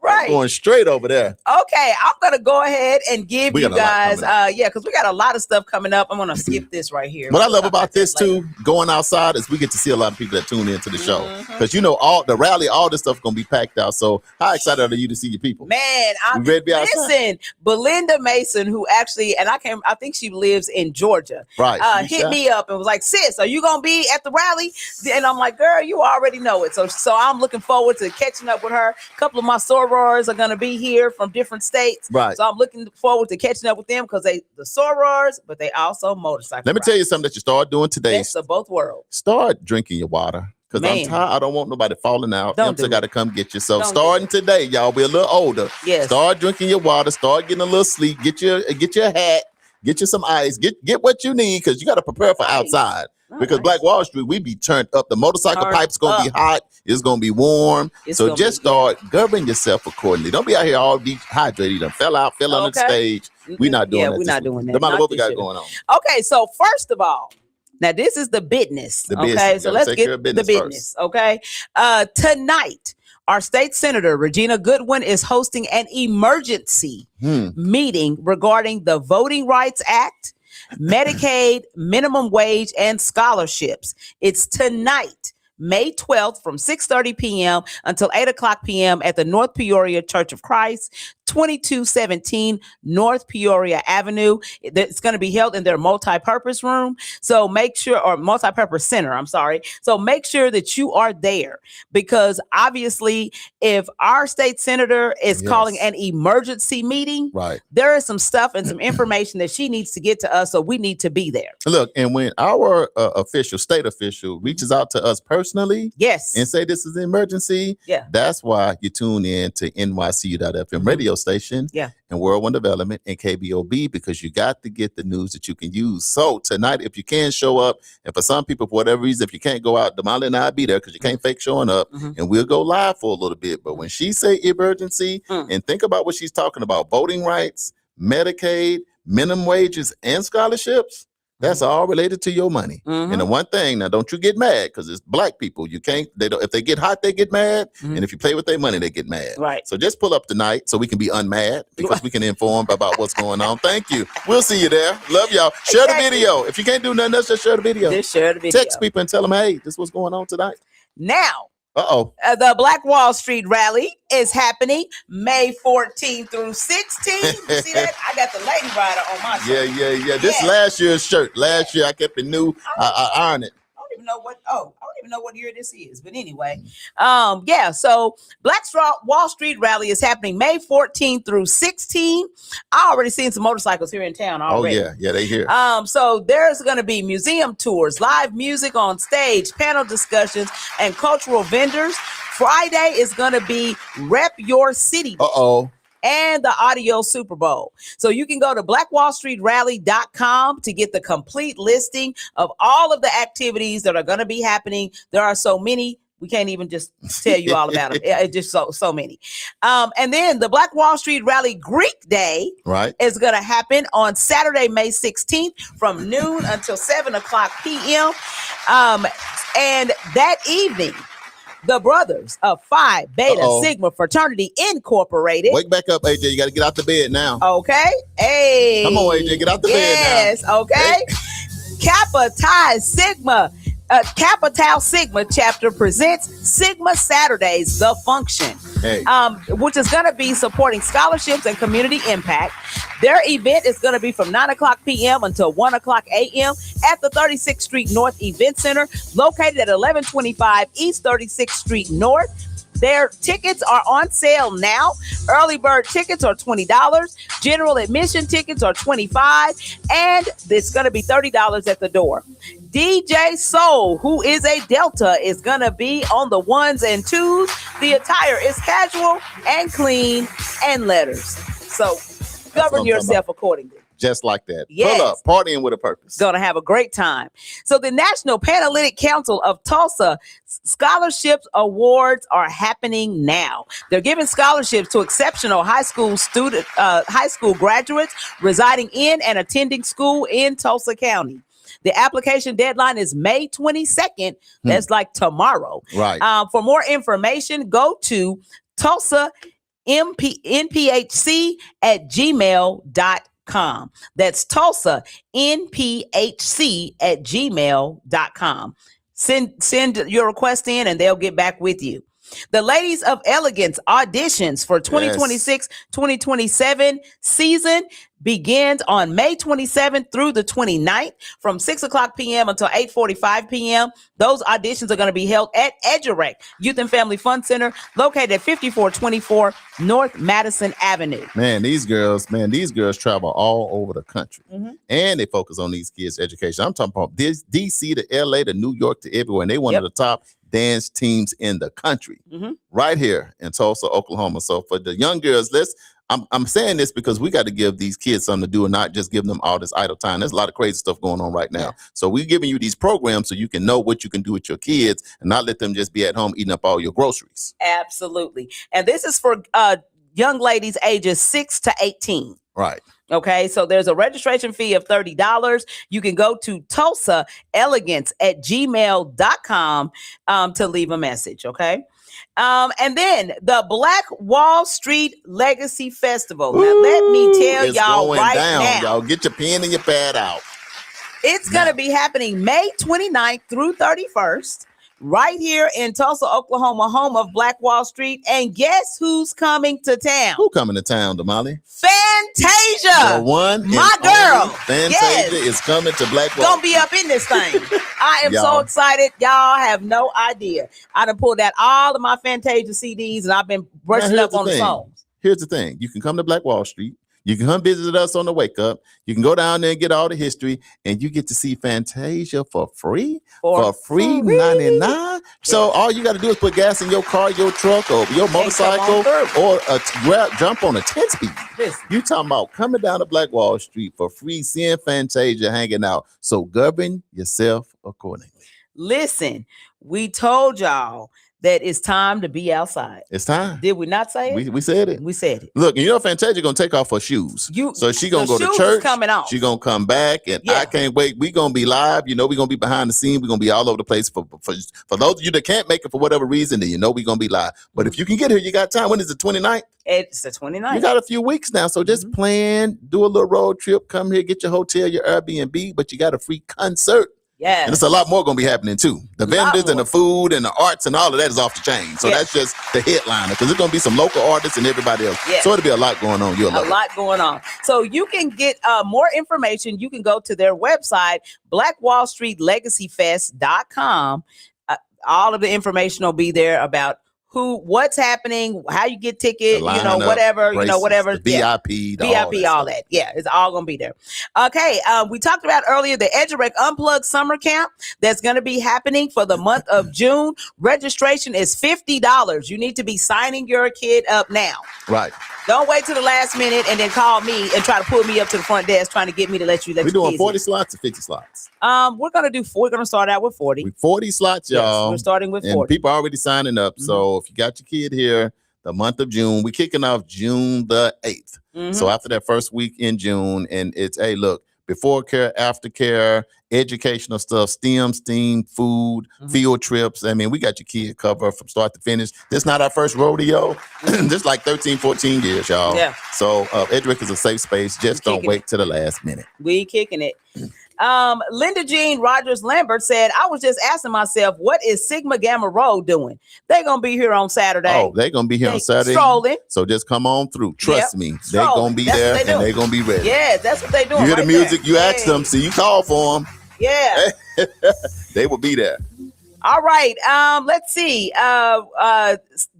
C: Right.
D: Going straight over there.
C: Okay, I'm gonna go ahead and give
D: We
C: you
D: got a lot
C: guys,
D: coming
C: because we got a lot of stuff coming up. I'm gonna skip this right here.
D: What I
C: We'll
D: love
C: talk
D: about this
C: that later.
D: too, going outside, is we get to see a lot of people that tune into the show, because you know all the rally, all this stuff gonna be packed out. So how excited are you to see your people?
C: Man,
D: We ready to be outside?
C: listen, Belinda Mason, who actually, and I think she lives in Georgia,
D: Right?
C: hit me up and was like, "Sis, are you gonna be at the rally?" And I'm like, "Girl, you already know it." So I'm looking forward to catching up with her. A couple of my sorors are gonna be here from different states,
D: Right.
C: So I'm looking forward to catching up with them because they the sorors, but they also motorcycle.
D: Let me tell you something that you start doing today.
C: Best of both worlds.
D: Start drinking your water. Because I'm
C: Man.
D: tired. I don't want nobody falling out.
C: Don't do
D: Still got to
C: it.
D: come get you. So
C: Don't do
D: starting today, y'all be a little older.
C: Yes.
D: Start drinking your water. Start getting a little sleep. Get your hat. Get you some ice. Get what you need, because you got to prepare for outside. Because
C: Nice.
D: Black Wall Street, we be turned up. The motorcycle
C: Turned
D: pipe's gonna be
C: up.
D: hot. It's gonna be warm.
C: It's
D: So
C: gonna
D: just
C: be-
D: start governing yourself accordingly. Don't be out here all dehydrated. You done fell out, fell on the
C: Okay.
D: stage. We're not doing
C: Yeah,
D: that.
C: we're
D: this
C: not
D: week.
C: doing that.
D: No matter
C: Not
D: what we
C: this
D: got
C: year.
D: going on.
C: Okay, so first of all, now this is the business.
D: The
C: Okay,
D: business.
C: so
D: Gotta
C: let's
D: take
C: get
D: care of
C: the
D: business
C: business. Okay, tonight our state senator Regina Goodwin is hosting an emergency meeting regarding the Voting Rights Act, Medicaid, minimum wage, and scholarships. It's tonight, May 12th from 6:30 p.m. until 8 o'clock p.m. at the North Peoria Church of Christ, 2217 North Peoria Avenue. It's going to be held in their multi-purpose room. So make sure, or multi-purpose center, I'm sorry. So make sure that you are there, because obviously if our state senator is calling an emergency meeting,
D: Right.
C: there is some stuff and some information that she needs to get to us. So we need to be there.
D: Look, and when our state official reaches out to us personally,
C: Yes.
D: and say this is an emergency,
C: Yeah.
D: that's why you tune in to NYCU.FM radio station,
C: Yeah.
D: and World One Development and KBOB, because you got to get the news that you can use. So tonight, if you can show up, and for some people, for whatever reason, if you can't go out, Damali and I'll be there, because you can't fake showing up, and we'll go live for a little bit. But when she say emergency, and think about what she's talking about, voting rights, Medicaid, minimum wages, and scholarships, that's all related to your money. And the one thing, now don't you get mad, because it's black people. You can't, they don't, if they get hot, they get mad. And if you play with their money, they get mad.
C: Right.
D: So just pull up tonight so we can be unmad, because we can inform about what's going on. Thank you. We'll see you there. Love y'all. Share the video. If you can't do nothing else, just share the video.
C: Just share the video.
D: Text people and tell them, hey, this is what's going on tonight.
C: Now,
D: Uh-oh.
C: the Black Wall Street rally is happening May 14th through 16th. You see that? I got the Lady Rider on my shirt.
D: Yeah. This last year's shirt. Last year I kept it new. I ironed it.
C: I don't even know what year this is, but anyway, so Black Wall Street rally is happening May 14th through 16th. I already seen some motorcycles here in town already.
D: Oh yeah, they here.
C: So there's going to be museum tours, live music on stage, panel discussions, and cultural vendors. Friday is going to be Rep Your City Day.
D: Uh-oh.
C: And the audio Super Bowl. So you can go to blackwallstreetrally.com to get the complete listing of all of the activities that are going to be happening. There are so many We can't even just tell you all about them. It's just so many. And then the Black Wall Street Rally Greek Day is going to happen on Saturday, May 16th from noon until 7 o'clock p.m. And that evening, the brothers of Phi Beta Sigma Fraternity Incorporated.
D: Wake back up, AJ. You got to get out the bed now.
C: Okay. Hey.
D: Come on, AJ. Get out the bed now.
C: Yes. Okay. Kappa Tau Sigma chapter presents Sigma Saturdays, The Function, which is going to be supporting scholarships and community impact. Their event is going to be from 9 o'clock p.m. until 1 o'clock a.m. at the 36th Street North Event Center, located at 1125 East 36th Street North. Their tickets are on sale now. Early bird tickets are $20. General admission tickets are $25. And it's going to be $30 at the door. DJ Soul, who is a Delta, is going to be on the ones and twos. The attire is casual and clean and letters. So govern yourself accordingly.
D: Just like that.
C: Yes.
D: Pull up, partying with a purpose.
C: Gonna have a great time. So the National Panhellenic Council of Tulsa Scholarships Awards are happening now. They're giving scholarships to exceptional high school graduates residing in and attending school in Tulsa County. The application deadline is May 22nd. That's like tomorrow.
D: Right.
C: For more information, go to Tulsa nphc@gmail.com. That's Tulsa nphc@gmail.com. Send your request in and they'll get back with you. The Ladies of Elegance auditions for 2026-2027 season begins on May 27th through the 29th from 6 o'clock p.m. until 8:45 p.m. Those auditions are going to be held at Edgerec Youth and Family Fun Center, located at 5424 North Madison Avenue.
D: Man, these girls travel all over the country, and they focus on these kids' education. I'm talking about this DC to LA to New York to everywhere, and they one of the top dance teams in the country, right here in Tulsa, Oklahoma. So for the young girls, I'm saying this because we got to give these kids something to do and not just give them all this idle time. There's a lot of crazy stuff going on right now. So we're giving you these programs so you can know what you can do with your kids and not let them just be at home eating up all your groceries.
C: Absolutely. And this is for young ladies ages 6 to 18.
D: Right.
C: Okay, so there's a registration fee of $30. You can go to tulsaelegance@gmail.com to leave a message, okay? And then the Black Wall Street Legacy Festival. Now, let me tell y'all right now.
D: Y'all get your pen and your pad out.
C: It's going to be happening May 29th through 31st. Right here in Tulsa, Oklahoma, home of Black Wall Street. And guess who's coming to town?
D: Who coming to town, Damali?
C: Fantasia.
D: The one,
C: my girl.
D: Fantasia is coming to Black Wall.
C: Gonna be up in this thing. I am so excited. Y'all have no idea. I done pulled out all of my Fantasia CDs and I've been brushing up on the songs.
D: Here's the thing. You can come to Black Wall Street. You can come visit us on the Wake Up. You can go down there and get all the history, and you get to see Fantasia for free. For free 99. So all you got to do is put gas in your car, your truck, or your motorcycle, or jump on a 10-speed. You talking about coming down to Black Wall Street for free, seeing Fantasia, hanging out. So govern yourself accordingly.
C: Listen, we told y'all that it's time to be outside.
D: It's time.
C: Did we not say it?
D: We said it.
C: We said it.
D: Look, Fantasia gonna take off her shoes. So she gonna go to church.
C: Coming off.
D: She gonna come back, and I can't wait. We gonna be live. We're gonna be behind the scenes. We're gonna be all over the place. For those of you that can't make it for whatever reason, then we're gonna be live. But if you can get here, you got time. When is it? 29th?
C: It's the 29th.
D: You got a few weeks now, so just plan, do a little road trip, come here, get your hotel, your Airbnb, but you got a free concert.
C: Yeah,
D: and it's a lot more gonna be happening too. The vendors and the food and the arts and all of that is off the chain. So that's just the headliner, because there's gonna be some local artists and everybody else. So it'll be a lot going on. You'll love it.
C: Lot going on. So you can get more information. You can go to their website, blackwallstreetlegacyfest.com. All of the information will be there about what's happening, how you get ticket,
D: lineup,
C: whatever,
D: braces,
C: whatever.
D: the VIP,
C: all that. Yeah, it's all gonna be there. Okay, we talked about earlier the EduRec Unplugged Summer Camp that's gonna be happening for the month of June. Registration is $50. You need to be signing your kid up now.
D: Right.
C: Don't wait till the last minute and then call me and try to pull me up to the front desk trying to get me to let
D: We're doing 40 slots or 50 slots.
C: We're gonna start out with 40.
D: 40 slots, y'all.
C: Yes, we're starting with 40.
D: And people are already signing up. Mm-hmm. So if you got your kid here, the month of June, we're kicking off June the 8th. Mm-hmm. So after that first week in June, and it's, hey, look, before care, after care, educational stuff, STEM, food, field trips. I mean, we got your kid covered from start to finish. This is not our first rodeo. This is like 13, 14 years, y'all. Yeah. So EduRec is a safe space. Just don't wait till the last minute.
C: We kicking it. Linda Jean Rogers Lambert said, I was just asking myself, what is Sigma Gamma Rho doing? They're going to be here on Saturday.
D: Oh, they're going to be here on Saturday.
C: Strolling.
D: So just come on through. Trust me. They're going to be there and they're going to be ready.
C: Yeah, that's what they're doing.
D: You hear the music, you ask them, so you call for them.
C: Yeah.
D: They will be there.
C: All right. Let's see.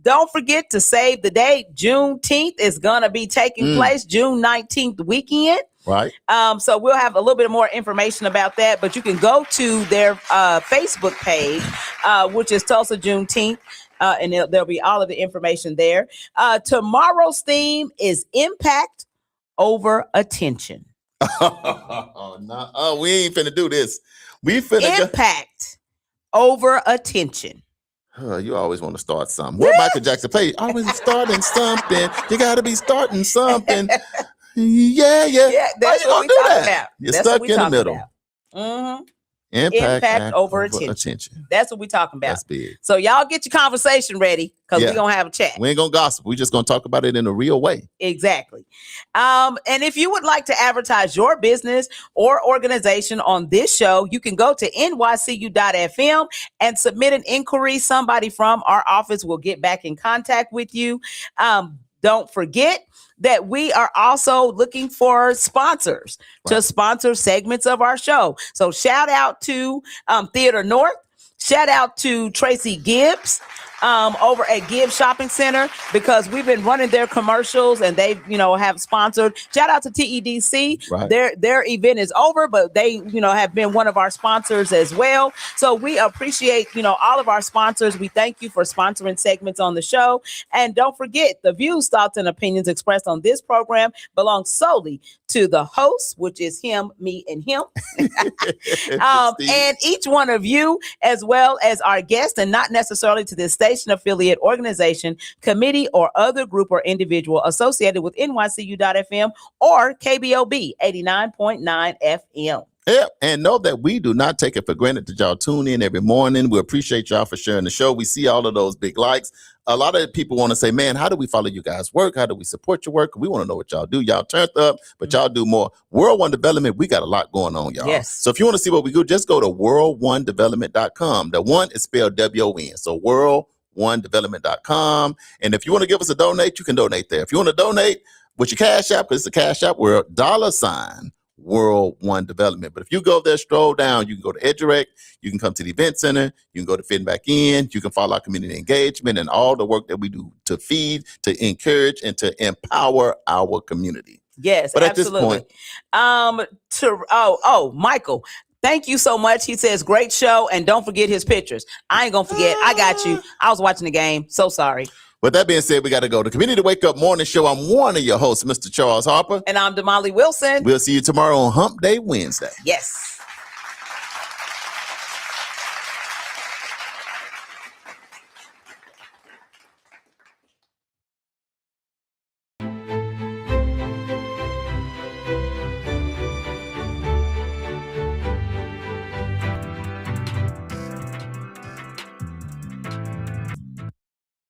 C: Don't forget to save the date. Juneteenth is going to be taking place June 19th weekend.
D: Right.
C: So we'll have a little bit more information about that, but you can go to their Facebook page, which is Tulsa Juneteenth, and there'll be all of the information there. Tomorrow's theme is impact over attention.
D: No, we ain't finna do this. We finna
C: impact over attention.
D: You always want to start something. What Michael Jackson played? Always starting something. You got to be starting something. Yeah.
C: That's what we talking about.
D: You're stuck in the middle.
C: Mm-hmm.
D: Impact
C: over attention. That's what we talking about.
D: That's big.
C: So y'all get your conversation ready because we're going to have a chat.
D: We ain't going to gossip. We're just going to talk about it in a real way.
C: Exactly. And if you would like to advertise your business or organization on this show, you can go to nycu.fm and submit an inquiry. Somebody from our office will get back in contact with you. Don't forget that we are also looking for sponsors to sponsor segments of our show. So shout out to Theater North. Shout out to Tracy Gibbs over at Gibbs Shopping Center because we've been running their commercials and they, have sponsored. Shout out to TEDC. Right. Their event is over, but they, have been one of our sponsors as well. So we appreciate, all of our sponsors. We thank you for sponsoring segments on the show. And don't forget, the views, thoughts, and opinions expressed on this program belong solely to the host, which is him, me, and him. And each one of you, as well as our guests, and not necessarily to this station affiliate, organization, committee, or other group or individual associated with nycu.fm or KBOB 89.9 FM.
D: Yeah, and know that we do not take it for granted that y'all tune in every morning. We appreciate y'all for sharing the show. We see all of those big likes. A lot of people want to say, man, how do we follow you guys' work? How do we support your work? We want to know what y'all do. Y'all turned up, but y'all do more. World One Development, we got a lot going on, y'all.
C: Yes.
D: So if you want to see what we do, just go to world1development.com. The one is spelled W-O-N. So world1development.com. And if you want to give us a donate, you can donate there. If you want to donate with your Cash App, because it's a Cash App, we're $ World One Development. But if you go there, stroll down, you can go to EduRec, you can come to the event center, you can go to Fitting Back In, you can follow our community engagement and all the work that we do to feed, to encourage, and to empower our community.
C: Yes,
D: but
C: absolutely. At this point, Michael, thank you so much. He says, great show, and don't forget his pictures. I ain't gonna forget. I got you. I was watching the game. So sorry.
D: With that being said, we got to go to Community Wake Up Morning Show. I'm one of your hosts, Mr. Charles Harper.
C: And I'm Damali Wilson.
D: We'll see you tomorrow on Hump Day Wednesday.
C: Yes.